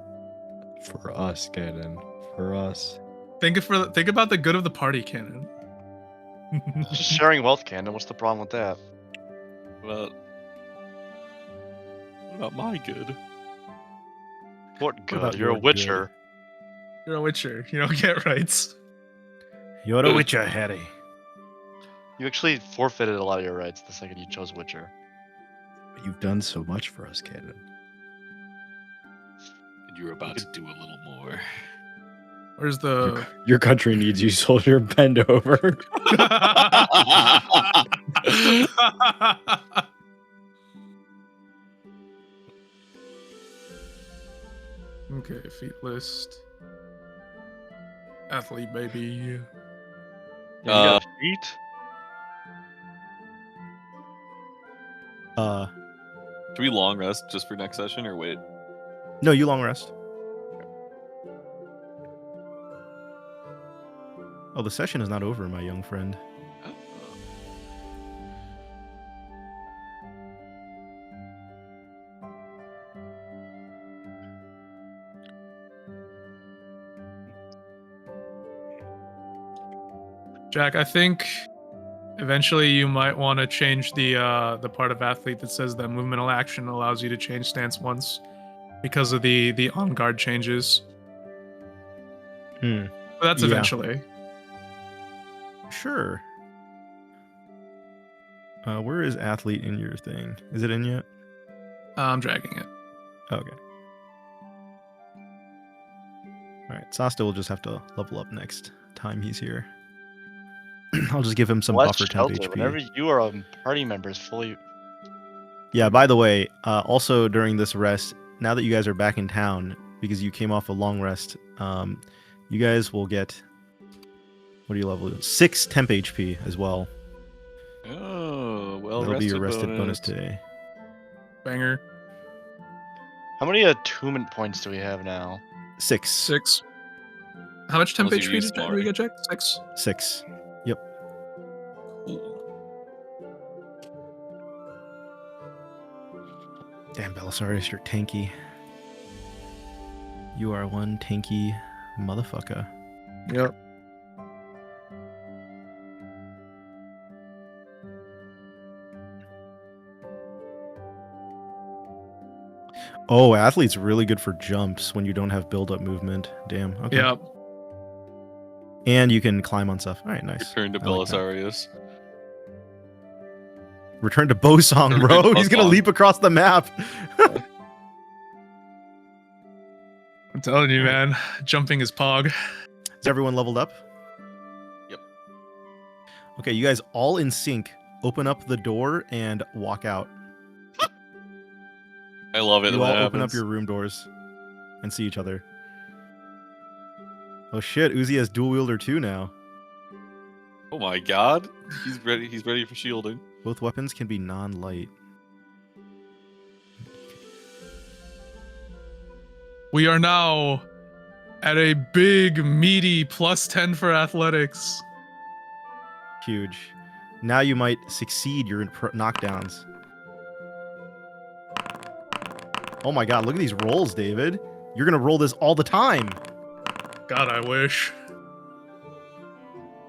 For us, cannon. For us. Think about the good of the party, Cannon. Just sharing wealth, Cannon. What's the problem with that? What about my good? What good? about You're a your witcher. You're a witcher. You don't get rights. You're a witcher, Harry. You actually forfeited a lot of your rights the second you chose witcher. But you've done so much for us, cannon. And you're about to do a little more. Where's the? Your country needs you, soldier. Bend over. Okay, feat list. Athlete, baby. Yeah, you got feet? Should we long rest just for next session or wait? No, you long rest. Oh, the session is not over, my young friend. Jack, I think eventually you might want to change the part of athlete that says that movemental action allows you to change stance once because of the on guard changes. But that's Yeah. eventually. Sure. Where is athlete in your thing? Is it in yet? I'm dragging it. Okay. All right, Sasta will just have to level up next time he's here. I'll just give him some Let's buffer temp shelter. HP. Whenever you are a party member is fully. Yeah, by the way, also during this rest, now that you guys are back in town, because you came off a long rest, you guys will get, what do you level? 6 temp HP as well. Oh, well, That'll be your rested bonus today. Banger. How many attunement points do we have now? 6. 6. How much temp Unless you HP use did we get, Jack? 6. 6. Yep. Cool. Damn, Belisarius, you're tanky. You are one tanky motherfucker. Yep. Oh, athlete's really good for jumps when you don't have build-up movement. Damn. Okay. Yep. And you can climb on stuff. All right, nice. Return to I like that. Belisarius. Return to Bosong, Return bro. to He's gonna Bosong. leap across the map. I'm telling you, man. Jumping is pog. Is everyone leveled up? Yep. Okay, you guys all in sync. Open up the door and walk out. I love it You when all that open up happens. your room doors and see each other. Oh shit, Uzi has dual wielder 2 now. Oh my god. He's ready. He's ready for shielding. Both weapons can be non-light. We are now at a big, meaty +10 for athletics. Huge. Now you might succeed your knockdowns. Oh my god, look at these rolls, David. You're gonna roll this all the time. God, I wish.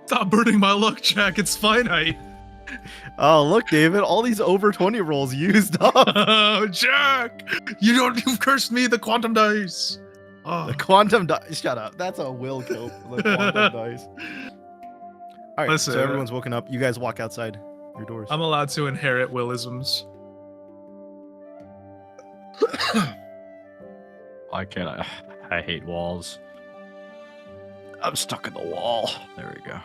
Stop burning my luck, Jack. It's finite. Oh, look, David, all these over 20 rolls used up. Oh, Jack! You've cursed me, the quantum dice. Oh. The quantum dice. Shut up. That's a will kill. The quantum dice. All right, Listen, so everyone's woken up. You guys walk outside your doors. I'm allowed to inherit willisms. Why can't I? I hate walls. I'm stuck in the wall. There we go.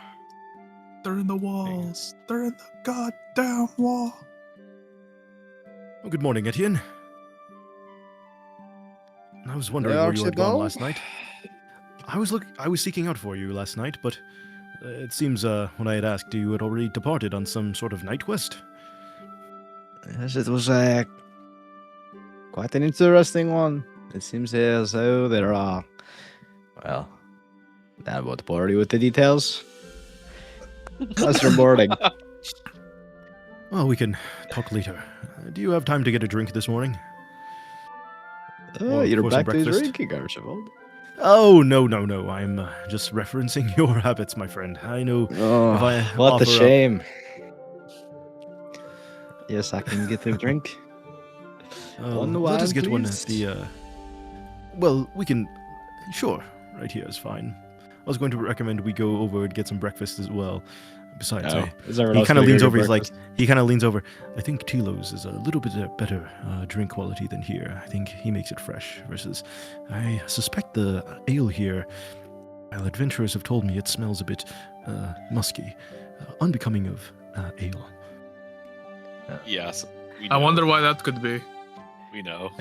They're in the walls. They're in the goddamn wall. Oh, good morning, Etienne. I was wondering where you had gone last night. I was seeking out for you last night, but it seems when I had asked, you had already departed on some sort of night quest. Yes, it was quite an interesting one. It seems as though there are, well, that won't bore you with the details. How's your morning? Well, we can talk later. Do you have time to get a drink this morning? You're for some back to breakfast? drinking, Archibald. Oh, no. I'm just referencing your habits, my friend. I know Oh, if I what offer a up- shame. Yes, I can get a drink. One let us wine, get one at please. the. Well, we can. Sure, right here is fine. I was going to recommend we go over and get some breakfast as well. Besides, Oh, is everyone he else kind of gonna leans go over. get He's like, breakfast? he kind of leans over. I think Tilo's is a little bit better drink quality than here. I think he makes it fresh. Versus, I suspect the ale here. Well, adventurers have told me it smells a bit musky, unbecoming of ale. Yes. We I know. wonder why that could be. We know.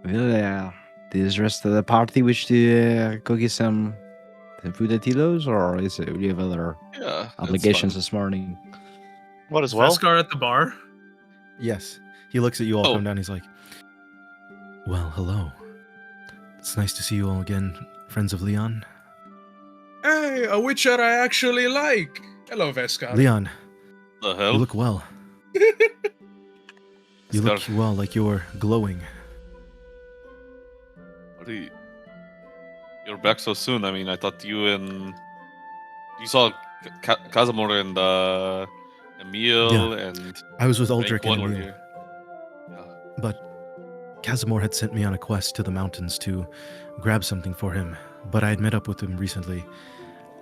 Will this rest of the party wish to go get some food at Tilo's, or is it, do you have other Yeah. obligations That's this morning? What as well? Veskar at the bar. Yes. He looks at you all Oh. come down. He's like, well, hello. It's nice to see you all again, friends of Leon. Hey, a witcher I actually like. Hello, Veskar. Leon, fine. The hell? you look well. You look Scar- well, like you're glowing. What are you... You're back so soon. I mean, I thought you saw Kazamor and Emil and I was with Rank Aldrich One and were Emil, here. Yeah. but Casimir had sent me on a quest to the mountains to grab something for him, but I had met up with him recently.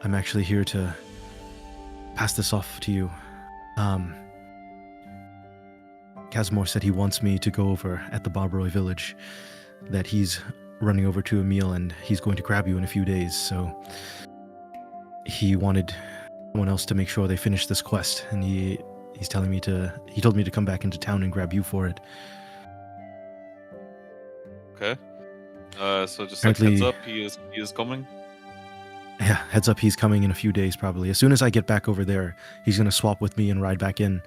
I'm actually here to pass this off to you. Casimir said he wants me to go over at the Barbaroi village, that he's running over to Emil and he's going to grab you in a few days, so he wanted someone else to make sure they finish this quest, and he's telling me he told me to come back into town and grab you for it. Okay. So just like heads Apparently- up, he is coming. Yeah, heads up, he's coming in a few days probably. As soon as I get back over there, he's going to swap with me and ride back in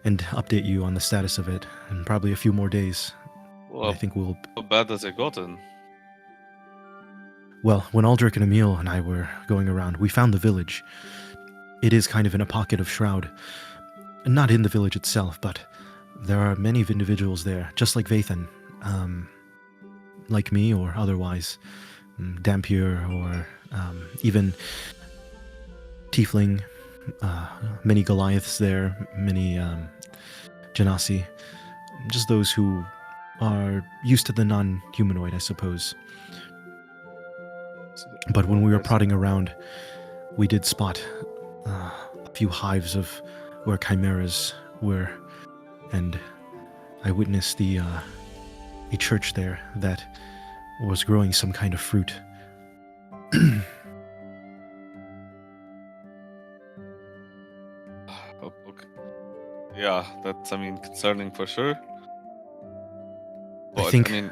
and update you on the status of it, in probably a few more days. Well, I think we'll... how bad has it gotten? Well, when Aldrich and Emil and I were going around, we found the village. It is kind of in a pocket of Shroud. Not in the village itself, but there are many individuals there, just like Vathan. Like me or otherwise. Dampier or even Tiefling. Many Goliaths there, many Genasi. Just those who are used to the non-humanoid, I suppose. But when we were prodding around, we did spot a few hives of where chimeras were, and I witnessed a church there that was growing some kind of fruit. Oh, okay. Yeah, that's concerning for sure. But, I think... mean,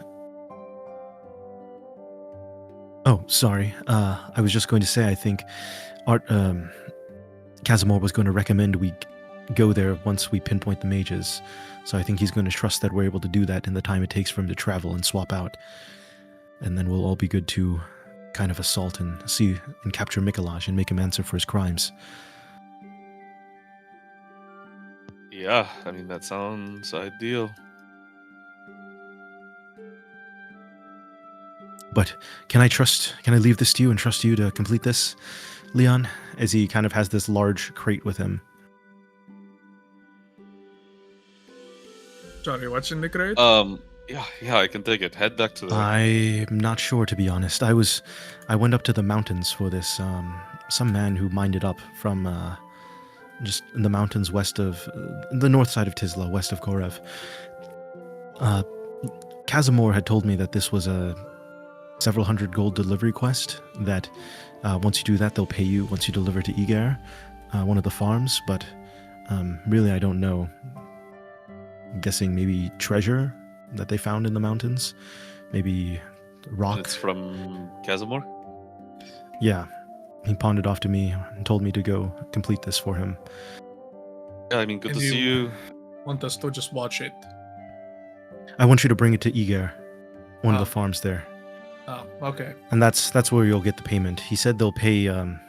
Oh, sorry. I was just going to say, I think Casimir was going to recommend we go there once we pinpoint the mages. So I think he's going to trust that we're able to do that in the time it takes for him to travel and swap out. And then we'll all be good to kind of assault and see and capture Mikolaj and make him answer for his crimes. yeah, that sounds ideal. But can I leave this to you and trust you to complete this, Leon? As he kind of has this large crate with him. Sorry, what's in the crate? Yeah, I can take it. Head back to the... I'm not sure, to be honest. I went up to the mountains for this. Some man who mined it up from just in the mountains west of the north side of Tisla, west of Korev. Casimir had told me that this was a several hundred gold delivery quest. That once you do that, they'll pay you once you deliver to Igar, one of the farms. But really, I don't know. I'm guessing maybe treasure that they found in the mountains, maybe rock. It's from Casimir? Yeah, he pawned it off to me and told me to go complete this for him. Yeah, good And to see you. Want us to just watch it? I want you to bring it to Igar, one of Oh. the farms there, Oh, okay. and that's where you'll get the payment. He said they'll pay a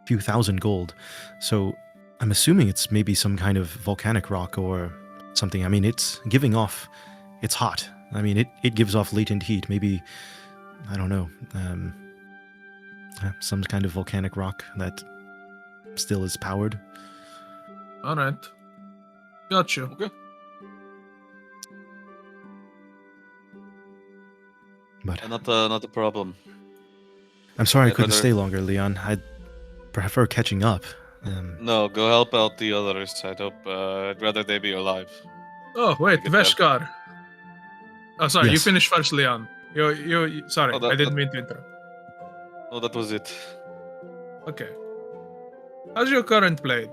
few thousand gold, so I'm assuming it's maybe some kind of volcanic rock or something. It's giving off. It's hot. It gives off latent heat. Maybe, I don't know, some kind of volcanic rock that still is powered. All right. Got you. Okay. But Not a problem. I'm sorry I I'd couldn't rather- stay longer, Leon. I'd prefer catching up. No, go help out the others. I'd rather they be alive. Oh wait, Get that. Veskar. Oh, sorry. You Yes. finished first, Leon. You. Sorry, Oh, that- I didn't mean to interrupt. No, that was it. Okay. How's your current blade?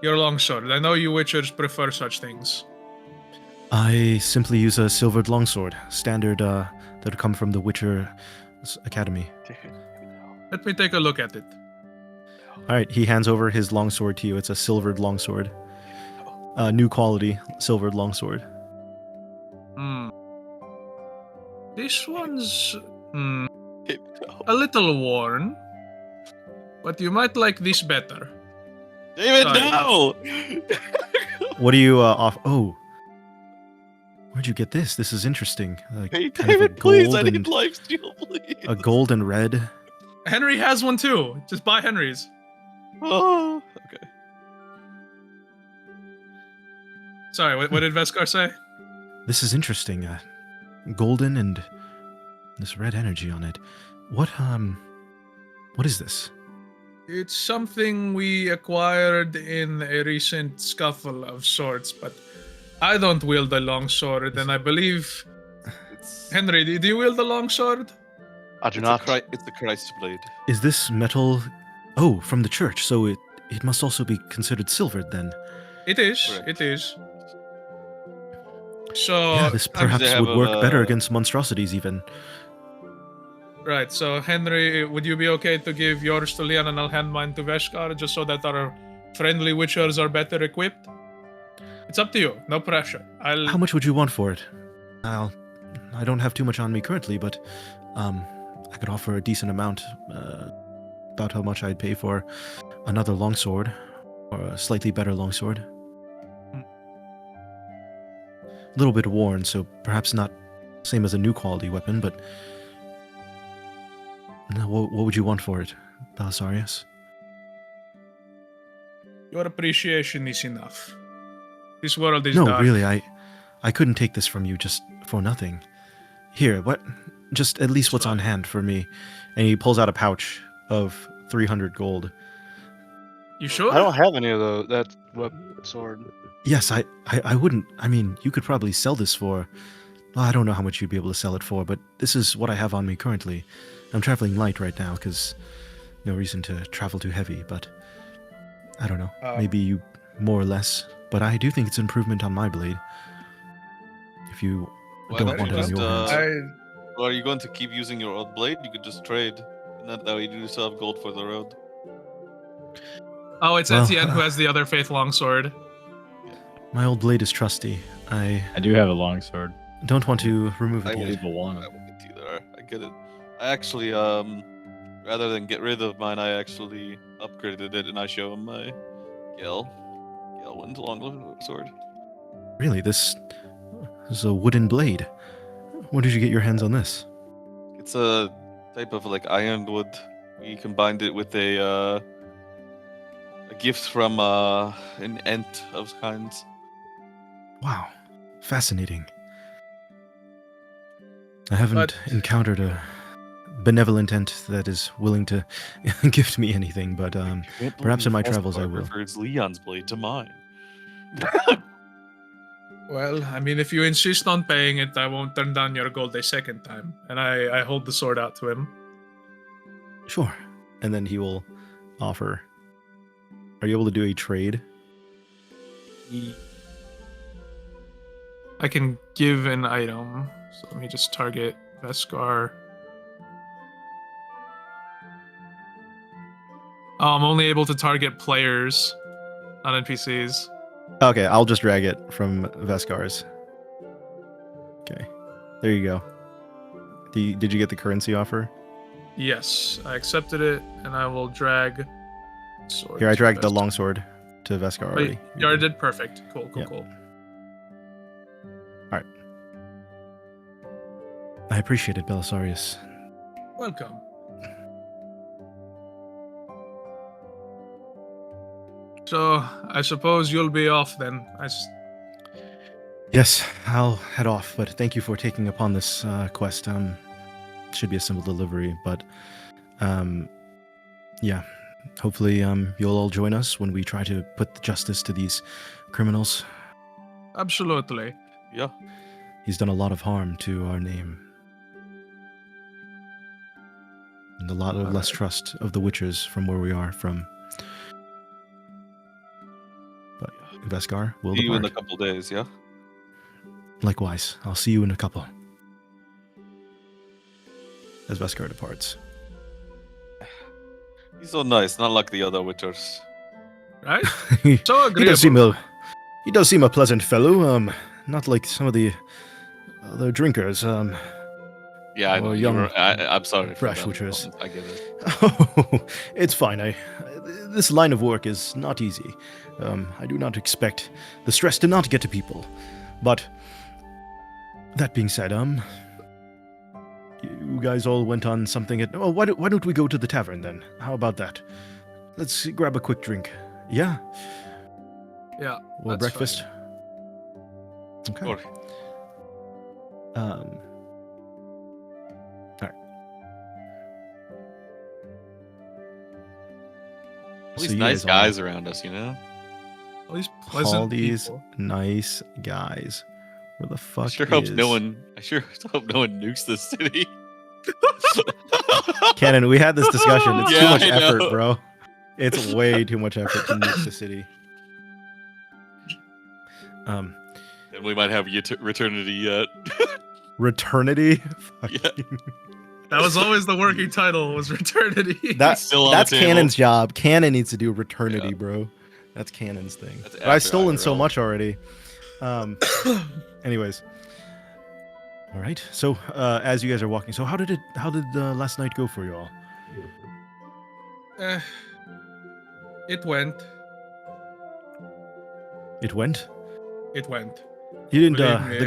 Your longsword. I know you Witchers prefer such things. I simply use a silvered longsword, standard that would come from the Witcher Academy. Let me take a look at it. All right, he hands over his longsword to you. It's a silvered longsword. New quality, silvered longsword. Hmm. This one's a little worn, but you might like this better. David, Sorry. no! What do you off? Oh, where'd you get this? This is interesting. Hey, kind of a David, please, I gold need lifesteal, please. a gold and red. Henry has one too. Just buy Henry's. Oh, okay. Sorry, what did Veskar say? This is interesting. Golden and this red energy on it. What is this? It's something we acquired in a recent scuffle of sorts, but I don't wield a longsword, and I believe It's Henry, do you wield a longsword? I do it's not. it's a Christ blade. Is this metal? Oh, from the church. So it must also be considered silvered then. It is. Correct. It is. So Yeah, this perhaps have would work better a- against monstrosities even. right. So Henry, would you be okay to give yours to Leon and I'll hand mine to Veskar, just so that our friendly witchers are better equipped? It's up to you. No pressure. How much would you want for it? I don't have too much on me currently, but I could offer a decent amount, about how much I'd pay for another longsword, or a slightly better longsword. A little bit worn, so perhaps not same as a new quality weapon, but no, what would you want for it, Belisarius? Your appreciation is enough. This world is No, dark. really, I couldn't take this from you just for nothing. Here, what? Just at least what's on hand for me. And he pulls out a pouch of 300 gold. You sure? I don't have any of those. That sword. Yes, I wouldn't. I mean, you could probably sell this for. Well, I don't know how much you'd be able to sell it for, but this is what I have on me currently. I'm traveling light right now because no reason to travel too heavy, but I don't know. Maybe you more or less. But I do think it's an improvement on my blade. If you Why don't don't want you it on just, your hands. Or are you going to keep using your old blade? You could just trade. And that way you do still have gold for the road. Oh, it's Well, Etienne who has the other faith longsword. My old blade is trusty. I do have a longsword. don't want to remove I it will- yet. Leave one. I won't either. I get it. I actually, rather than get rid of mine, I actually upgraded it and I show him my Gelwyn's long sword. Really, this is a wooden blade. Where did you get your hands on this? It's a type of like ironwood. We combined it with a gift from an ent of kinds. Wow, fascinating. I haven't encountered a benevolent ent that is willing to gift me anything, but perhaps in my travels I will. Prefers Leon's blade to mine. Well, I mean, if you insist on paying it, I won't turn down your gold a second time. And I hold the sword out to him. Sure. And then he will offer. Are you able to do a trade? I can give an item. So let me just target Veskar. Oh, I'm only able to target players, not NPCs. Okay, I'll just drag it from Veskar's. Okay, there you go. Did you get the currency offer? Yes, I accepted it, and I will drag sword. Here, I to dragged the Veskar. longsword to Veskar Oh, already. you already did? Perfect. Cool, Yep. cool. I appreciate it, Belisarius. Welcome. So, I suppose you'll be off then. Yes, I'll head off, but thank you for taking upon this quest. Should be a simple delivery, but yeah. Hopefully, you'll all join us when we try to put justice to these criminals. Absolutely. Yeah. He's done a lot of harm to our name. and a lot of less trust of the Witchers from where we are from. But Veskar will See you in a depart. couple days, yeah? Likewise, I'll see you in a couple. As Veskar departs. He's so nice, not like the other Witchers. Right? he, So he does seem agreeable. he does seem a pleasant fellow. Not like some of the other drinkers. Yeah, I Or know. young I'm sorry for brash them. Witchers. I get it. Oh, it's fine. This line of work is not easy. I do not expect the stress to not get to people. But that being said, you guys all went on something at. Oh, why don't we go to the tavern then? How about that? Let's grab a quick drink. Yeah. Yeah. Or that's breakfast. fine. Okay. Sure. All right. All these you nice all- guys around us, you know? All these pleasant all these people. nice guys. Where the fuck I sure hope is... no one nukes this city. Cannon, we had this discussion. It's too Yeah, much I effort, know. bro. It's way too much effort to nuke the city. And we might have Returnity yet. Returnity? Yeah. Fucking- That was always the working title, was Returnity. That's Still on the that's table. Cannon's job. Cannon needs to do Returnity, Yeah. bro. That's Cannon's thing. That's But I've after stolen so IRL. much already. Anyways. All right. So, as you guys are walking, so how did last night go for you all? It went. It went. It went. You didn't. Believe me.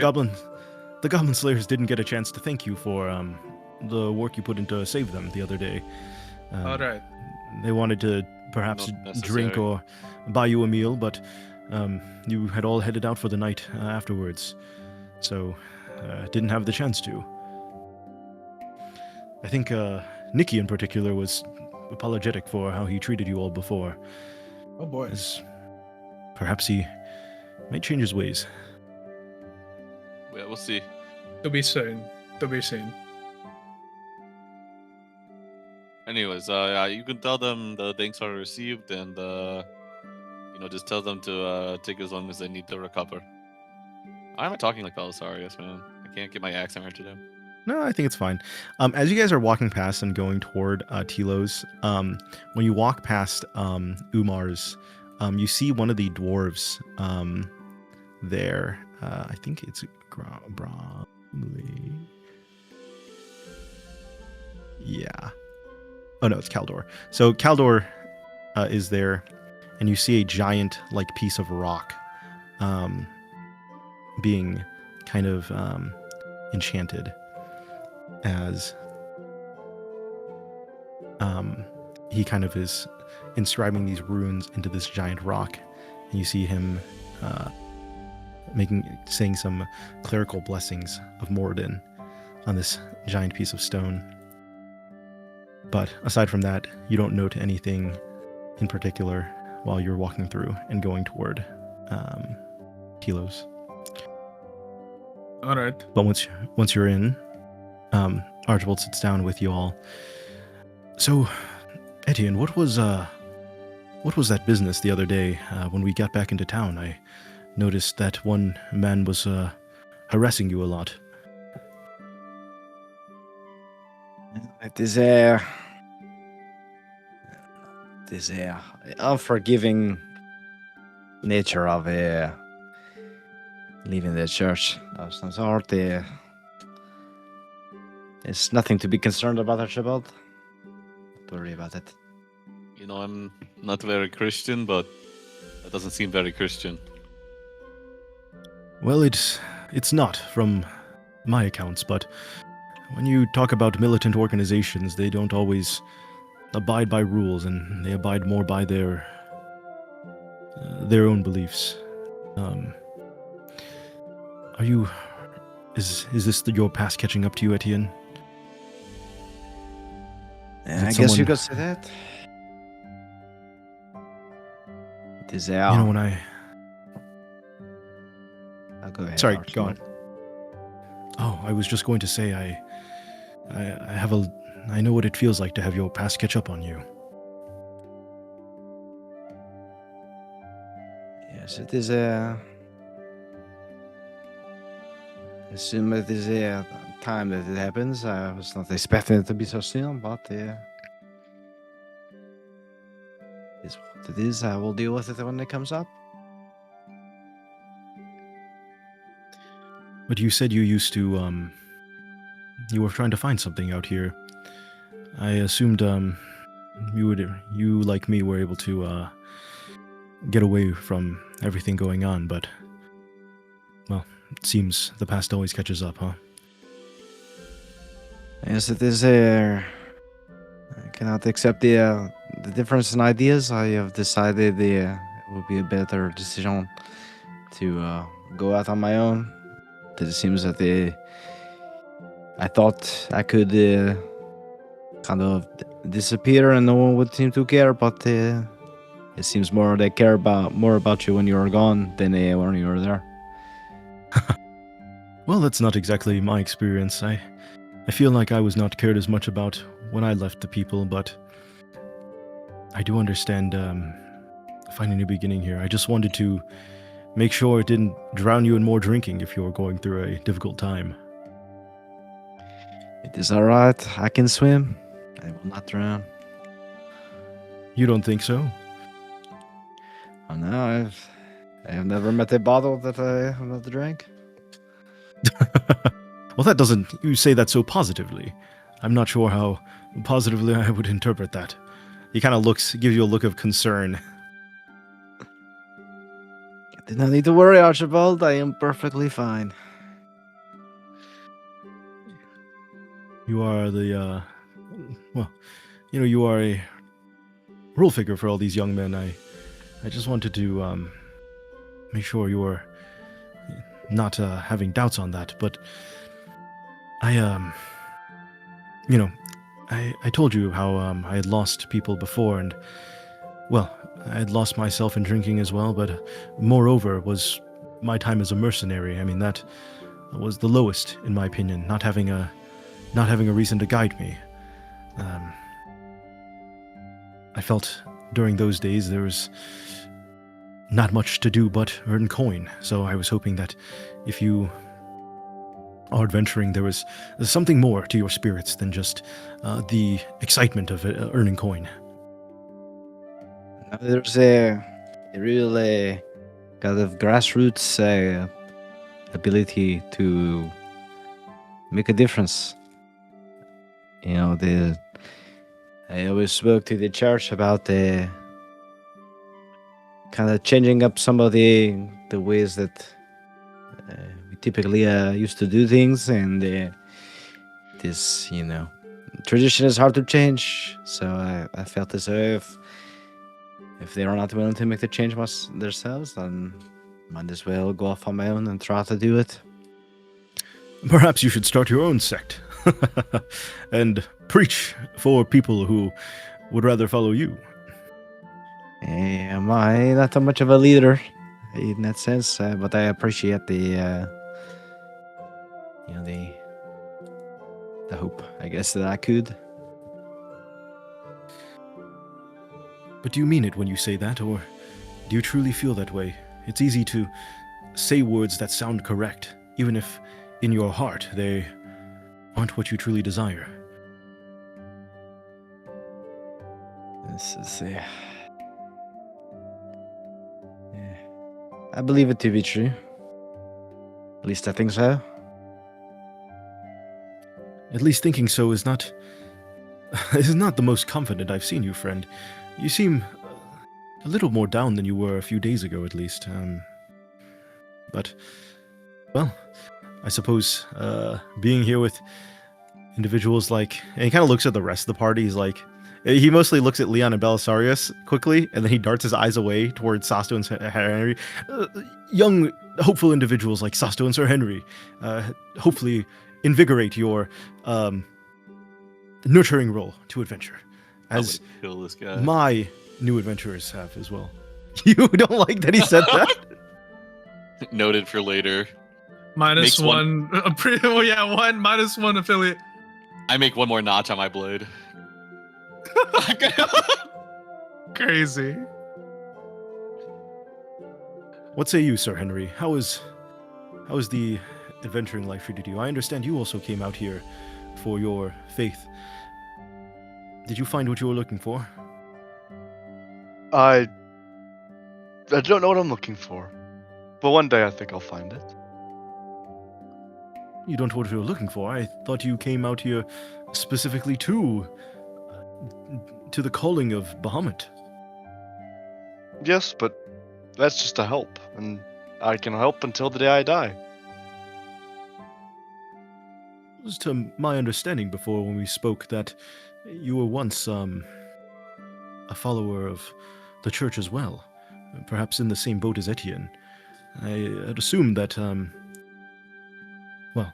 The Goblin Slayers didn't get a chance to thank you for the work you put in to save them the other day. All right. They wanted to perhaps Not drink necessary. or buy you a meal, but you had all headed out for the night afterwards, so didn't have the chance to. I think Nikki in particular was apologetic for how he treated you all before, Oh boy. as perhaps he might change his ways. Yeah, we'll see. To be seen. To be seen. Anyways, yeah, you can tell them the thanks are received, and just tell them to take as long as they need to recover. Why am I talking like Belisarius, man? I can't get my accent right today. No, I think it's fine. As you guys are walking past and going toward Tilo's, when you walk past Umar's, you see one of the dwarves there. I think it's Bromley. Yeah. Oh no, it's Kaldor. So Kaldor is there, and you see a giant piece of rock being kind of enchanted as he kind of is inscribing these runes into this giant rock, and you see him saying some clerical blessings of Moradin on this giant piece of stone. But aside from that, you don't note anything in particular while you're walking through and going toward Tilo's. All right. But once you're in, Archibald sits down with you all. So, Etienne, what was that business the other day when we got back into town? I noticed that one man was harassing you a lot. It is a unforgiving nature of leaving the church of some sort. There's nothing to be concerned about, Archibald. Don't worry about it. I'm not very Christian, but that doesn't seem very Christian. Well, it's not from my accounts, but when you talk about militant organizations, they don't always abide by rules, and they abide more by their own beliefs. Are you? Is this your past catching up to you, Etienne? Is it I guess you someone- could say that. It is You know, when I'll go ahead. Sorry, go Archibald. on. Oh, I was just going to say I have I know what it feels like to have your past catch up on you. Yes, it is a. I assume it is a time that it happens. I was not expecting it to be so soon, but it's what it is. I will deal with it when it comes up. But you said you used to, you were trying to find something out here. I assumed, you like me were able to, get away from everything going on, but, well, it seems the past always catches up, huh? Yes, it is a. I cannot accept the difference in ideas. I have decided it would be a better decision to go out on my own. It seems that I thought I could kind of disappear and no one would seem to care, but it seems more they care more about you when you're gone than when you're there. Well, that's not exactly my experience. I feel like I was not cared as much about when I left the people, but I do understand finding a beginning here. I just wanted to make sure it didn't drown you in more drinking if you were going through a difficult time. It is alright. I can swim. I will not drown. You don't think so? Oh no, I have never met a bottle that I have not drank. Well, that doesn't... You say that so positively. I'm not sure how positively I would interpret that. He kind of gives you a look of concern. You do not need to worry, Archibald. I am perfectly fine. You are the, well, you are a rule figure for all these young men. I just wanted to, make sure you were not, having doubts on that, but I told you how, I had lost people before, and, well, I had lost myself in drinking as well, but moreover was my time as a mercenary. I mean, that was the lowest, in my opinion, not having a reason to guide me. I felt during those days there was not much to do but earn coin, so I was hoping that if you are adventuring, there was something more to your spirits than just the excitement of earning coin. There's a real kind of grassroots ability to make a difference. I always spoke to the church about the kind of changing up some of the ways that we typically used to do things, and this tradition is hard to change. So I felt as though if they are not willing to make the change themselves, then might as well go off on my own and try to do it. Perhaps you should start your own sect and preach for people who would rather follow you. Am I not that much of a leader in that sense? But I appreciate the hope, I guess, that I could. But do you mean it when you say that, or do you truly feel that way? It's easy to say words that sound correct, even if in your heart they aren't what you truly desire. This is I believe it to be true. At least I think so. At least thinking so is not the most confident I've seen you, friend. You seem a little more down than you were a few days ago, at least. But, well, I suppose being here with individuals like... And he kind of looks at the rest of the party. He's like... He mostly looks at Leon and Belisarius quickly, and then he darts his eyes away towards Sasto and Sir Henry. Young, hopeful individuals like Sasto and Sir Henry hopefully invigorate your nurturing role to adventure, as kill this guy. my new adventurers have as well. You don't like that he said that? Noted for later. Minus Makes one. Minus one affiliate. I make one more notch on my blade. Crazy. What say you, Sir Henry? How is the adventuring life treated you? I understand you also came out here for your faith. Did you find what you were looking for? I don't know what I'm looking for, but one day I think I'll find it. You don't know what you were looking for. I thought you came out here specifically to the calling of Bahamut. Yes, but that's just a help, and I can help until the day I die. It was to my understanding before when we spoke that you were once a follower of the church as well, perhaps in the same boat as Etienne. I had assumed that, well,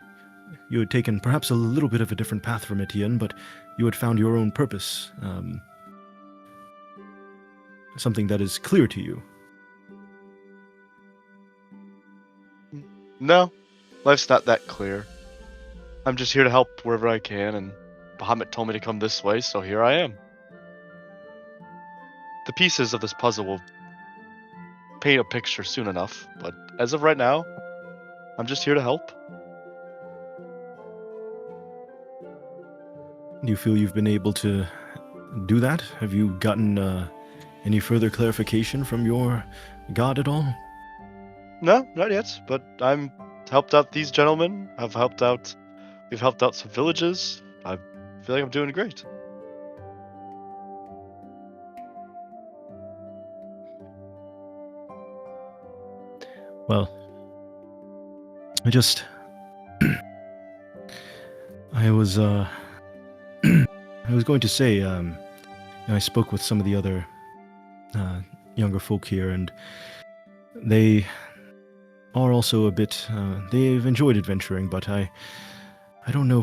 you had taken perhaps a little bit of a different path from Etienne, but you had found your own purpose, something that is clear to you. No, life's not that clear. I'm just here to help wherever I can, and Bahamut told me to come this way, so here I am. The pieces of this puzzle will paint a picture soon enough, but as of right now, I'm just here to help. Do you feel you've been able to do that? Have you gotten any further clarification from your god at all? No, not yet, but I'm helped out these gentlemen. We've helped out some villages. I feel like I'm doing great. Well, I just... I was going to say, I spoke with some of the other younger folk here, and they are also a bit, they've enjoyed adventuring, but I don't know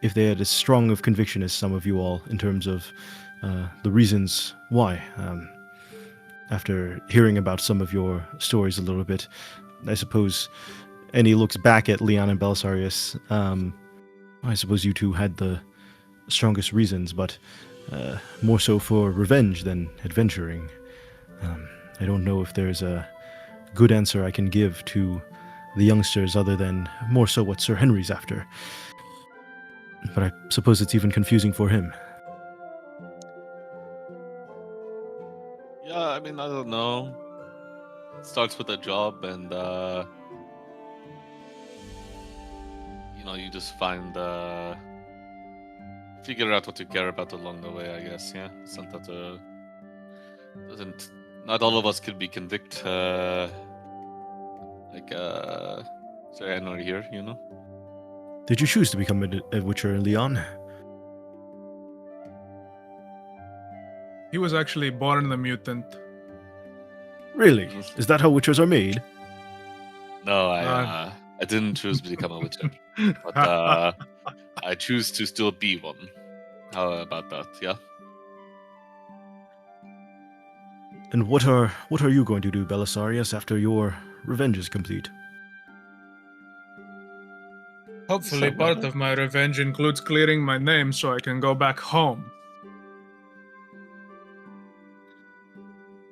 if they had as strong of conviction as some of you all in terms of the reasons why. After hearing about some of your stories a little bit, I suppose, and he looks back at Leon and Belisarius, I suppose you two had the strongest reasons, but more so for revenge than adventuring. I don't know if there's a good answer I can give to the youngsters other than more so what Sir Henry's after. But I suppose it's even confusing for him. Yeah, I mean, I don't know. It starts with a job, and you just find figure out what you care about along the way, I guess. Yeah, it's not that not all of us could be convict Sir Henry here, Did you choose to become a Witcher, Leon? He was actually born a mutant. Really? Is that how Witchers are made? No, I didn't choose to become a Witcher, but I choose to still be one. How about that? Yeah. And what are you going to do, Belisarius, after your revenge is complete? Hopefully, part of my revenge includes clearing my name so I can go back home.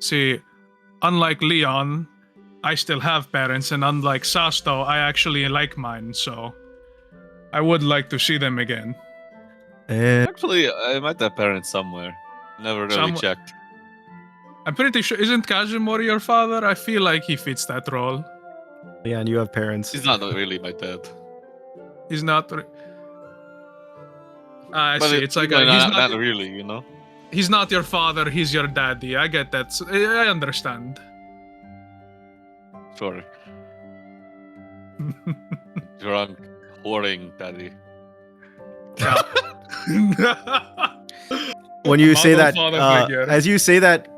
See, unlike Leon, I still have parents, and unlike Sasto, I actually like mine, so I would like to see them again. Actually, I might have parents somewhere. Never really checked. I'm pretty sure, isn't Kazumori your father? I feel like he fits that role. Yeah, and you have parents. He's not really my dad. He's not... I But see, it's like... not really, He's not your father, he's your daddy. I get that. I understand. Sure. Drunk, whoring daddy. When you say that, figure. as you say that,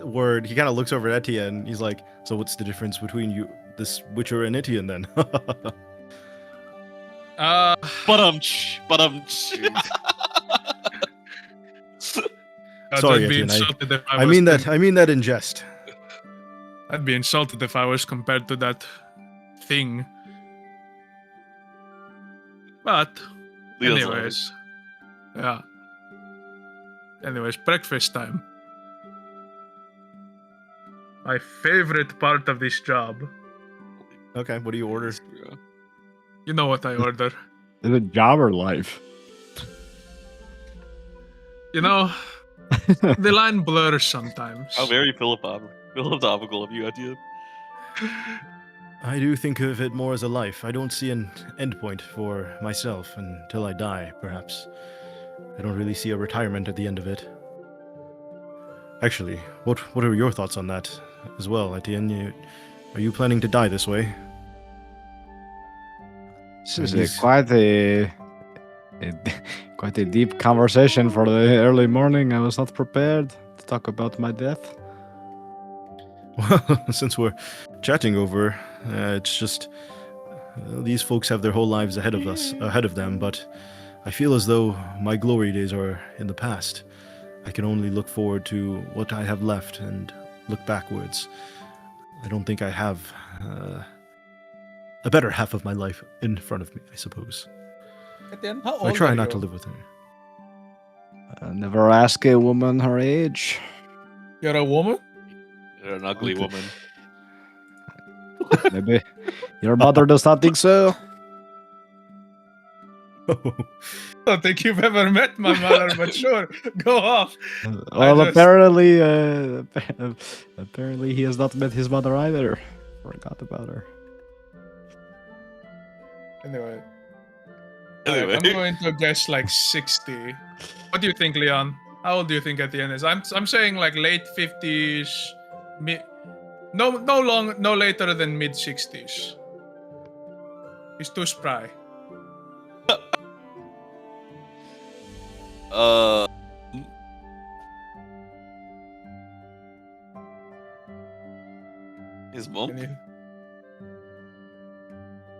word, he kind of looks over at Etienne. He's like, "So what's the difference between this Witcher, and Etienne then?" Sorry, Etienne. I mean that in jest. I'd be insulted if I was compared to that thing. But, Leon's anyways. Yeah. Anyways, breakfast time. My favorite part of this job. Okay, what do you order? You know what I order. Is it job or life? You know, the line blurs sometimes. How very philosophical of you, Etienne. I do think of it more as a life. I don't see an endpoint for myself until I die, perhaps. I don't really see a retirement at the end of it. Actually, what are your thoughts on that as well, Etienne? Are you planning to die this way? This is quite a deep conversation for the early morning. I was not prepared to talk about my death. Well, since we're chatting over, it's just these folks have their whole lives ahead of them, but I feel as though my glory days are in the past. I can only look forward to what I have left and look backwards. I don't think I have a better half of my life in front of me, I suppose. Etienne, how So I old try are not you? to live with her. Never ask a woman her age. You're a woman? You're an ugly Okay. woman. Maybe your mother does not think so. I don't think you've ever met my mother, but sure, go off. Well, just- apparently he has not met his mother either. Forgot about her. Anyway. Anyway. I'm going to guess like 60. What do you think, Leon? How old do you think Etienne is? I'm saying like late 50s, no later than mid 60s. He's too spry. His mom? Can you-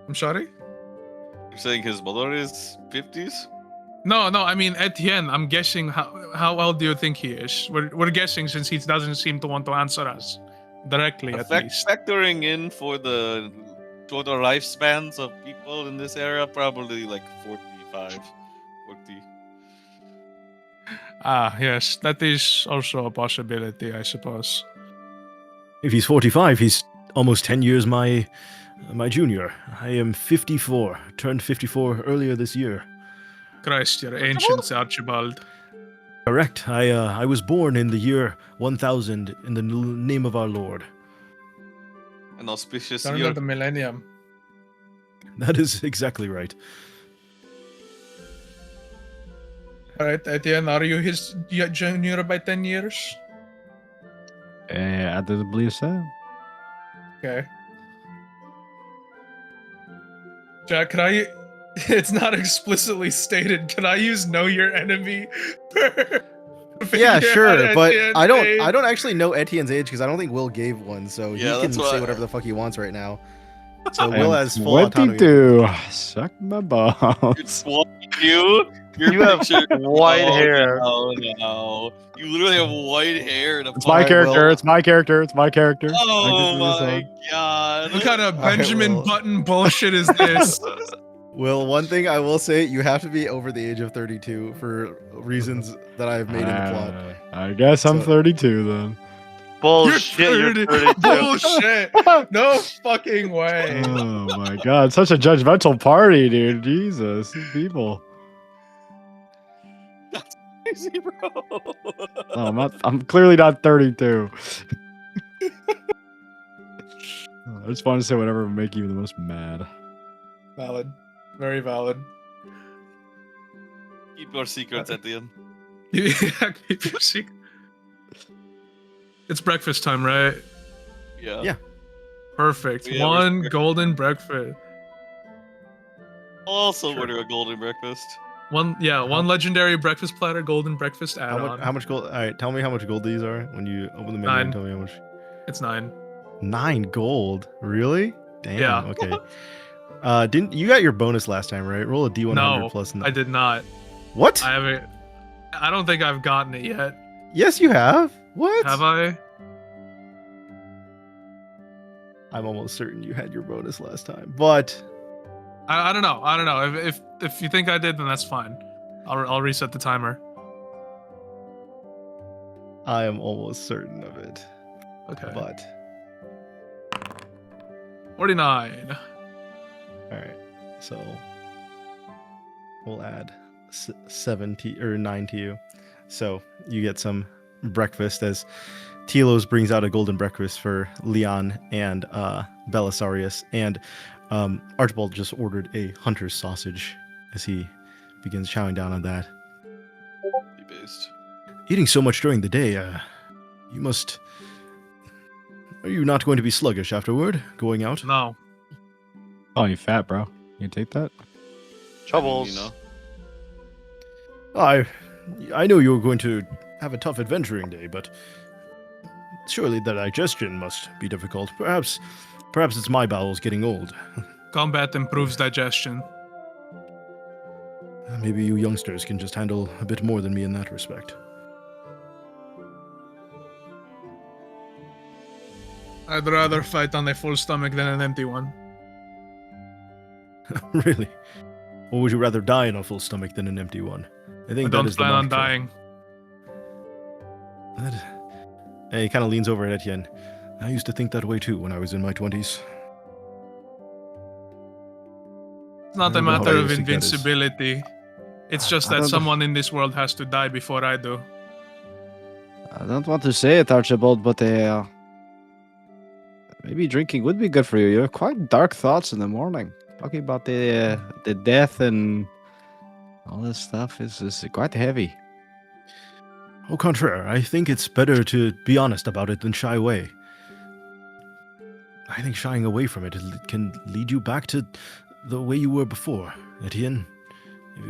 I'm sorry? You're saying his mother is 50s? No, I mean Etienne. I'm guessing how old do you think he is? We're guessing since he doesn't seem to want to answer us directly at least. Factoring in for the total lifespans of people in this era, probably like 45, 40. Ah, yes, that is also a possibility, I suppose. If he's 45, he's almost 10 years my junior. I am 54, turned 54 earlier this year. Christ, you're ancient, Archibald. Correct. I was born in the year 1000 in the name of our Lord. An auspicious Turn year. of the millennium. That is exactly right. Alright, Etienne, are you his junior by 10 years? I don't believe so. Okay. Jack, can I... It's not explicitly stated. Can I use Know Your Enemy? Yeah, sure, but Etienne's I don't age? actually know Etienne's age because I don't think Will gave one, so Yeah, he can that's what say I- whatever the fuck he wants right now. So I Will am has full autonomy. 22. Suck my balls. It's what you. You have white hair. Oh no! You literally have white hair and a. It's my Alright, character. well- It's my character. It's my character. I Oh get to my decide. god! What kind of Alright, Benjamin well. Button bullshit is this? Will, one thing I will say, you have to be over the age of 32 for reasons that I have made in the plot. I guess I'm So- 32 then. Bullshit, you're 32. Bullshit. No fucking way. Oh my god, such a judgmental party, dude. Jesus, these people. Crazy, bro. No, I'm clearly not 32. I just want to say whatever would make you the most mad. Valid. Very valid. Keep your secrets at the end. Yeah, keep your secret. It's breakfast time, right? Yeah. Yeah. Perfect. Yeah, One respect. golden breakfast. I'll also Sure. order a golden breakfast. One legendary breakfast platter, golden breakfast add-on. How much gold? All right, tell me how much gold these are when you open the menu. 9. And tell me how much. It's 9. 9 gold. Really? Damn. Yeah. Okay. Didn't you got your bonus last time, right? Roll a D100 No, plus. I did not. What? I haven't. I don't think I've gotten it yet. Yes, you have. What? Have I? I'm almost certain you had your bonus last time, but I don't know. I don't know. If you think I did, then that's fine. I'll reset the timer. I am almost certain of it. Okay. But 49. all right, so we'll add 9 to you. So you get some breakfast as Telos brings out a golden breakfast for Leon and Belisarius, and Archibald just ordered a hunter's sausage as he begins chowing down on that. Based. Eating so much during the day, you must. Are you not going to be sluggish afterward, going out? No. Oh, you fat, bro. You take that? Troubles. You know? I know you're going to have a tough adventuring day, but surely the digestion must be difficult. Perhaps it's my bowels getting old. Combat improves digestion. Maybe you youngsters can just handle a bit more than me in that respect. I'd rather fight on a full stomach than an empty one. Really? Or would you rather die on a full stomach than an empty one? I think I that don't is the plan on mantra. dying. And he kind of leans over at Etienne. I used to think that way too when I was in my 20s. It's not I a don't know how matter of realistic that is. invincibility. It's just I that don't know. someone in this world has to die before I do. I don't want to say it, Archibald, but maybe drinking would be good for you. You have quite dark thoughts in the morning. Talking about the death and all this stuff is quite heavy. Au contraire, I think it's better to be honest about it than shy away. I think shying away from it can lead you back to the way you were before, Etienne.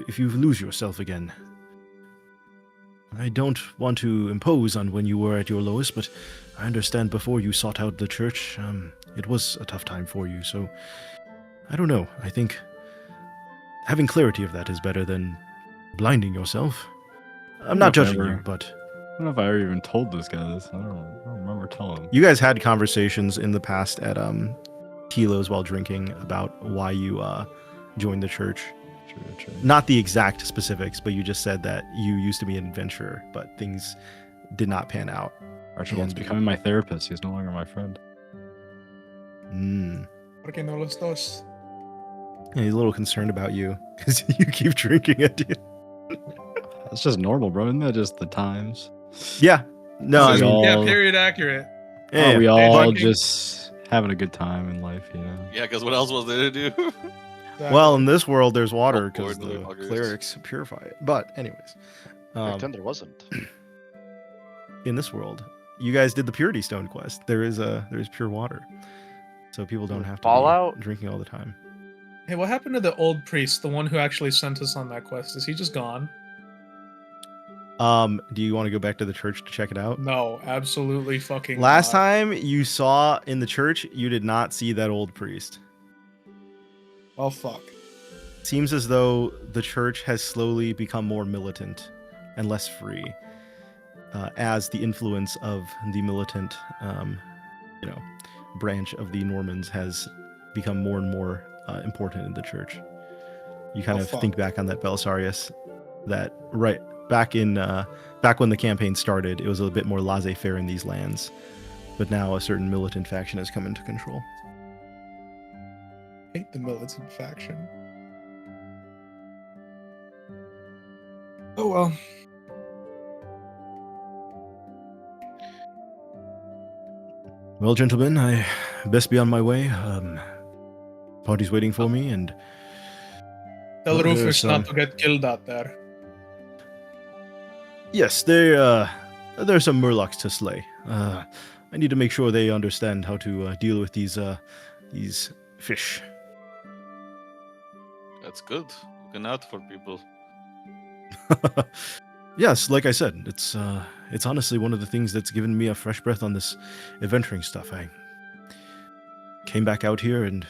If you lose yourself again. I don't want to impose on when you were at your lowest, but I understand before you sought out the church, it was a tough time for you, so I don't know. I think having clarity of that is better than blinding yourself. I'm not don't know if judging I you, ever- but I don't know if I ever even told this guy this. I don't remember telling him. you guys had conversations in the past at Kilo's while drinking about why you joined the church. True. Not the exact specifics, but you just said that you used to be an adventurer, but things did not pan out. Archibald's And- becoming my therapist. He's no longer my friend. Mm. Porque no los dos. Yeah, he's a little concerned about you because you keep drinking at you. That's just normal, bro. Isn't that just the times? Yeah. No, I This is mean, all- Yeah, period accurate. yeah, Are we yeah. all drinking. just having a good time in life, you know? Yeah, because what else was there to do? Well, in this world, there's water All because board the loggers. clerics purify it. But, anyways, Back then there wasn't. in this world, you guys did the purity stone quest. There is pure water, so people don't have to Fallout? be drinking all the time. Hey, what happened to the old priest, the one who actually sent us on that quest? Is he just gone? Do you want to go back to the church to check it out? No, absolutely fucking Last not. time you saw in the church, you did not see that old priest. Oh, fuck. Seems as though the church has slowly become more militant and less free as the influence of the militant, branch of the Normans has become more and more important in the church. You kind Oh, of fuck. think back on that, Belisarius, that right back when the campaign started, it was a bit more laissez-faire in these lands, but now a certain militant faction has come into control. Hate the militant faction. Oh well. Well, gentlemen, I best be on my way. Party's waiting for me, and Tell Well, there's Rufus some- not to get killed out there. yes, there's some murlocs to slay. I need to make sure they understand how to deal with these fish. That's good. Looking out for people. Yes, like I said, it's honestly one of the things that's given me a fresh breath on this adventuring stuff. I came back out here and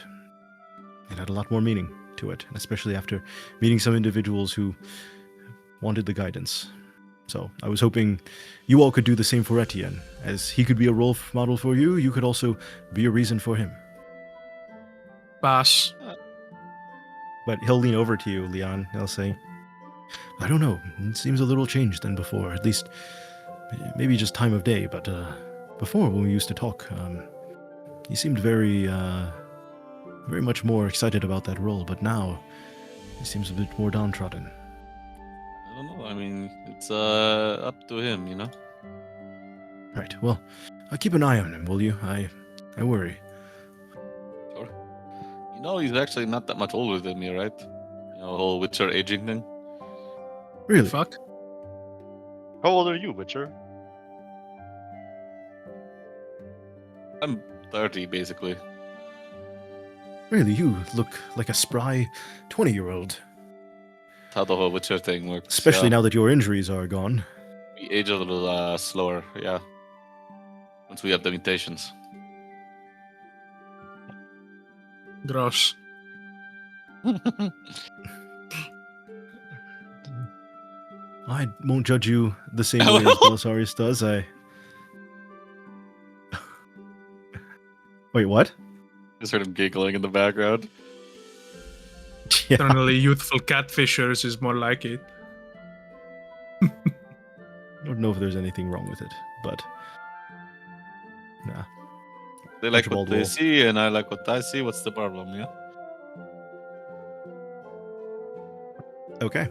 it had a lot more meaning to it, and especially after meeting some individuals who wanted the guidance. So I was hoping you all could do the same for Etienne. As he could be a role model for you, you could also be a reason for him. Pass. But he'll lean over to you, Leon. He'll say, I don't know. It seems a little changed than before. At least, maybe just time of day. But before, when we used to talk, he seemed very much more excited about that role. But now, he seems a bit more downtrodden. I don't know. I mean, it's up to him, you know. Right. Well, keep an eye on him, will you? I worry. Sure. You know, he's actually not that much older than me, right? You know, the whole Witcher aging thing. Really? Fuck. How old are you, Witcher? I'm 30, basically. Really, you look like a spry 20-year-old. That's how the whole Witcher thing works. Especially yeah. now that your injuries are gone. We age a little slower, yeah. Once we have the mutations. Gross. I won't judge you the same way as Belisarius does. Wait, what? Just heard him giggling in the background. Yeah. Eternally youthful catfishers is more like it. I don't know if there's anything wrong with it, but nah. They like Archibald what they will- see, and I like what I see. What's the problem, yeah? Okay.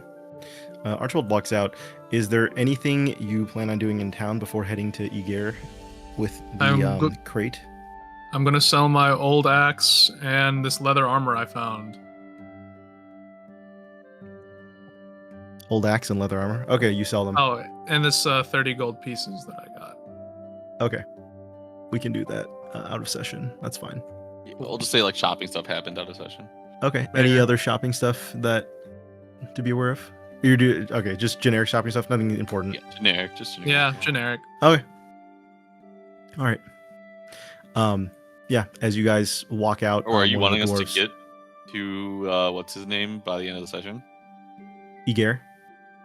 Archibald walks out. Is there anything you plan on doing in town before heading to Aegir with the crate? I'm gonna sell my old axe and this leather armor I found. Old axe and leather armor. Okay, you sell them. Oh, and this 30 gold pieces that I got. Okay. We can do that out of session. That's fine. Yeah, I'll just say like shopping stuff happened out of session. Okay. Any other shopping stuff that to be aware of? You do okay, just generic shopping stuff, nothing important. Yeah, generic, just generic. Yeah, generic. Okay. All right. Yeah, as you guys walk out. Or are you one of wanting the us to dwarves- get to what's his name by the end of the session? Aegir?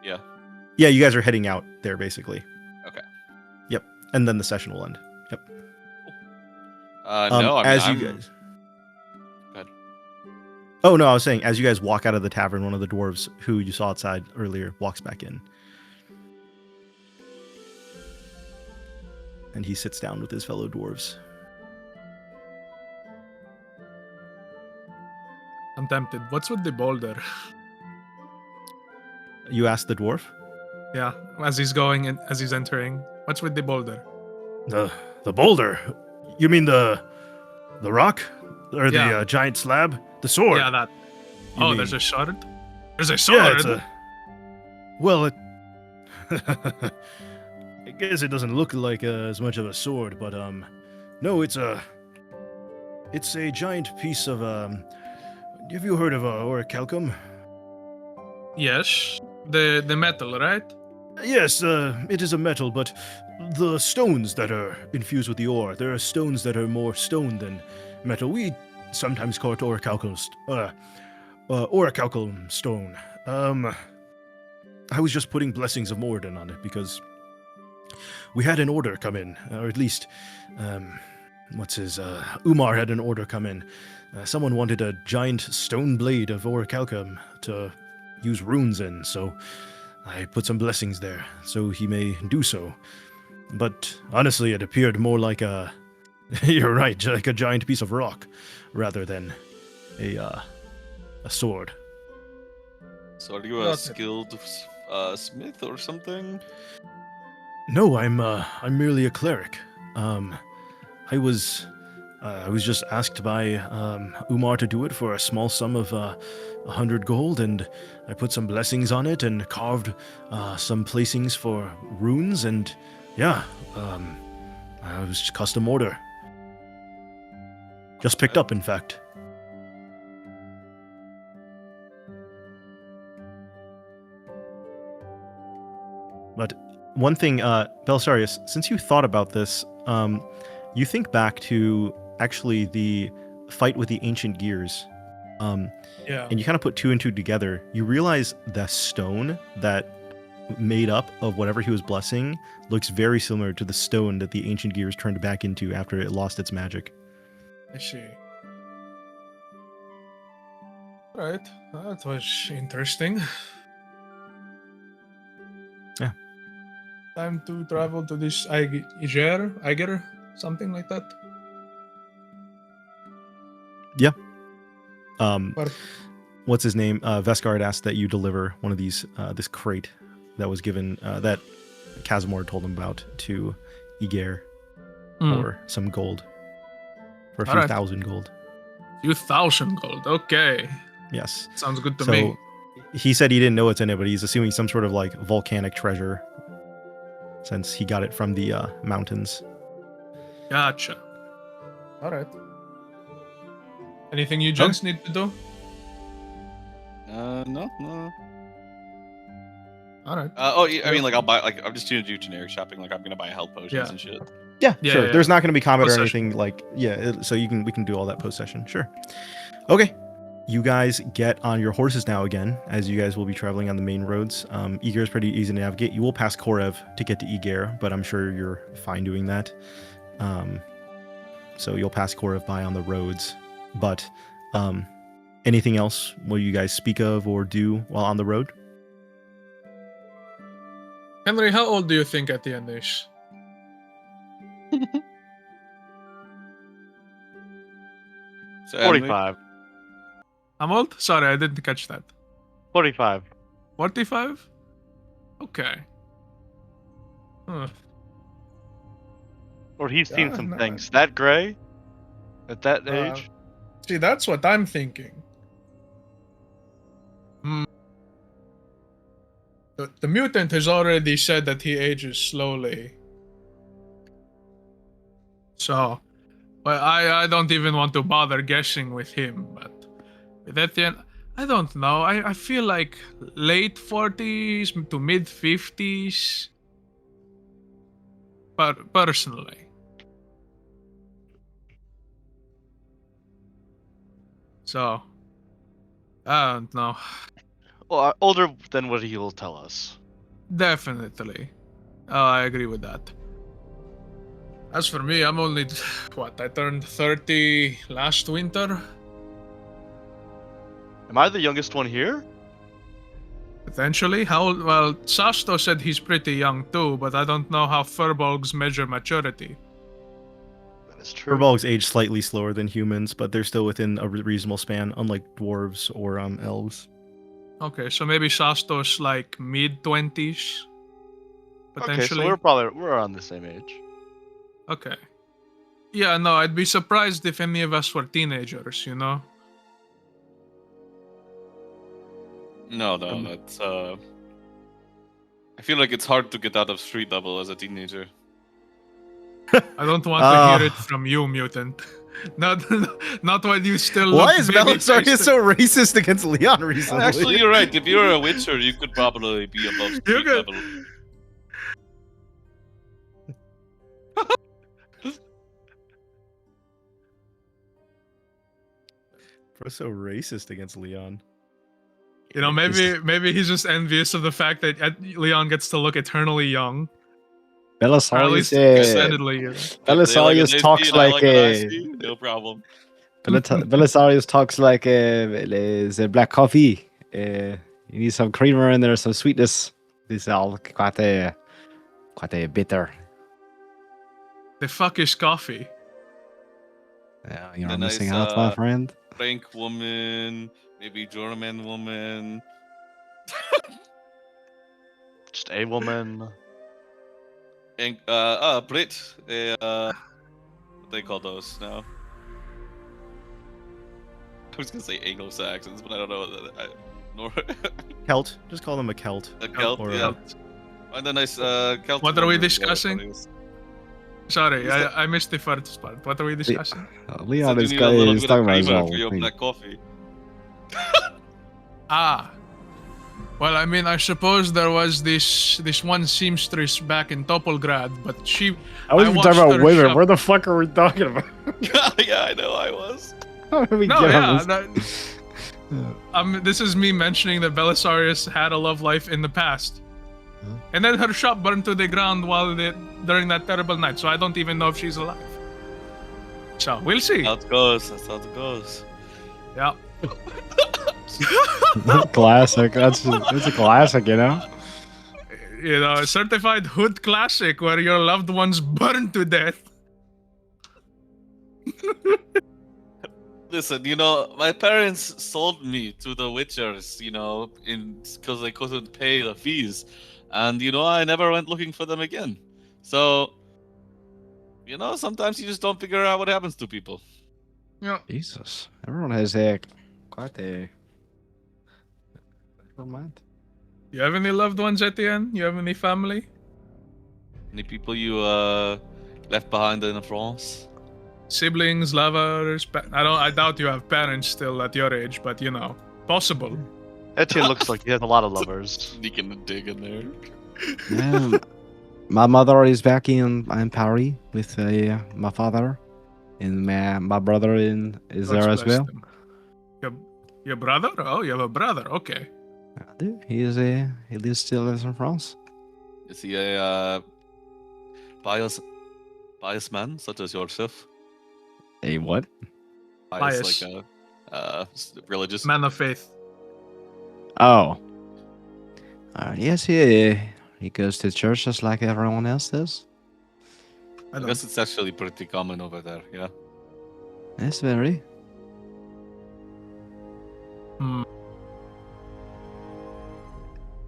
Yeah. Yeah, you guys are heading out there basically. Okay. Yep. And then the session will end. Yep. No, I mean, as I'm... you guys. Go ahead. Oh no, I was saying as you guys walk out of the tavern, one of the dwarves who you saw outside earlier walks back in. And he sits down with his fellow dwarves. I'm tempted. What's with the boulder? You asked the dwarf? Yeah, as he's going and as he's entering. What's with the boulder? The boulder? You mean the rock? Or Yeah. the giant slab? The sword? Yeah, that. You Oh, mean- there's a sword? There's a sword! Yeah, it's a... Well, it... I guess it doesn't look like as much of a sword, but, no, it's a giant piece of, have you heard of, orichalcum? Yes. The metal, right? Yes, it is a metal, but the stones that are infused with the ore, there are stones that are more stone than metal. We sometimes call it orichalcum stone. I was just putting blessings of Moradin on it because we had an order come in, or at least, Umar had an order come in. Someone wanted a giant stone blade of orichalcum to use runes in, so I put some blessings there, so he may do so. But honestly, it appeared more like a... You're right, like a giant piece of rock, rather than a sword. So are you a Got it. skilled smith or something? No, I'm merely a cleric. I was just asked by Umar to do it for a small sum of 100 gold, and I put some blessings on it and carved some placings for runes, and yeah, I was just custom order. Just picked up, in fact. But one thing, Belisarius, since you thought about this, you think back to actually the fight with the ancient gears, Yeah. and you kind of put two and two together. You realize the stone that made up of whatever he was blessing looks very similar to the stone that the ancient gears turned back into after it lost its magic. I see. Right. That was interesting. Yeah. Time to travel to this Eiger, something like that. Yeah. But What's his name? Vesgard asked that you deliver one of these, this crate that was given, that Casimir told him about to Iger for some gold. For a few Alright. thousand gold. few thousand gold. Okay. Yes. Sounds good to So me. he said he didn't know what's in it, but he's assuming some sort of like volcanic treasure since he got it from the mountains. Gotcha. Alright. Anything you gents need to do? No. Alright. I mean, like, I'll buy, like, I'm just gonna do generic shopping. Like, I'm gonna buy health potions Yeah. and shit. Yeah, Yeah, sure. yeah, There's not going to be combat or Post-session. anything like so we can do all that post session. Sure. Okay. You guys get on your horses now again, as you guys will be traveling on the main roads. Eger is pretty easy to navigate. You will pass Korev to get to Eger, but I'm sure you're fine doing that. So you'll pass Korev by on the roads. But anything else will you guys speak of or do while on the road? Henry, how old do you think at the end is? So, Henry, 45. I'm old? Sorry, I didn't catch that. 45. 45? Okay. Huh. Or he's seen Yeah, some no. things. That gray? At that Uh, age? See, that's what I'm thinking. The mutant has already said that he ages slowly. So, well, I don't even want to bother guessing with him, but with Etienne, I don't know. I feel like late 40s to mid 50s. But personally. So, I don't know. Well, older than what he will tell us. Definitely. Oh, I agree with that. As for me, I'm only, what, I turned 30 last winter? Am I the youngest one here? Potentially. How old? Well, Sasto said he's pretty young too, but I don't know how furbolgs measure maturity. That is true. Furbolgs age slightly slower than humans, but they're still within a reasonable span, unlike dwarves or elves. Okay, so maybe Sasto's like mid-20s? Okay, Potentially. so we're around the same age. Okay. Yeah, no, I'd be surprised if any of us were teenagers, you know? no, that's I feel like it's hard to get out of street level as a teenager. I don't want to hear it from you, mutant. Not when you still look Why is baby-faced. Belisarius so racist against Leon recently? Actually, you're right. If you're a witcher, you could probably be above street could. level. Bro's so racist against Leon. You know, maybe he's just envious of the fact that Leon gets to look eternally young. Or at Belisarius, least extendedly. Belisarius talks like no problem. Belisarius talks like the black coffee. You need some creamer in there, some sweetness. This is all quite a bitter. The fuck is coffee? Yeah, you're The missing nice, out, my friend. Frank woman, maybe German woman. Just a woman. And Brit. What they call those now? I was gonna say Anglo-Saxons, but I don't know. Celt. Just call them a Celt. A Celt, Or, yeah. And a nice Celt. What are we woman, discussing? Sorry, I missed the first part. What are we discussing? Leon is you need a little talking bit of about his creamer own for your thing. black coffee. Ah. Well, I mean, I suppose there was this one seamstress back in Topolgrad, but she... I was watched talking about her women. shop- Where the fuck are we talking about? Yeah, I know, I was. How did we No, get yeah, on this? this is me mentioning that Belisarius had a love life in the past. Huh? And then her shop burned to the ground during that terrible night, so I don't even know if she's alive. So, we'll see. That's how it goes. That's how it goes. Yeah. Classic. That's a classic, you know. You know, a certified hood classic where your loved ones burn to death. Listen, you know, my parents sold me to the Witchers, you know, because they couldn't pay the fees, and you know, I never went looking for them again. So, you know, sometimes you just don't figure out what happens to people. Yeah. Jesus, everyone has quite a. Never mind. You have any loved ones, Etienne? You have any family? Any people you left behind in France? Siblings, lovers? I doubt you have parents still at your age, but you know, possible. Etienne looks like he has a lot of lovers. Sneaking a dig in there. Yeah, my mother is back in Paris with my father, and my brother is there as bless well. them. Your brother? Oh, you have a brother. Okay. I do. He still lives in France. Is he a pious man such as yourself? A what? Pious. Like a religious Man of faith. Oh. Yes, he goes to church just like everyone else does. I guess it's actually pretty common over there, yeah. Yes, very.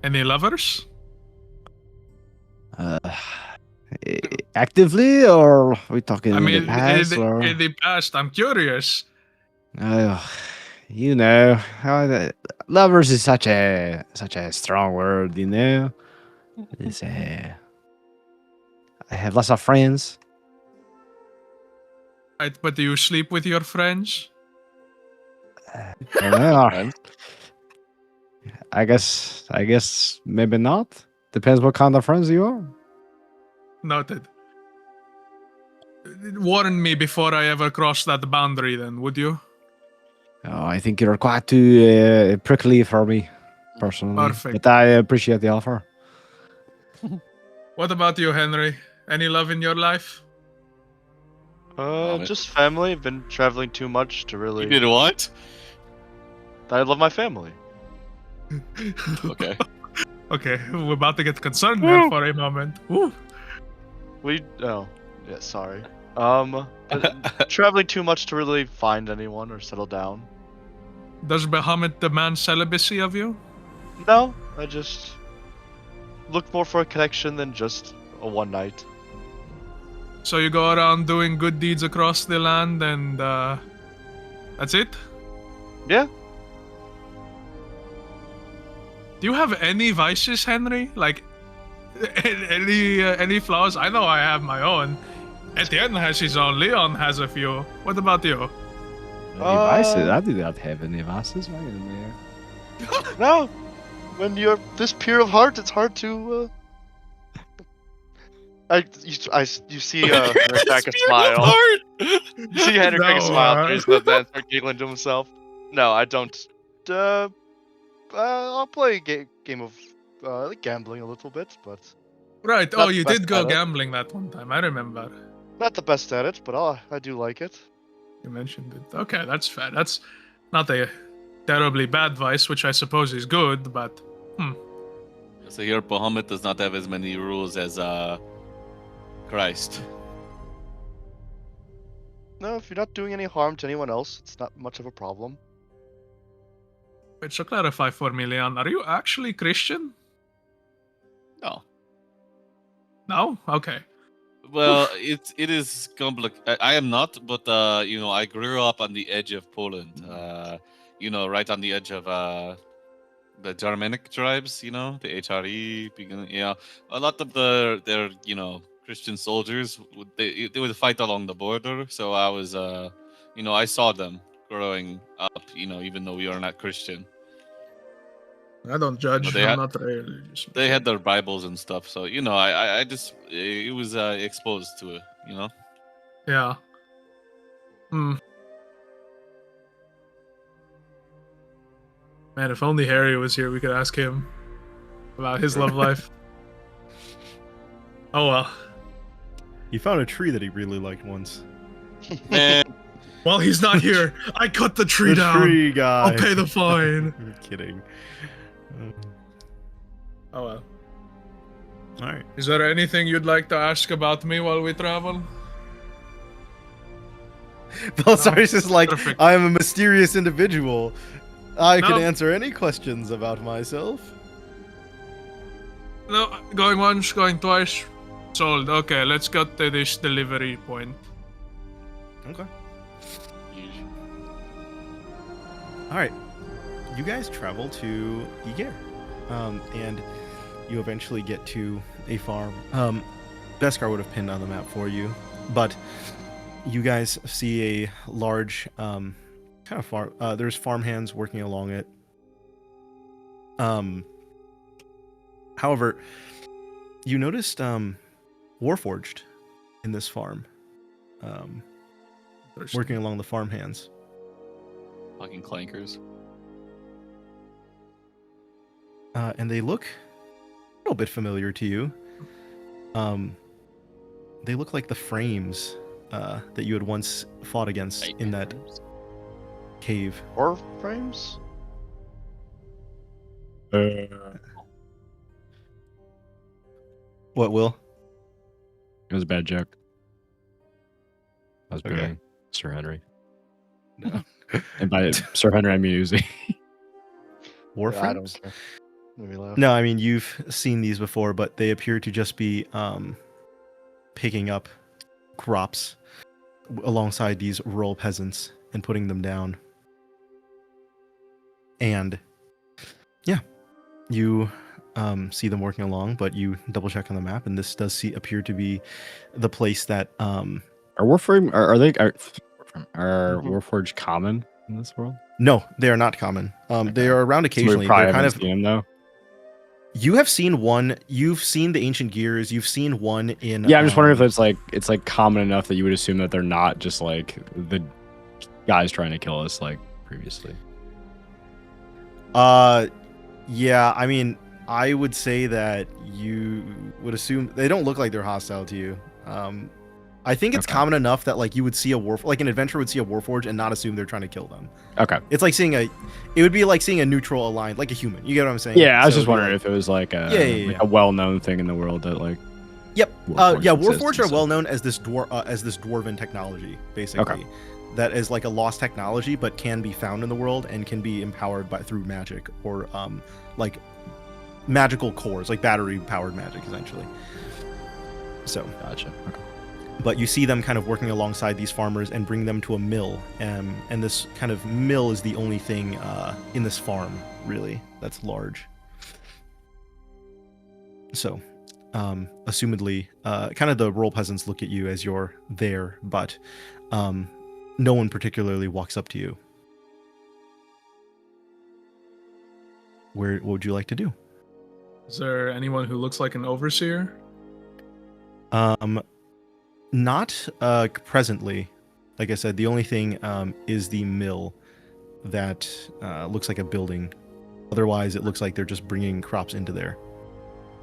Any lovers? Actively, or are we talking I mean, in the past? in the past, I'm curious. You know, lovers is such a strong word. You know, it's I have lots of friends. Right, but do you sleep with your friends? I don't know. I guess maybe not. Depends what kind of friends you are. Noted. Warn me before I ever cross that boundary, then, would you? Oh, I think you're quite too prickly for me, personally. Perfect. But I appreciate the offer. What about you, Henry? Any love in your life? Just family. I've been traveling too much to really. You did what? I love my family. Okay. Okay, we're about to get concerned there for a moment. Ooh. Sorry. Traveling too much to really find anyone or settle down. Does Bahamut demand celibacy of you? No, I just look more for a connection than just a one night. So you go around doing good deeds across the land and that's it? Yeah. Do you have any vices, Henry? Like any flaws? I know I have my own. Etienne has his own. Leon has a few. What about you? Vices? I do not have any vices. Right in there. No. When you're this pure of heart, it's hard to. You see Henry crack a smile. You see Henry crack a smile through his lips and start giggling to himself. No, I don't. I'll play a game of like gambling a little bit, but. Right. Not Oh, you the best did go at it. gambling that one time. I remember. Not the best at it, but I do like it. You mentioned it. Okay, that's fair. That's not a terribly bad vice, which I suppose is good, but So here, Bahamut does not have as many rules as Christ. No, if you're not doing any harm to anyone else, it's not much of a problem. wait, so clarify for me, Leon. Are you actually Christian? No. No? Okay. Well, it is complicated. I am not, but you know, I grew up on the edge of Poland. You know, right on the edge of the Germanic tribes. You know, the HRE. Yeah, a lot of their you know Christian soldiers they would fight along the border. So I was you know I saw them growing up. You know, even though we are not Christian. I don't judge. they I'm had- not religious. They had their Bibles and stuff, so you know, I just it was exposed to it, you know. Yeah. Man, if only Harry was here, we could ask him about his love life. Oh well. He found a tree that he really liked once. Man, While he's not here, I cut the tree The down. tree guy. I'll pay the fine. You're kidding. Oh well. All right. Is there anything you'd like to ask about me while we travel? Belisarius is like, perfect. I am a mysterious individual. I can No. answer any questions about myself. No, going once, going twice. Sold. Okay, let's get to this delivery point. Okay. All right. You guys travel to Iger, and you eventually get to a farm. Beskar would have pinned on the map for you, but you guys see a large kind of farm. There's farmhands working along it. However, you noticed Warforged in this farm, working along the farmhands. Fucking clankers. And they look a little bit familiar to you. They look like the frames that you had once fought against in that cave. Or frames? What, Will? It was a bad joke. I was Okay. booing Sir Henry. No. And by Sir Henry, I mean Uzi. Warframes? Yeah, I don't care. Maybe laugh. No, I mean, you've seen these before, but they appear to just be picking up crops alongside these rural peasants and putting them down. And yeah, you see them working along, but you double check on the map, and this does appear to be the place that Are Warframe are they are Mhm. Warforged common in this world? No, they are not common. They are around occasionally. They're kind of. Seen them, though. You have seen one. You've seen the ancient gears. You've seen one in. Yeah, I'm just wondering if it's like common enough that you would assume that they're not just like the guys trying to kill us like previously. Yeah. I mean, I would say that you would assume they don't look like they're hostile to you. I think it's Okay. common enough that like you would see like an adventurer would see a warforged and not assume they're trying to kill them. Okay. It's like it would be like seeing a neutral alliance, like a human. You get what I'm saying? Yeah, I was So just it'd be wondering like- if it was like a Yeah. like a well-known thing in the world that like. Yep. Warforged Yeah, exists Warforged and are stuff. well known as this dwarven technology, basically. Okay. That is like a lost technology, but can be found in the world and can be empowered through magic or like magical cores, like battery powered magic, essentially. So, Gotcha. Okay. but you see them kind of working alongside these farmers and bring them to a mill, and this kind of mill is the only thing in this farm really that's large. So, assumedly, kind of the rural peasants look at you as you're there, but no one particularly walks up to you. What would you like to do? Is there anyone who looks like an overseer? Not presently. Like I said, the only thing is the mill that looks like a building. Otherwise, it looks like they're just bringing crops into there.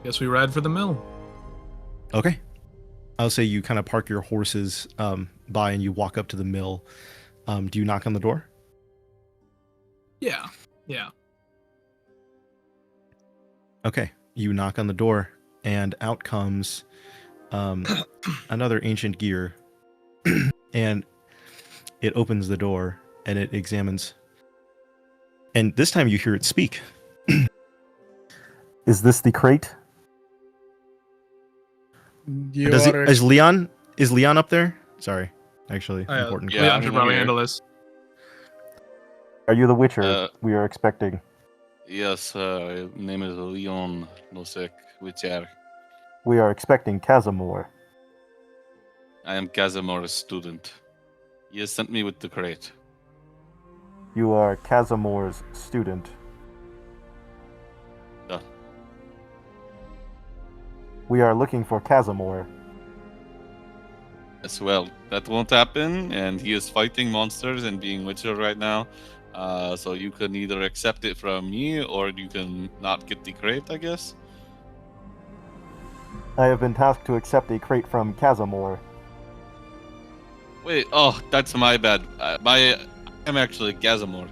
Guess we ride for the mill. Okay. I'll say you kind of park your horses by and you walk up to the mill. Do you knock on the door? Yeah. Yeah. Okay. You knock on the door, and out comes another ancient gear. And it opens the door, and it examines. And this time you hear it speak. Is this the crate? Is Leon up there? Sorry, actually, important. Yeah, Leon I'm should probably here. handle this. Are you the Witcher we are expecting? Yes, name is Leon Nosek Witcher. We are expecting Casimir. I am Casimir's student. He has sent me with the crate. You are Casimir's student. Yeah. We are looking for Casimir. As well, that won't happen, and he is fighting monsters and being Witcher right now. So you can either accept it from me, or you can not get the crate, I guess. I have been tasked to accept a crate from Casimir. Wait, oh, that's my bad. I'm actually Gazamor.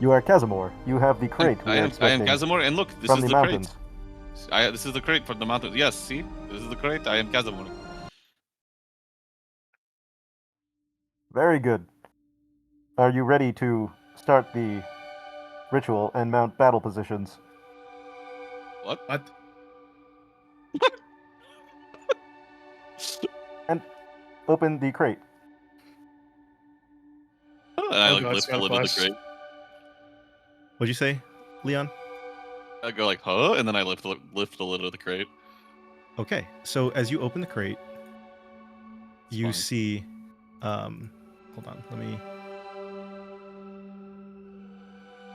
You are Casimir. You have the crate we I are am expecting Gazamor, and look, this from is the the mountains. crate. This is the crate from the mountains. Yes, see? This is the crate. I am Gazamor. Very good. Are you ready to start the ritual and mount battle positions? What? What? And open the crate. And I Oh, like God, lift the lid of the Spellflash. crate. What'd you say, Leon? I go like, huh? And then I lift the lid of the crate. Okay, so as you open the crate, you fine. see. Hold on, let me.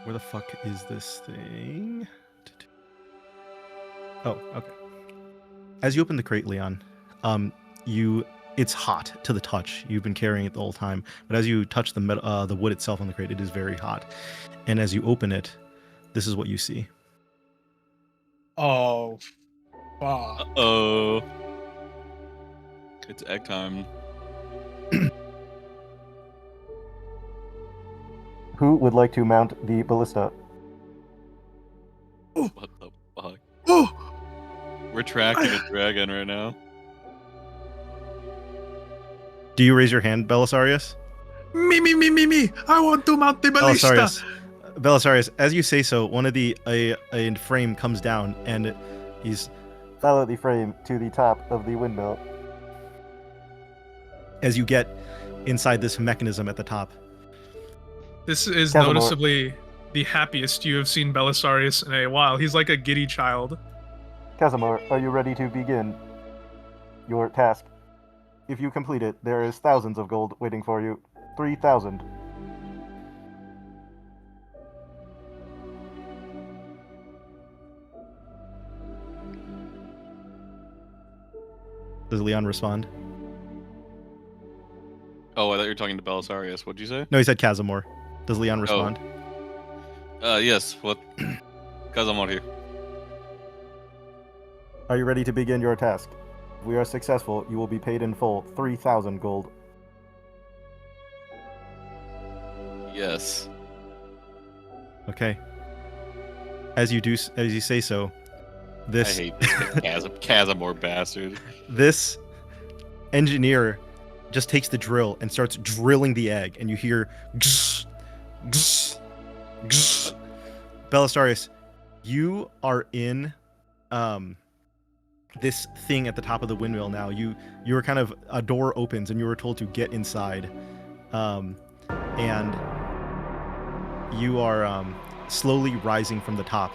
Where the fuck is this thing? Oh, okay. As you open the crate, Leon, it's hot to the touch. You've been carrying it the whole time, but as you touch the wood itself on the crate, it is very hot. And as you open it, this is what you see. Oh, fuck. Uh-oh. It's egg time. Who would like to mount the ballista? What the fuck? Oh, We're tracking a dragon right now. Do you raise your hand, Belisarius? me. I want to mount the ballista. Belisarius, as you say so, one of the a frame comes down, and he's follow the frame to the top of the windmill. As you get inside this mechanism at the top, This is Casimir. noticeably the happiest you have seen Belisarius in a while. He's like a giddy child. Casimir, are you ready to begin your task? If you complete it, there is thousands of gold waiting for you. 3,000. Does Leon respond? Oh, I thought you were talking to Belisarius. What'd you say? No, he said Casimir. Does Leon respond? Yes. What? Gazamor here. Are you ready to begin your task? If we are successful, you will be paid in full 3,000 gold. Yes. Okay. As you say so, I this hate this Gazamor bastard. this engineer just takes the drill and starts drilling the egg, and you hear gsh, gsh, gsh. Belisarius, you are in this thing at the top of the windmill now. You were kind of, a door opens and you were told to get inside, and you are slowly rising from the top.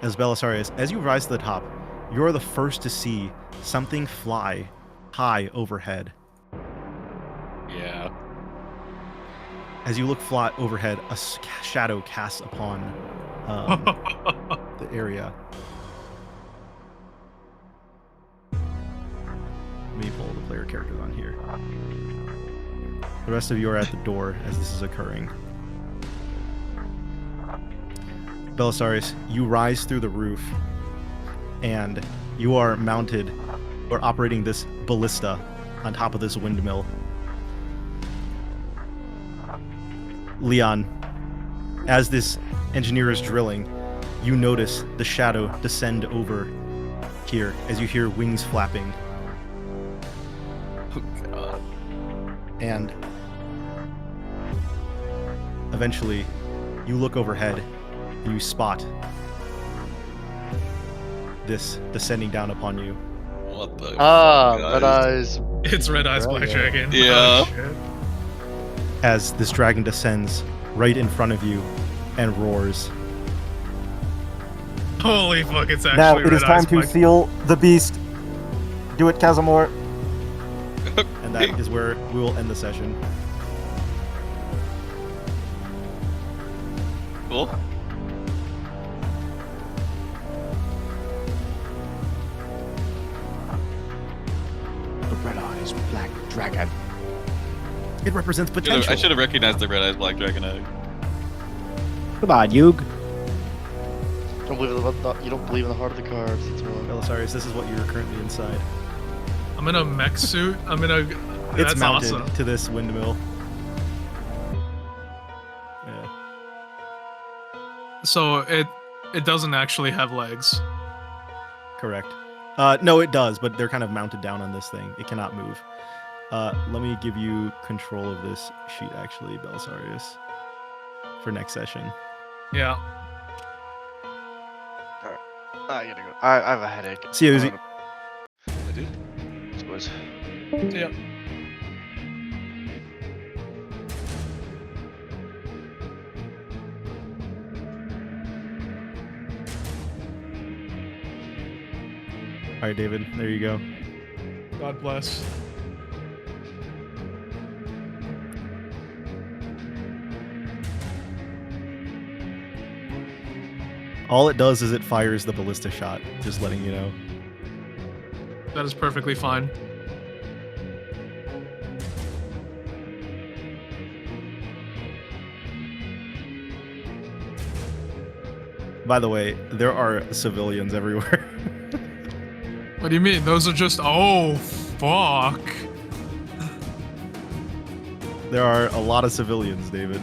As Belisarius, as you rise to the top, you're the first to see something fly high overhead. Yeah. As you look flat overhead, a shadow casts upon the area. Let me pull the player characters on here. The rest of you are at the door as this is occurring. Belisarius, you rise through the roof, and you are mounted, or operating this ballista on top of this windmill. Leon, as this engineer is drilling, you notice the shadow descend over here as you hear wings flapping. Oh god. And eventually, you look overhead and you spot this descending down upon you. What the? Ah, fuck, Red guys? Eyes. It's Red Eyes Black Dragon. Yeah. Oh, shit. As this dragon descends right in front of you and roars. Holy fuck, it's actually Now it Red is time Eyes to Black. seal the beast. Do it, Casimir. And that is where we will end the session. Cool. The Red Eyes Black Dragon. It represents potential. I should have recognized the Red Eyes Black Dragon egg. Come on, Yug. You don't believe in the heart of the cards. That's wrong. Belisarius, this is what you're currently inside. I'm in a mech suit. I'm in a. It's That's mounted awesome. to this windmill. Yeah. So it doesn't actually have legs. Correct. No, it does, but they're kind of mounted down on this thing. It cannot move. Let me give you control of this sheet, actually, Belisarius, for next session. Yeah. I gotta go. I have a headache. See you, Uzi. I do. Suppose. See ya. All right, David, there you go. God bless. All it does is it fires the ballista shot, just letting you know. That is perfectly fine. By the way, there are civilians everywhere. What do you mean? Those are just. Oh, fuck. There are a lot of civilians, David.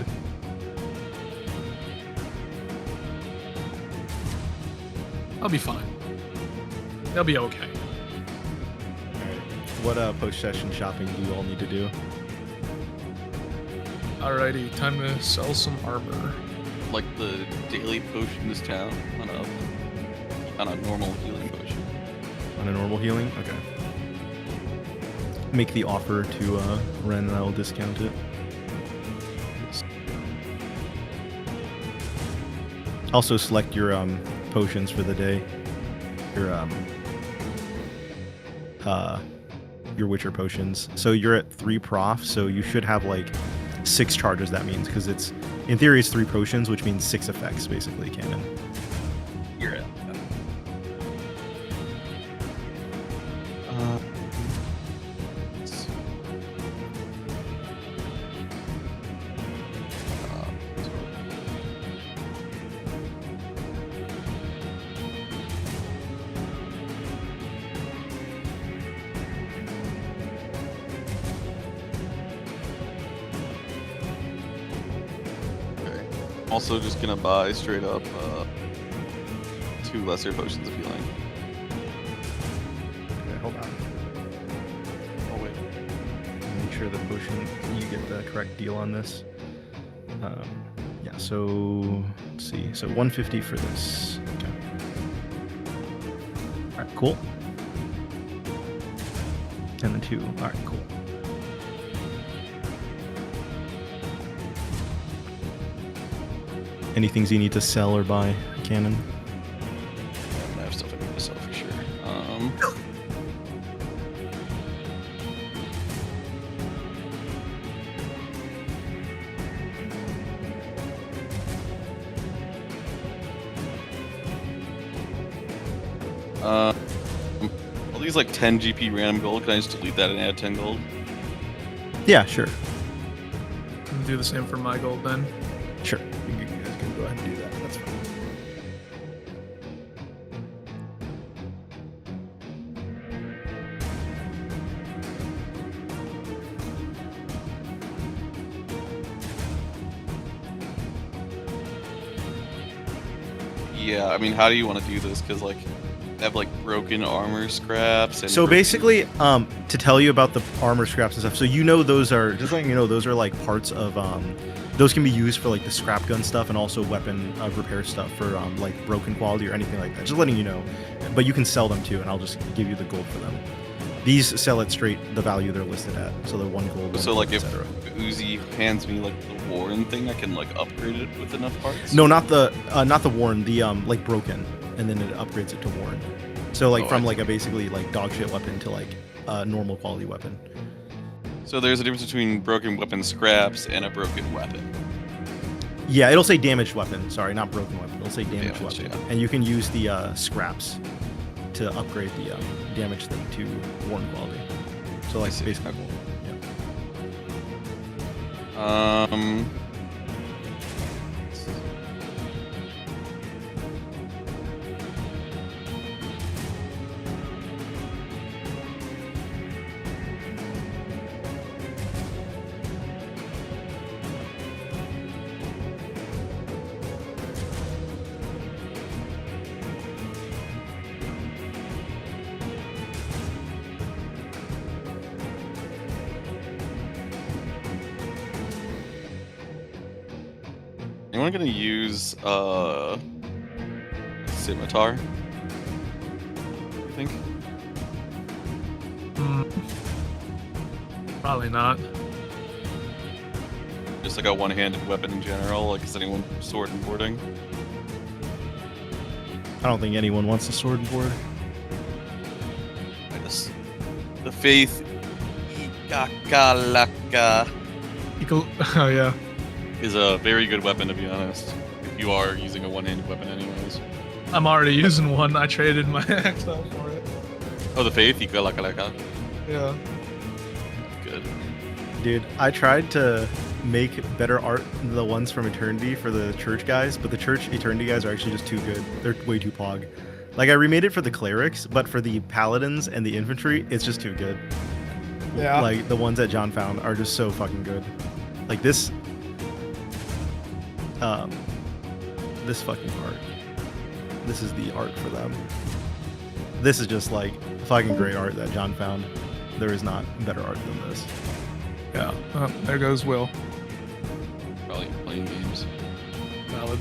I'll be fine. They'll be okay. Alright. What post-session shopping do you all need to do? Alrighty, time to sell some armor. Like the daily potions town on a normal healing potion. On a normal healing? Okay. Make the offer to Ren and I will discount it. Also select your potions for the day. Your Witcher potions. So you're at 3 prof, so you should have like 6 charges, that means, because it's in theory it's 3 potions, which means 6 effects basically, canon. You're at. Also just gonna buy straight up 2 lesser potions of healing. Okay, hold on. Oh wait. Make sure the potion, you get the correct deal on this. Yeah, so let's see. So 150 for this. Okay. Alright, cool. And then 2. Alright, cool. Any things you need to sell or buy, Cannon? I have stuff I need to sell for sure. All these like 10 GP random gold. Can I just delete that and add 10 gold? Yeah, sure. And do the same for my gold then. Sure. You guys can go ahead and do that. That's fine. Yeah, I mean, how do you want to do this? Because like, I have like broken armor scraps and. So broken- basically, to tell you about the armor scraps and stuff, so you know those are, just letting you know, those are like parts of, those can be used for like the scrap gun stuff and also weapon repair stuff for like broken quality or anything like that. Just letting you know. But you can sell them too, and I'll just give you the gold for them. These sell at straight the value they're listed at, so they're 1 gold. So like, if etc. Uzi hands me like the Warren thing, I can like upgrade it with enough parts. No, not the worn, the like broken, and then it upgrades it to worn. So like Oh, from I like a basically like dog shit weapon to like a normal quality weapon. So there's a difference between broken weapon scraps and a broken weapon. Yeah, it'll say damaged weapon. Sorry, not broken weapon. It'll say damaged Damaged, weapon, yeah. and you can use the scraps to upgrade the damage thing to worn quality. So like see. basically, Okay. yeah. Anyone gonna use scimitar? I think. Probably not. Just like a one-handed weapon in general. Like, is anyone sword and boarding? I don't think anyone wants a sword and board. I just the faith. Ikakalaka Oh yeah. is a very good weapon, to be honest. If you are using a one-handed weapon, anyways. I'm already using one. I traded my axe out for it. Oh, the faith. Ikakalaka. Yeah. Good. Dude, I tried to make better art than the ones from Eternity for the church guys, but the church Eternity guys are actually just too good. They're way too pog. Like, I remade it for the clerics, but for the paladins and the infantry, it's just too good. Yeah. Like, the ones that John found are just so fucking good. Like, this fucking art. This is the art for them. This is just, like, fucking great art that John found. There is not better art than this. Yeah. Oh, there goes Will. Probably playing games. Valid.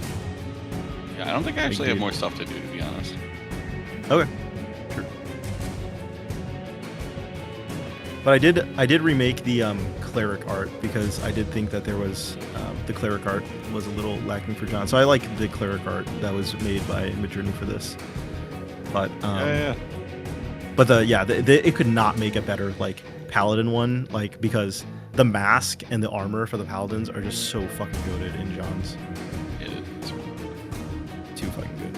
Yeah, I don't think I actually have more stuff to do, to be honest. Okay. Sure. But I did remake the cleric art because I did think that there was the cleric art was a little lacking for John. So I like the cleric art that was made by Midjourney for this. But But it could not make a better like paladin one, like because the mask and the armor for the paladins are just so fucking goated in John's. It's Too fucking good.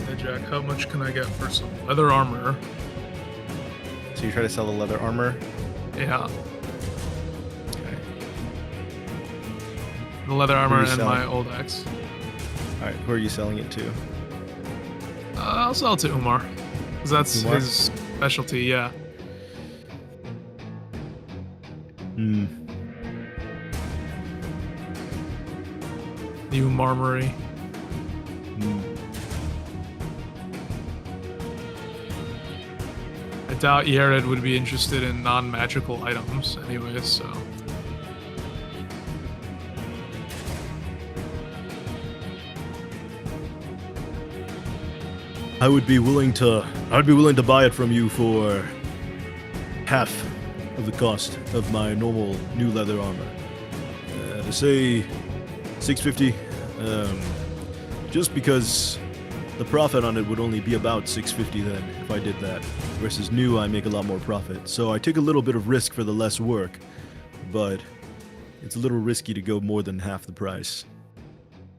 Hey Jack, how much can I get for some leather armor? So you try to sell the leather armor. Yeah. Okay. The leather armor you and selling? my old axe. All right. Who are you selling it to? I'll sell it to Umar. Because that's Umar? his specialty, yeah. Hmm. The Umarmory. Hmm. I doubt Yared would be interested in non-magical items anyways, so... I'd be willing to buy it from you for half of the cost of my normal new leather armor. Say 650. Just because the profit on it would only be about 650 then if I did that. Versus new, I make a lot more profit. So I take a little bit of risk for the less work, but it's a little risky to go more than half the price.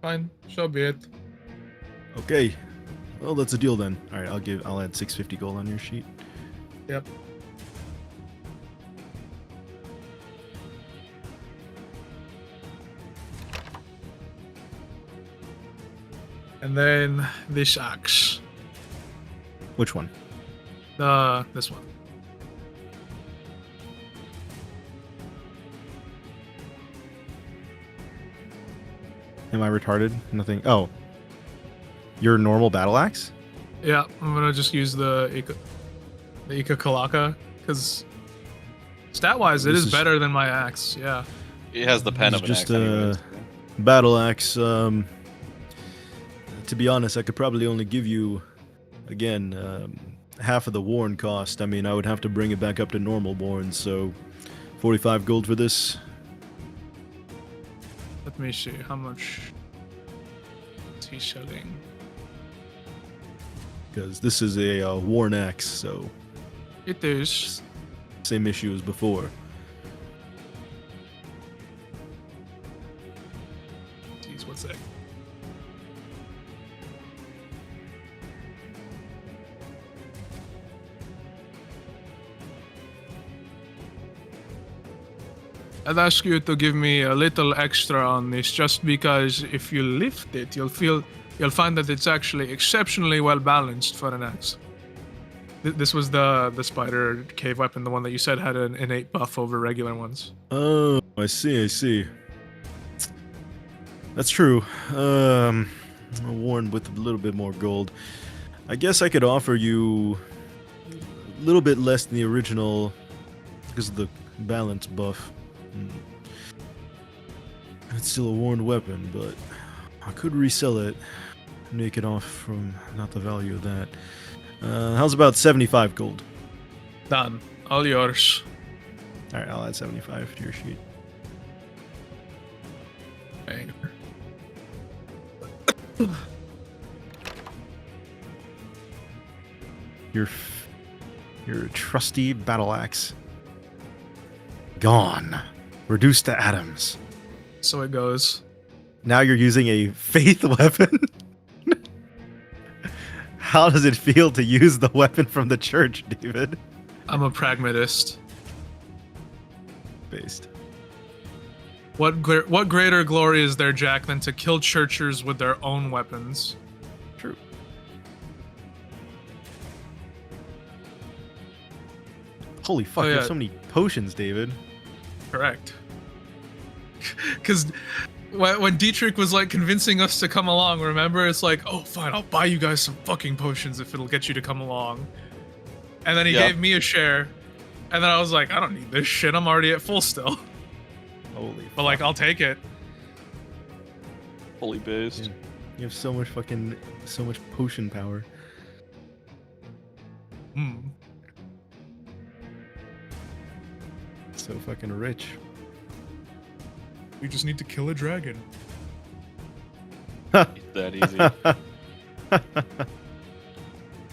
Fine, so be it. Okay. Well, that's a deal then. All right, I'll add 650 gold on your sheet. Yep. And then this axe. Which one? This one. Am I retarded? Nothing. Oh. Your normal battle axe? Yeah, I'm gonna just use the Ika Kalaka, because stat-wise it This is is- better than my axe, yeah. It has the pen It's of an just axe. anyways. battle axe. To be honest, I could probably only give you, again, half of the worn cost. I mean, I would have to bring it back up to normal worn, so 45 gold for this. Let me see, how much is he selling? Because this is a worn axe, so It is. same issue as before. Jeez, what's that? I'd ask you to give me a little extra on this, just because if you lift it, you'll find that it's actually exceptionally well balanced for an axe. This was the spider cave weapon, the one that you said had an innate buff over regular ones. Oh, I see. That's true. Worn with a little bit more gold. I guess I could offer you a little bit less than the original because of the balance buff. It's still a worn weapon, but I could resell it, make it off from not the value of that. How's about 75 gold? Done. All yours. All right, I'll add 75 to your sheet. Banger. Your trusty battle axe. Gone. Reduced to atoms. So it goes. Now you're using a faith weapon? How does it feel to use the weapon from the church, David? I'm a pragmatist. Based. What greater glory is there, Jack, than to kill churchers with their own weapons? True. Holy fuck, Oh, you yeah. have so many potions, David. Correct. Because when Dietrich was like convincing us to come along, remember? It's like, oh, fine, I'll buy you guys some fucking potions if it'll get you to come along. And then he Yeah. gave me a share. And then I was like, I don't need this shit. I'm already at full still. Holy But like, I'll take it. Fully based. Yeah. You have so much potion power. Hmm. So fucking rich. We just need to kill a dragon. It's that easy.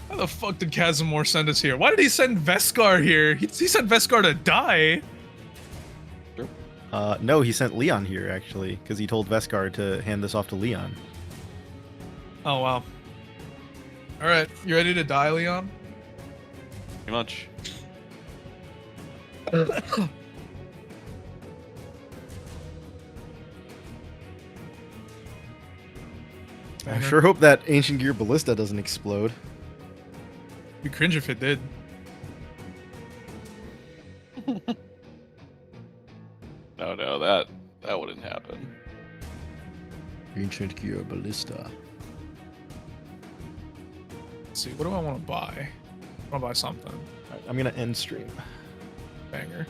How the fuck did Casimir send us here? Why did he send Veskar here? He sent Veskar to die. No, he sent Leon here, actually, because he told Veskar to hand this off to Leon. Oh, wow. Alright, you ready to die, Leon? Pretty much. I sure hope that ancient gear ballista doesn't explode. Be cringe if it did. No, that wouldn't happen. Ancient gear ballista. Let's see, what do I want to buy? I want to buy something. I'm gonna end stream. Banger.